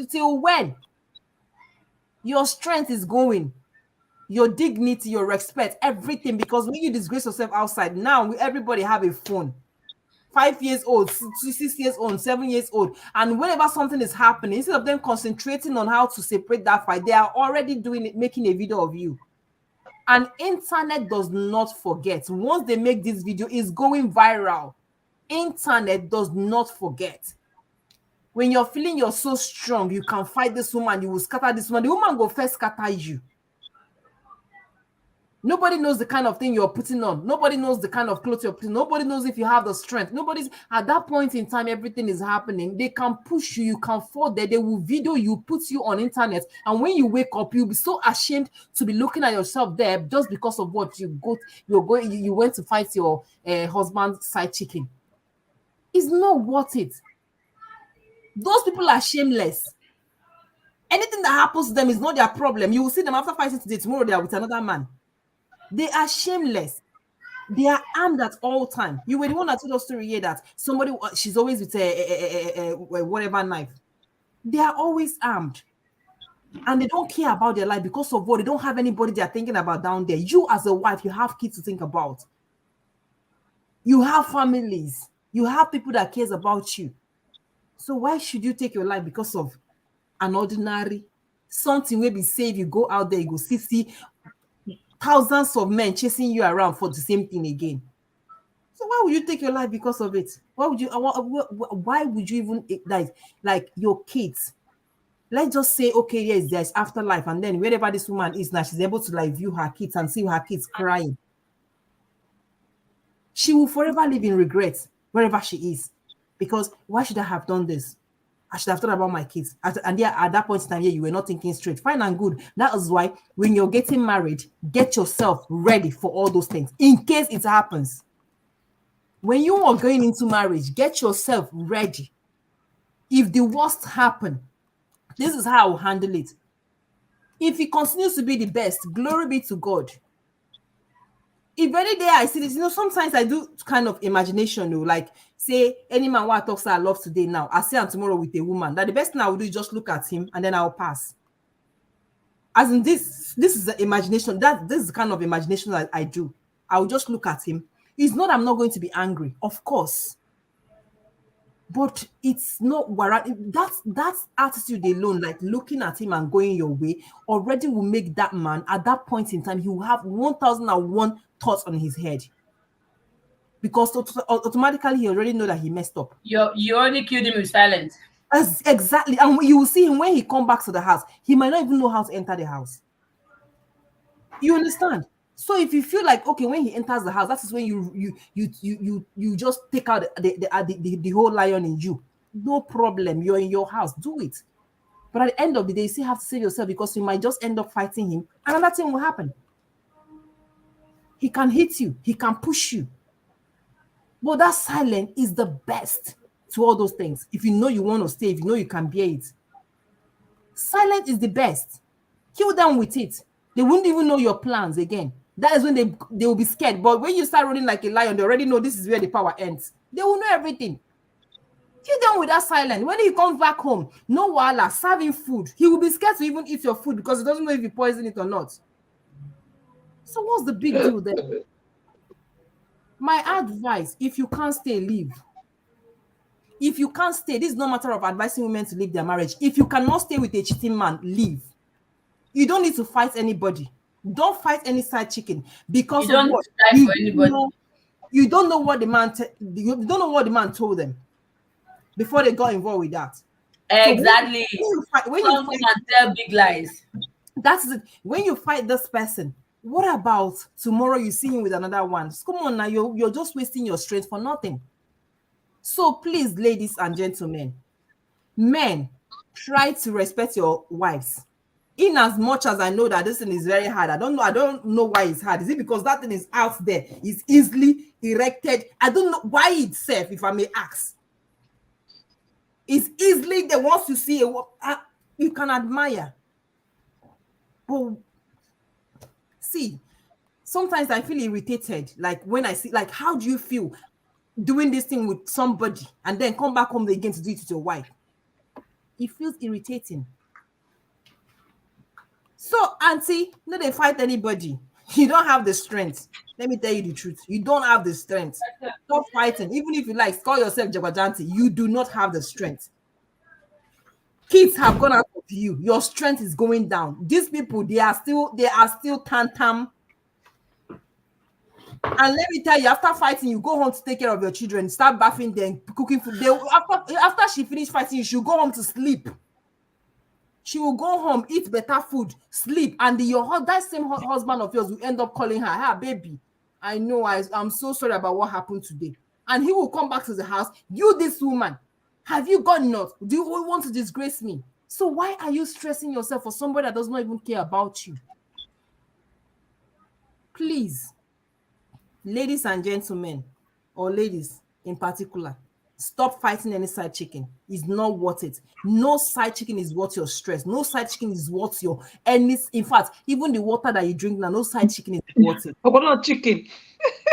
till when? Your strength is going, your dignity, your respect, everything. Because when you disgrace yourself outside, now everybody have a phone. 5 years old, 6 years old, 7 years old. And whenever something is happening, instead of them concentrating on how to separate that fight, they are already doing it, making a video of you. And internet does not forget. Once they make this video, it's going viral. Internet does not forget. When you're feeling you're so strong, you can fight this woman, you will scatter this woman. The woman will first scatter you. Nobody knows the kind of thing you're putting on. Nobody knows the kind of clothes you're putting on. Nobody knows if you have the strength. Nobody's at that point in time, everything is happening. They can push you, you can fall there. They will video you, put you on internet. And when you wake up, you'll be so ashamed to be looking at yourself there just because of what you went to fight your husband's side chicken. It's not worth it. Those people are shameless. Anything that happens to them is not their problem. You will see them after fighting today, tomorrow they are with another man. They are shameless. They are armed at all time. You were the one that told us story here that somebody, she's always with a whatever knife. They are always armed. And they don't care about their life because of what? They don't have anybody they're thinking about down there. You as a wife, you have kids to think about. You have families. You have people that cares about you. So why should you take your life because of an ordinary something where be say if you go out there, you go see thousands of men chasing you around for the same thing again? So why would you take your life because of it? Why would you even like your kids? Let's just say, okay, yes, there's afterlife, and then wherever this woman is now, she's able to like view her kids and see her kids crying. She will forever live in regret wherever she is. Because why should I have done this? I should have thought about my kids. And yeah, at that point in time, yeah, you were not thinking straight. Fine and good. That is why when you're getting married, get yourself ready for all those things in case it happens. When you are going into marriage, get yourself ready. If the worst happen, this is how I'll handle it. If he continues to be the best, glory be to God. If any day I see this, sometimes I do kind of imagination, like say any man what talks I love today now, I see him tomorrow with a woman. That the best thing I will do is just look at him and then I'll pass. As in this is the imagination. This is the kind of imagination that I do. I'll just look at him. It's not I'm not going to be angry, of course. But it's not that attitude alone, like looking at him and going your way, already will make that man at that point in time, he will have 1001 thoughts on his head. Because automatically he already know that he messed up. You already killed him with silence. Exactly. And you will see him when he come back to the house, he might not even know how to enter the house. You understand? So if you feel like, okay, when he enters the house, that is when you just take out the whole lion in you. No problem. You're in your house. Do it. But at the end of the day, you still have to save yourself because you might just end up fighting him. Another thing will happen. He can hit you. He can push you. But that silence is the best to all those things. If you know you want to stay, if you know you can bear it. Silence is the best. Kill them with it. They wouldn't even know your plans again. That is when they will be scared. But when you start running like a lion, they already know this is where the power ends. They will know everything. Kill them with that silence. When he comes back home, no wala, serving food. He will be scared to even eat your food because he doesn't know if you poison it or not. So what's the big deal there? My advice, if you can't stay, leave. If you can't stay, this is no matter of advising women to leave their marriage. If you cannot stay with a cheating man, leave. You don't need to fight anybody. Don't fight any side chicken because you don't of what die for anybody. You don't know what the man you don't know what the man told them before they got involved with that. Exactly. So when you fight, tell big lies. That's it. When you fight this person, what about tomorrow you see him with another one? Come on now, you're just wasting your strength for nothing. So please, ladies and gentlemen, men, try to respect your wives. In as much as I know that this thing is very hard, I don't know why it's hard. Is it because that thing is out there? It's easily erected. I don't know why itself, if I may ask. It's easily there. Once you see it, you can admire. But see, sometimes I feel irritated. Like when I see, like, how do you feel? doing this thing with somebody and then come back home again to do it with your wife. It feels irritating. So, auntie, no, they fight anybody. You don't have the strength. Let me tell you the truth. You don't have the strength. Stop fighting. Even if you like, call yourself Jabajanti, you do not have the strength. Kids have gone out of you. Your strength is going down. These people, they are still tantam. And let me tell you, after fighting, you go home to take care of your children, start bathing them, cooking food. After she finished fighting, she'll go home to sleep. She will go home, eat better food, sleep, and that same husband of yours will end up calling her, "Hey, baby, I know I'm so sorry about what happened today." And he will come back to the house. "You, this woman, have you got enough? Do you want to disgrace me?" So why are you stressing yourself for somebody that does not even care about you? Please, ladies and gentlemen, or ladies in particular, stop fighting any side chicken. It's not worth it. No side chicken is worth your stress. No side chicken is worth your any. In fact, even the water that you drink now, no side chicken is worth it. But not chicken.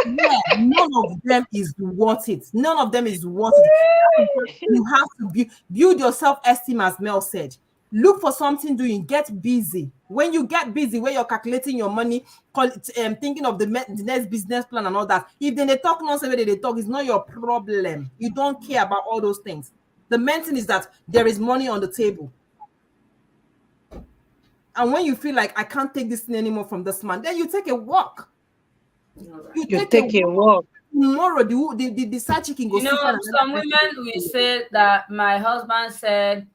Yeah, none of them is worth it. None of them is worth it. You have to build your self-esteem, as Mel said. Look for something doing. Get busy. When you get busy, when you're calculating your money, thinking of the next business plan and all that. If they talk nonsense, they talk, it's not your problem. You don't care about all those things. The main thing is that there is money on the table. And when you feel like I can't take this thing anymore from this man, then you take a walk. You take a walk. Tomorrow, the side chicken goes. You know, some women will say that my husband said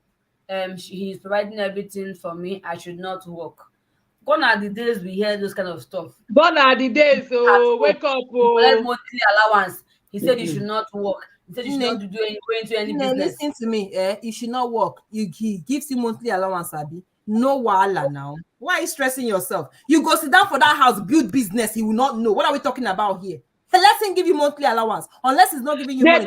he's providing everything for me, I should not work. Gone are the days we hear those kind of stuff. Gone are the days, wake up. Monthly allowance. He said he should not work. He said he should not go into any business. Listen to me, you should not work. He gives you monthly allowance, Abi. No wahala now. Why are you stressing yourself? You go sit down for that house, build business. He will not know. What are we talking about here? Let him give you monthly allowance, unless he's not giving you money.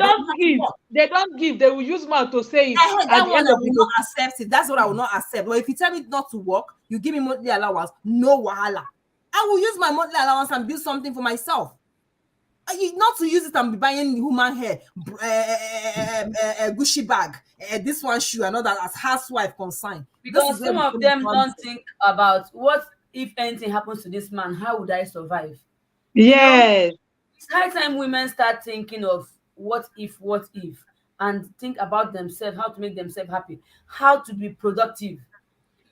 They don't give. They will use mouth to say it. That one I will not accept it. That's what I will not accept. But if you tell me not to work, you give me monthly allowance, no wahala. I will use my monthly allowance and build something for myself. Not to use it and be buying human hair, a Gucci bag, this one shoe, another as housewife consign. Because some of them don't think about what if anything happens to this man, how would I survive? Yes. You know, it's high time women start thinking of what if, and think about themselves, how to make themselves happy, how to be productive.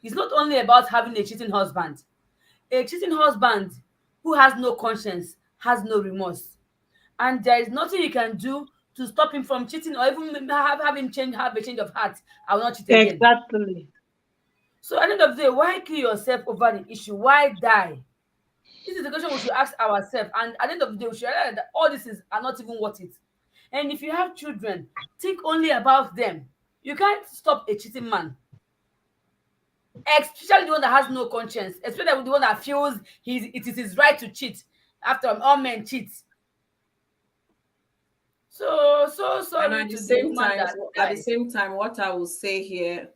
It's not only about having a cheating husband. A cheating husband who has no conscience, has no remorse. And there is nothing you can do to stop him from cheating, or even have a change of heart. I will not cheat again. Exactly. So at the end of the day, why kill yourself over the issue? Why die? This is the question we should ask ourselves. And at the end of the day, we should realize that all this are not even worth it. And if you have children, think only about them. You can't stop a cheating man. Especially the one that has no conscience. Especially the one that feels it is his right to cheat. After all men cheat. So sorry. And at the same time, what I will say here,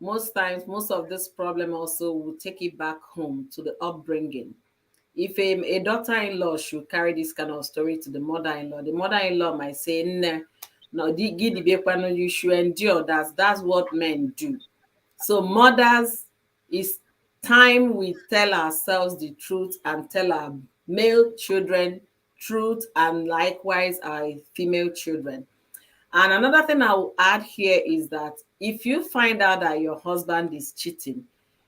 most times, most of this problem also will take it back home to the upbringing. If a daughter-in-law should carry this kind of story to the mother-in-law might say, no, you should endure. That's what men do. So mothers, it's time we tell ourselves the truth and tell our male children truth, and likewise our female children. And another thing I will add here is that if you find out that your husband is cheating,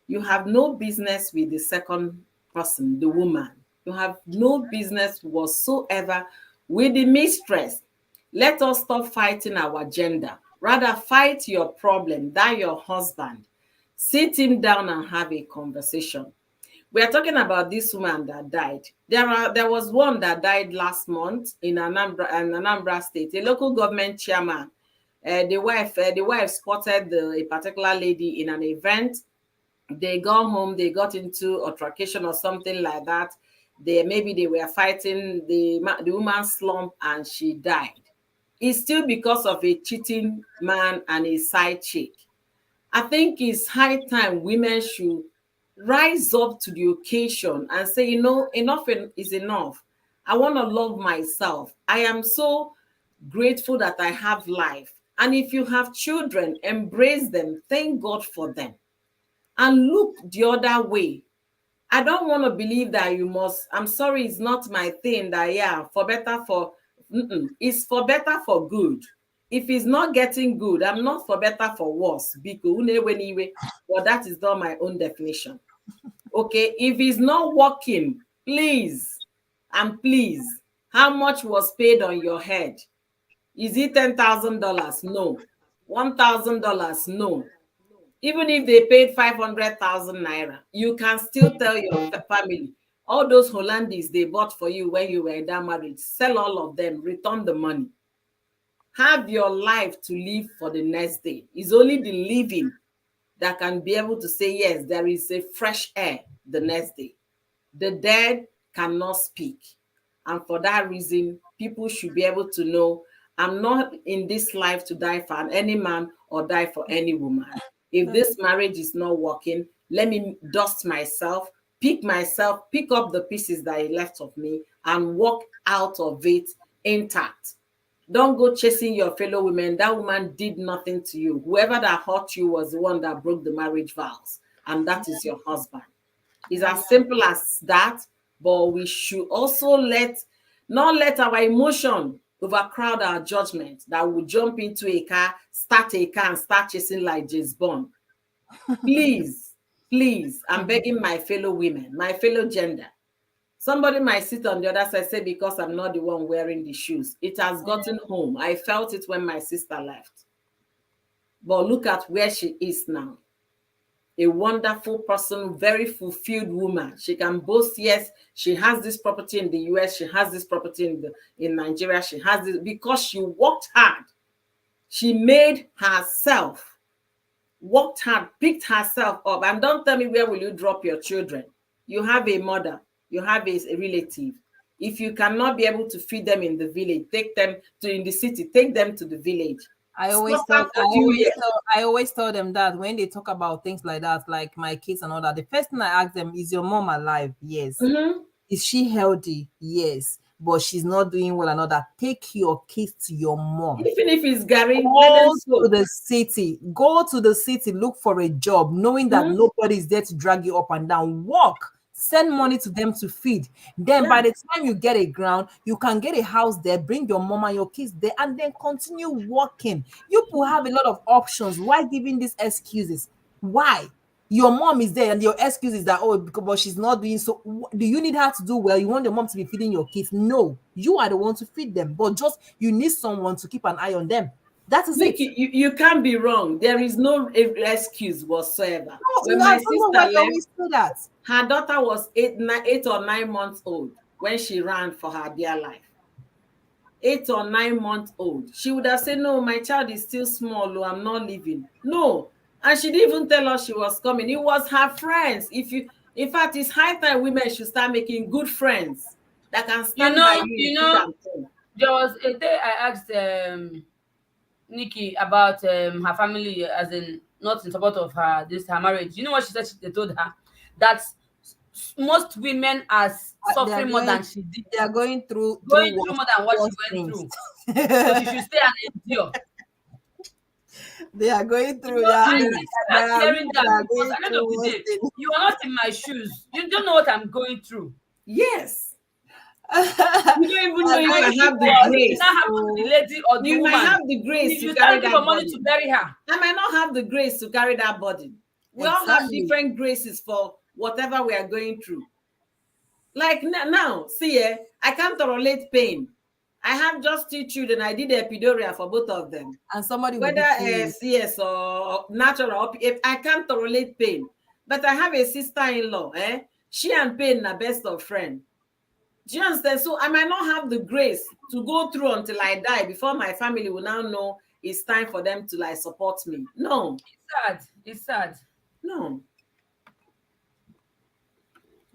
you have no business with the second person, the woman. You have no business whatsoever with the mistress. Let us stop fighting our gender. Rather, fight your problem, that your husband. Sit him down and have a conversation. We are talking about this woman that died. There was one that died last month in Anambra State, a local government chairman. The wife spotted a particular lady in an event. They got home, they got into altercation or something like that. Maybe they were fighting, the woman slumped and she died. It's still because of a cheating man and a side chick. I think it's high time women should rise up to the occasion and say, enough is enough. I want to love myself. I am so grateful that I have life. And if you have children, embrace them, thank God for them, and look the other way. I don't want to believe that you must. I'm sorry, it's not my thing that, yeah, for better for, it's for better for good. If it's not getting good, I'm not for better for worse. Well, that is not my own definition. Okay, if it's not working, please, and please, how much was paid on your head? Is it $10,000? No. $1,000? No. Even if they paid 500,000 naira, you can still tell your family, all those Hollandis they bought for you when you were in that marriage, sell all of them, return the money. Have your life to live for the next day. It's only the living that can be able to say, yes, there is a fresh air the next day. The dead cannot speak. And for that reason, people should be able to know, I'm not in this life to die for any man or die for any woman. If this marriage is not working, let me dust myself, pick up the pieces that he left of me, and walk out of it intact. Don't go chasing your fellow women. That woman did nothing to you. Whoever that hurt you was the one that broke the marriage vows, and that is your husband. It's as simple as that, but we should also not let our emotion overcrowd our judgment, that will jump into a car, start a car, and start chasing like James Bond. Please, I'm begging my fellow women, my fellow gender. Somebody might sit on the other side, say, because I'm not the one wearing the shoes. It has gotten home. I felt it when my sister left. But look at where she is now. A wonderful person, very fulfilled woman. She can boast, yes, she has this property in the US, she has this property in Nigeria, she has this because she worked hard. She made herself, worked hard, picked herself up. And don't tell me, where will you drop your children? You have a mother, you have a relative. If you cannot be able to feed them in the village, take them in the city, take them to the village. I always tell them that when they talk about things like that, like my kids and all that, the first thing I ask them, is your mom alive? Yes. Is she healthy? Yes. But she's not doing well and all that. Take your kids to your mom. Even if it's Gary, go to the city. Go to the city, look for a job, knowing that nobody is there to drag you up and down. Walk. Send money to them to feed. Then by the time you get a ground, you can get a house there, bring your mom and your kids there, and then continue working. You people have a lot of options. Why giving these excuses? Why? Your mom is there and your excuse is that, oh, but she's not doing so. Do you need her to do well? You want your mom to be feeding your kids? No, you are the one to feed them. But just you need someone to keep an eye on them. That is it. You can't be wrong. There is no excuse whatsoever. When my sister left, her daughter was 8 or 9 months old when she ran for her dear life. 8 or 9 months old. She would have said, no, my child is still small. I'm not leaving. No. And she didn't even tell us she was coming. It was her friends. In fact, it's high time women should start making good friends that can stand by you. There was a day I asked Nikki about her family, as in not in support of her marriage. You know what she said? They told her that most women are suffering more than she did. They are going through more than what she went through. So she should stay and endure. They are going through that. Hearing that, because at the end of the day, you are not in my shoes. You don't know what I'm going through. Yes. You don't even know you might have the grace. The lady or the you woman. might have the grace you to carry that for money body. To bury her. I might not have the grace to carry that body. We all have different graces for whatever we are going through. Like now, see, I can't tolerate pain. I have just 2 children. I did epidural for both of them. And somebody whether CS or natural, I can't tolerate pain. But I have a sister-in-law. She and pain are best of friends. Do you understand? So I might not have the grace to go through until I die before my family will now know it's time for them to support me. No. It's sad. No.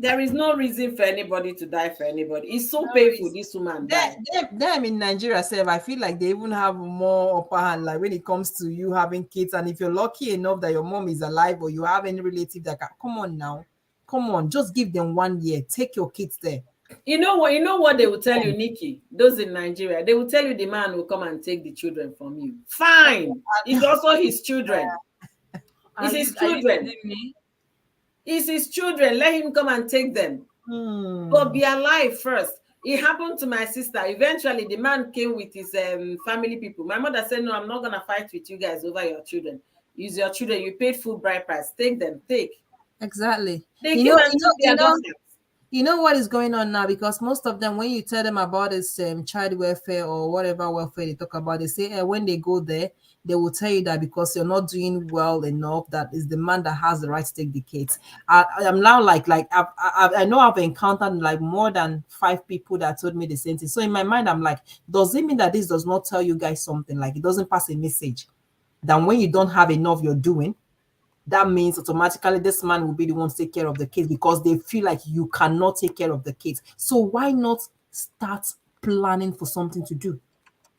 There is no reason for anybody to die for anybody. It's so painful. This woman died. Them in Nigeria, I feel like they even have more upper hand, like when it comes to you having kids. And if you're lucky enough that your mom is alive or you have any relative that come on now, come on, just give them 1 year. Take your kids there. You know what? You know what they will tell you, Nikki. Those in Nigeria, they will tell you the man will come and take the children from you. Fine, it's also his children. It's his Are you children. kidding me? It's his children. Let him come and take them. But be alive first. It happened to my sister. Eventually, the man came with his family people. My mother said, "No, I'm not gonna fight with you guys over your children. Use your children. You paid full bride price. Take them. Take." Exactly. They came and took their daughters. You know what is going on now, because most of them, when you tell them about this child welfare or whatever welfare they talk about, they say when they go there, they will tell you that because you're not doing well enough, that is the man that has the right to take the kids. I'm now I know I've encountered like more than 5 people that told me the same thing. So in my mind, I'm like, does it mean that this does not tell you guys something? Like it doesn't pass a message that when you don't have enough, you're doing? That means automatically this man will be the one to take care of the kids because they feel like you cannot take care of the kids. So why not start planning for something to do?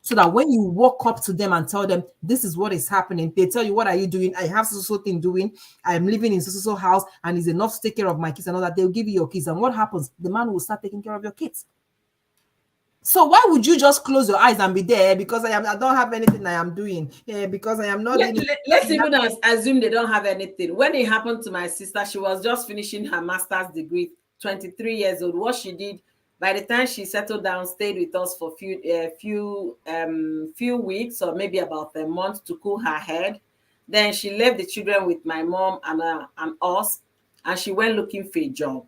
So that when you walk up to them and tell them this is what is happening, they tell you, what are you doing? I have so thing doing. I'm living in so house and it's enough to take care of my kids and all that. They'll give you your kids. And what happens? The man will start taking care of your kids. So why would you just close your eyes and be there because I don't have anything I am doing? Yeah, because I am not. Let's even assume they don't have anything. When it happened to my sister, she was just finishing her master's degree, 23 years old. What she did, by the time she settled down, stayed with us for few weeks or maybe about a month to cool her head. Then she left the children with my mom and us, and she went looking for a job.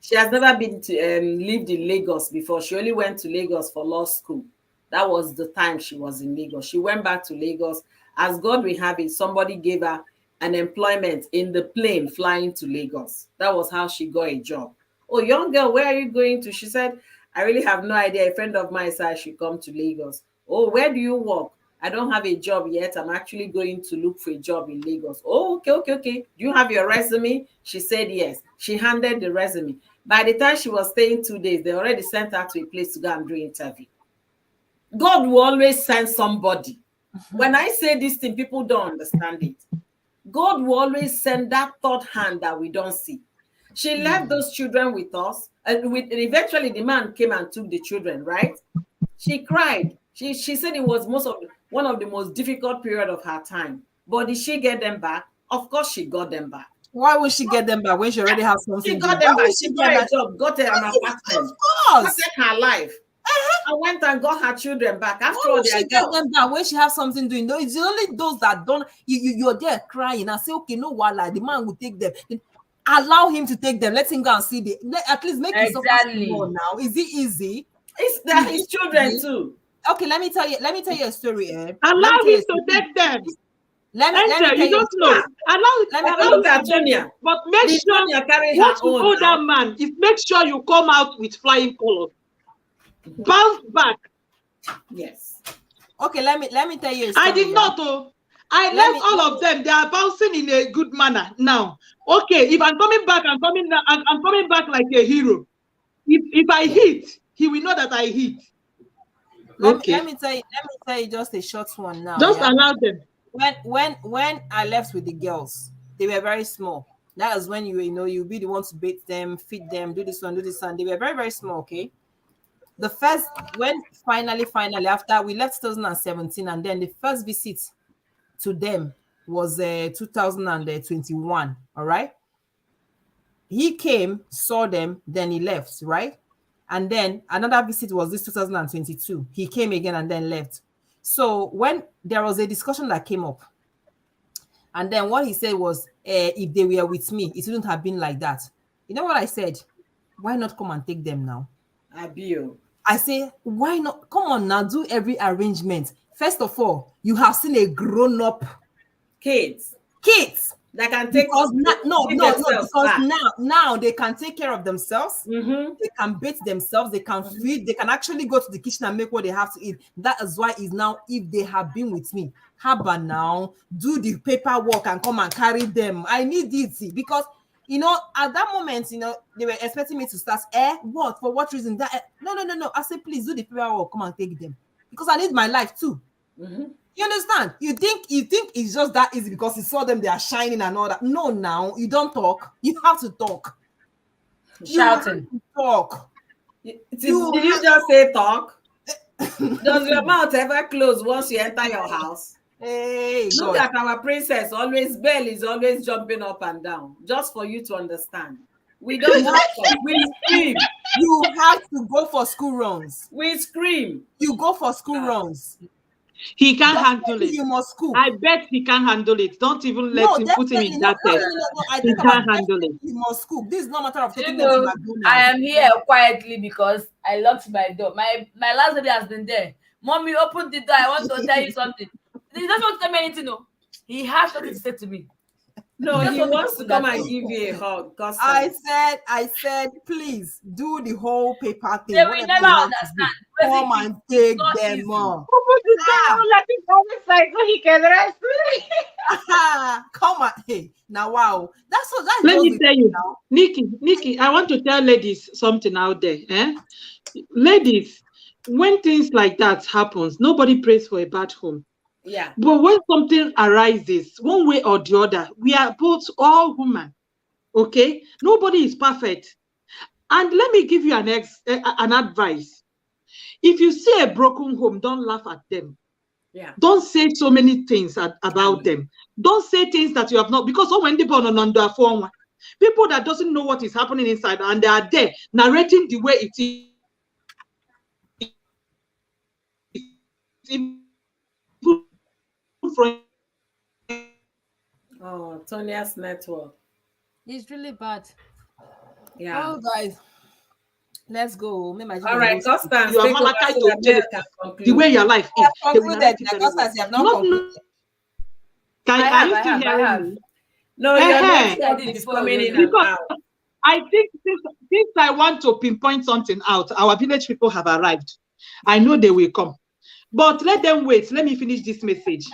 She has never been to lived in Lagos before. She only went to Lagos for law school. That was the time she was in Lagos. She went back to Lagos. As God will have it, somebody gave her an employment in the plane flying to Lagos. That was how she got a job. Oh, young girl, where are you going to? She said, I really have no idea. A friend of mine said I should come to Lagos. Oh, where do you work? I don't have a job yet. I'm actually going to look for a job in Lagos. Oh, okay. Do you have your resume? She said yes. She handed the resume. By the time she was staying 2 days, they already sent her to a place to go and do an interview. God will always send somebody. When I say this thing, people don't understand it. God will always send that third hand that we don't see. She left those children with us, and eventually the man came and took the children, right? She cried. She said it was one of the most difficult period of her time. But did she get them back? Of course she got them back. Why would she get them back when she already has something? She got them back. She got a job, got an apartment. Of course. Protect her life. I went and got her children back. After Why all, would she get them back when she has something doing? No, it's only those that don't. You're there crying and say, okay, no, wala, the man will take them. Allow him to take them. Let him go and see at least make it Exactly. more now. Is it easy? They're his children too. Okay, let me tell you a story. Allow him to take them. Let me tell you don't know. Allow Antonia. But make sure what you owe that man is make sure you come out with flying colors. Bounce back. Yes. Okay, let me tell you a story. I did not. I left all of them. They are bouncing in a good manner now. Okay, if I'm coming back, I'm coming back like a hero. If I hit, he will know that I hit. Let me tell you just a short one now. Just allow them. When I left with the girls, they were very small. That is when you'll be the one to bathe them, feed them, do this one. They were very, very small, okay? When finally, after we left 2017, and then the first visit to them was 2021, all right? He came, saw them, then he left, right? And then another visit was this 2022. He came again and then left. So when there was a discussion that came up, and then what he said was, if they were with me, it wouldn't have been like that. You know what I said? Why not come and take them now? I say, why not? Come on now, do every arrangement. First of all, you have seen a grown-up kids that can take because now they can take care of themselves. They can bathe themselves. They can feed. They can actually go to the kitchen and make what they have to eat. That is why is now, if they have been with me, haba now, do the paperwork and come and carry them. I need it because at that moment, they were expecting me to start. What? For what reason? No. I said, please do the paperwork. Come and take them because I need my life too. You understand? You think it's just that easy because you saw them, they are shining and all that. No, now you don't talk. You have to talk. Shouting. Talk. Did you just say talk? Does your mouth ever close once you enter your house? Hey, Look God. at our princess. Always Belle is always jumping up and down. Just for you to understand. We don't just talk. We scream. You have to go for school runs. We scream. You go for school runs. He can't handle it. You must school. I bet he can't handle it. Don't even let him put him in that test. I He think can't handle it. You must school. This is not a matter of taking You them to know, McDonald's. I am here quietly because I locked my door. My last baby has been there. Mommy, open the door. I want to tell you something. He doesn't want to tell me anything. No, he has something to say to me. No, he wants to come and give you a hug. I said, please do the whole paper thing. They will never understand. Come and take them on. Let him go inside so he can rest. Come on. Hey, now wow. That's what that Let me tell you, Nikki, I want to tell ladies something out there. Ladies, when things like that happens, nobody prays for a bad home. Yeah. But when something arises, one way or the other, we are both all human. Okay? Nobody is perfect. And let me give you an advice. If you see a broken home, don't laugh at them. Yeah. Don't say so many things about them. Don't say things that you have not, because when they born on under form, people that doesn't know what is happening inside and they are there narrating the way it is. Oh, Tonia's network. It's really bad. Yeah. Oh, guys, let's go. All right, Constance, you are Malachi to the way your life is. Concluded. Constance, you have not concluded. Are you still hearing me? No, you're not. It's coming in and out. I think since I want to pinpoint something out, our village people have arrived. I know they will come. But let them wait. Let me finish this message.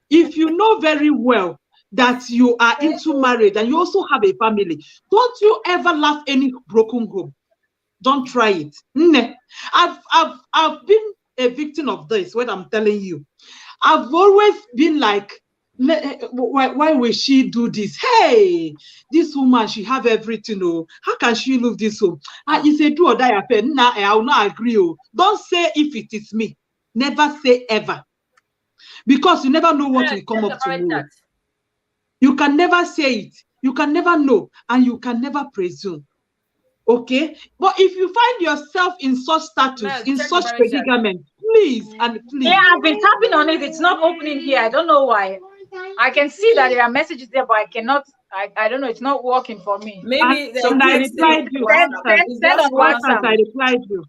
If you know very well that you are into marriage and you also have a family, don't you ever laugh any broken home. Don't try it. I've been a victim of this, what I'm telling you. I've always been like, why will she do this? Hey, this woman, she have everything. Oh, how can she love this home? You say do or die affair. Nah, I will not agree. Oh, don't say if it is me. Never say ever, because you never know what will come up tomorrow. You can never say it. You can never know, and you can never presume. Okay, but if you find yourself in such status, in such predicament, please and please. Yeah, I've been tapping on it. It's not opening here. I don't know why. I can see that there are messages there, but I cannot. I don't know. It's not working for me. Maybe I replied you. I replied you.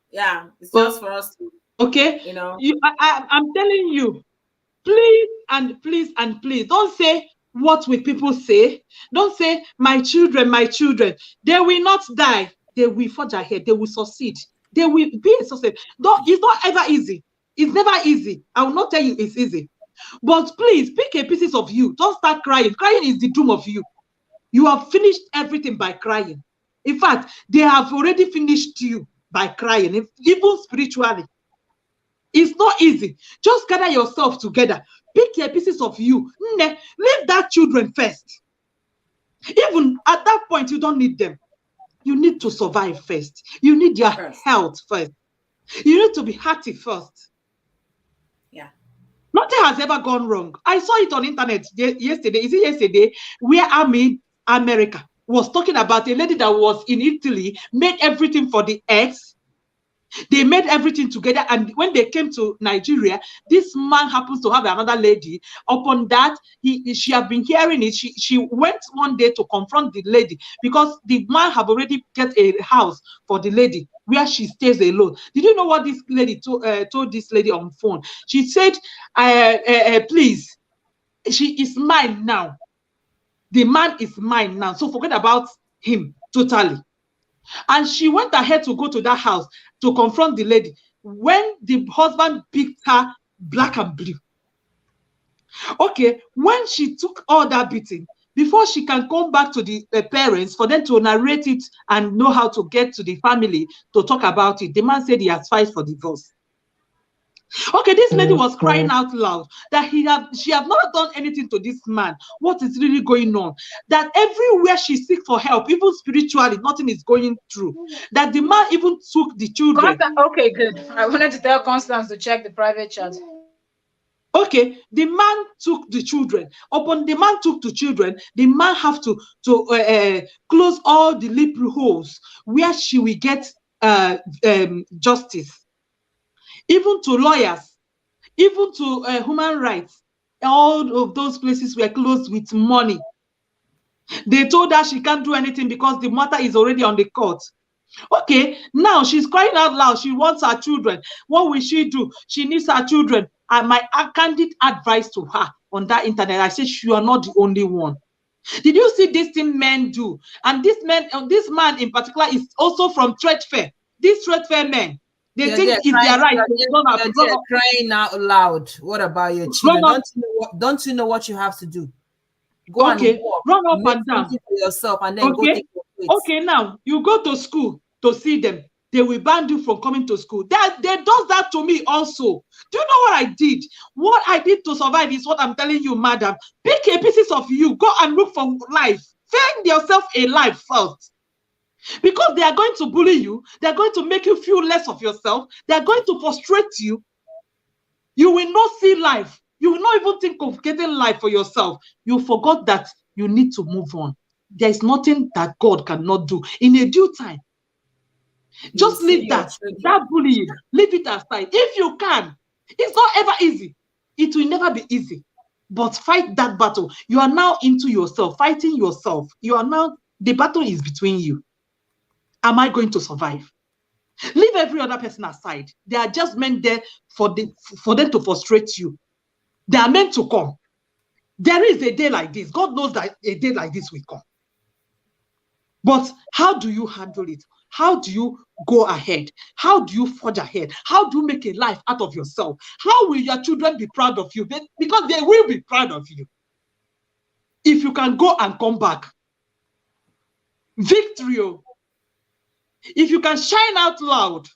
Yeah, it's just for us to. Okay, you know. I'm telling you, please and please and please, don't say what will people say. Don't say my children, my children. They will not die. They will forge ahead. They will succeed. They will be a success. It's not ever easy. It's never easy. I will not tell you it's easy. But please pick a pieces of you. Don't start crying. Crying is the doom of you. You have finished everything by crying. In fact, they have already finished you by crying, even spiritually. It's not easy. Just gather yourself together. Pick your pieces of you. Leave that children first. Even at that point, you don't need them. You need to survive first. You need your health first. You need to be healthy first. Yeah. Nothing has ever gone wrong. I saw it on internet yesterday. Is it yesterday? Where America was talking about a lady that was in Italy, made everything for the ex. They made everything together, and when they came to Nigeria, this man happens to have another lady. Upon that, she had been hearing it. She went one day to confront the lady because the man have already get a house for the lady where she stays alone. Did you know what this lady told this lady on phone? She said, please, she is mine now. The man is mine now. So forget about him totally. And she went ahead to go to that house to confront the lady when the husband picked her black and blue. Okay, when she took all that beating, before she can come back to the parents for them to narrate it and know how to get to the family to talk about it, the man said he has filed for divorce. Okay, this lady was crying out loud that she have not done anything to this man. What is really going on? That everywhere she seeks for help, even spiritually, nothing is going through. That the man even took the children. Okay, good. I wanted to tell Constance to check the private chat. Okay, the man took the children. Upon the man took the children, the man have to close all the loopholes where she will get justice. Even to lawyers, even to human rights, all of those places were closed with money. They told her she can't do anything because the matter is already on the court. Okay, now she's crying out loud. She wants her children. What will she do? She needs her children. And my candid advice to her on that internet, I said, you are not the only one. Did you see this thing men do? And this man in particular is also from trade fair. These trade fair men, they think it's their right. They're crying out loud. What about your children? Don't you know what you have to do? Go and walk, run up and down for yourself, and then go take your place. Okay, now you go to school to see them. They will ban you from coming to school. They does that to me also. Do you know what I did? What I did to survive is what I'm telling you, madam. Pick a pieces of you. Go and look for life. Find yourself a life first. Because they are going to bully you. They are going to make you feel less of yourself. They are going to frustrate you. You will not see life. You will not even think of getting life for yourself. You forgot that you need to move on. There is nothing that God cannot do in a due time. Just leave that bullying, leave it aside. If you can, it's not ever easy. It will never be easy. But fight that battle. You are now into yourself, fighting yourself. You are now, the battle is between you. Am I going to survive? Leave every other person aside. They are just meant there for them to frustrate you. They are meant to come. There is a day like this. God knows that a day like this will come. But how do you handle it? How do you go ahead? How do you forge ahead? How do you make a life out of yourself? How will your children be proud of you? Because they will be proud of you. If you can go and come back. Victory. If you can shine out loud.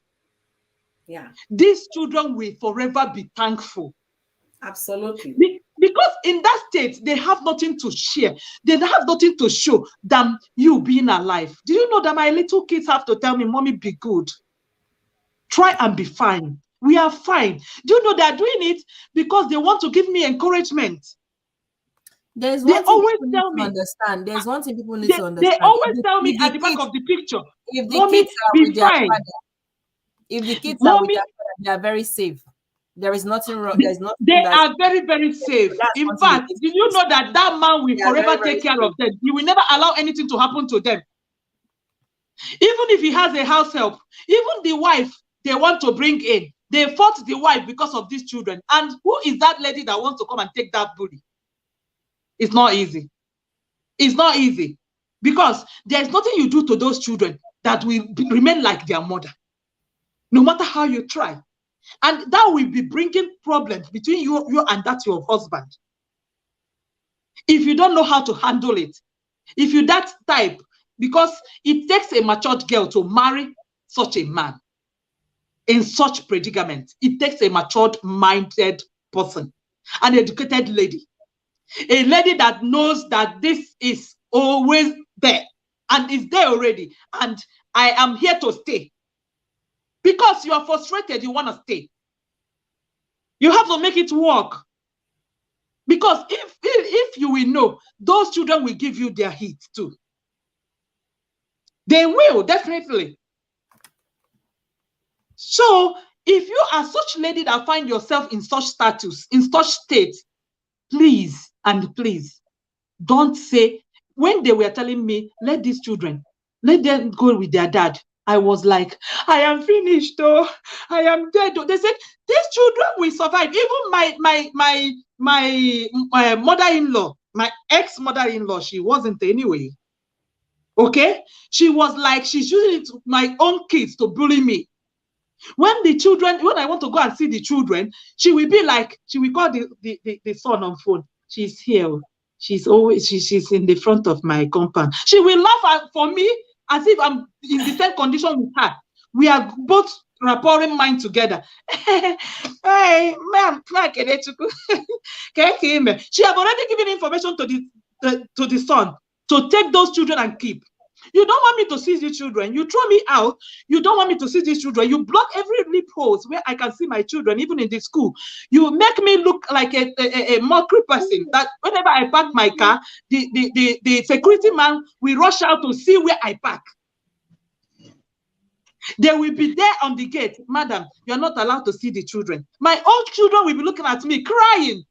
Yeah. These children will forever be thankful. Absolutely. Because in that state, they have nothing to share. They have nothing to show than you being alive. Do you know that my little kids have to tell me, Mommy, be good. Try and be fine. We are fine. Do you know they are doing it because they want to give me encouragement? There's one thing people need to understand. There's one thing people need to understand. They always tell me at the back of the picture, if the Mommy, kids are with their father, if the kids are with their father, they are very safe. There is nothing wrong. There's nothing. They are very, very safe. In fact, did you know that man will forever take care of them? He will never allow anything to happen to them. Even if he has a house help, even the wife they want to bring in, they fought the wife because of these children. And who is that lady that wants to come and take that bully? It's not easy. It's not easy. Because there's nothing you do to those children that will remain like their mother. No matter how you try. And that will be bringing problems between you and that your husband. If you don't know how to handle it, if you that type, because it takes a matured girl to marry such a man in such predicament. It takes a matured minded person, an educated lady, a lady that knows that this is always there and is there already, and I am here to stay. Because you are frustrated, you want to stay. You have to make it work. Because if you will know, those children will give you their heat too. They will, definitely. So, if you are such lady that find yourself in such status, in such state, please and please, don't say, when they were telling me, let these children, let them go with their dad. I was like, I am finished, though. I am dead. They said, these children will survive. Even my mother-in-law, my ex-mother-in-law, she wasn't anyway. Okay? She was like, she's using it, my own kids to bully me. When I want to go and see the children, she will be like, she will call the son on phone. She's here. She's in the front of my compound. She will laugh for me as if I'm in the same condition with her. We are both pouring mind together. Hey, ma'am, she have already given information to the son to take those children and keep. You don't want me to see these children. You throw me out. You don't want me to see these children. You block every loopholes where I can see my children, even in the school. You make me look like a mockery person. That whenever I park my car, the security man will rush out to see where I park. They will be there on the gate. Madam, you're not allowed to see the children. My own children will be looking at me, crying.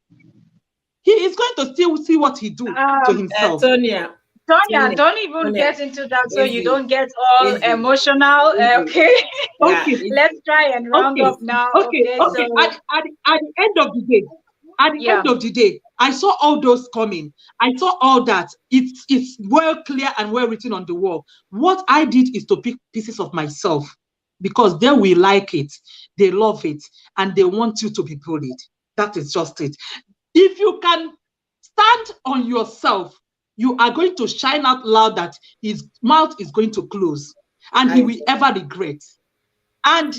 He is going to still see what he do to himself. Tonya, don't even get into that so you don't get all emotional. Okay. Okay. Let's try and round up now. Okay. So At the end of the day, end of the day, I saw all those coming. I saw all that. It's well clear and well written on the wall. What I did is to pick pieces of myself because they will like it, they love it, and they want you to be bullied. That is just it. If you can stand on yourself, you are going to shine out loud that his mouth is going to close and he will ever regret. And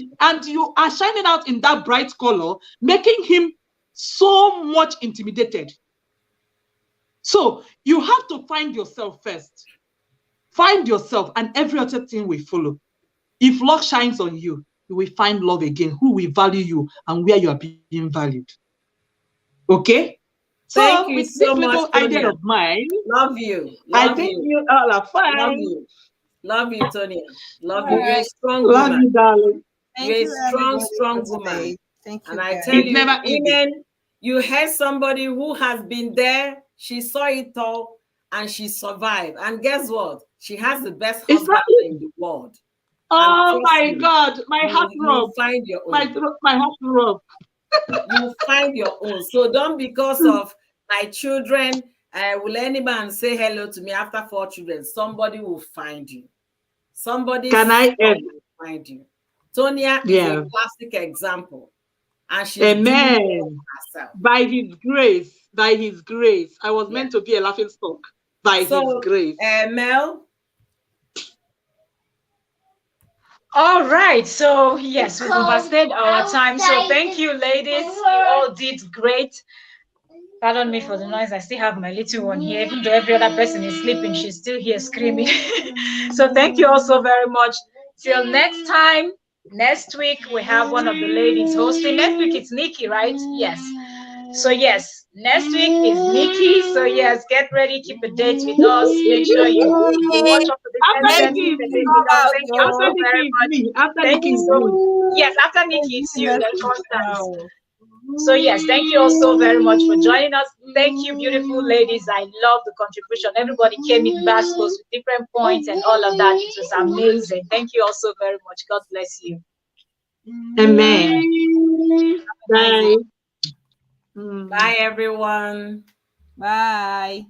you are shining out in that bright color, making him so much intimidated. So you have to find yourself first. Find yourself and every other thing will follow. If love shines on you, you will find love again, who will value you and where you are being valued. Okay? Thank So you with so this little much, idea Tonya. of mine, Love you. I think you all are fine. Love you. Love you, Tonya. Love you. You're a strong Love woman. you, darling. You're a strong woman. Thank you. And I guys. tell It's you, never easy. women, you had somebody who has been there, she saw it all, and she survived. And guess what? She has the best husband in the world. Oh my God, my heart you find your own. My heart rub. You find your own. So don't, because of my children, will any man say hello to me after 4 children? Somebody will find you. Somebody will find you. Tonya is a classic example. And she's doing it herself. By his grace, I was meant to be a laughing stock. By his grace. Mel? All right. So yes, we've overstayed our time. So thank you, ladies. You all did great. Pardon me for the noise. I still have my little one here. Even though every other person is sleeping, she's still here screaming. So thank you all so very much. Till next time. Next week, we have one of the ladies hosting. Next week, it's Nikki, right? Yes. So yes, next week is Nikki. So yes, get ready, keep a date with us. Make sure you watch up for the Thank you so very much. Thank you so much. Yes, after Nikki, it's you, then Constance. So yes, thank you all so very much for joining us. Thank you, beautiful ladies. I love the contribution. Everybody came in baskets with different points and all of that. It was amazing. Thank you all so very much. God bless you. Amen. Bye. Bye, everyone. Bye.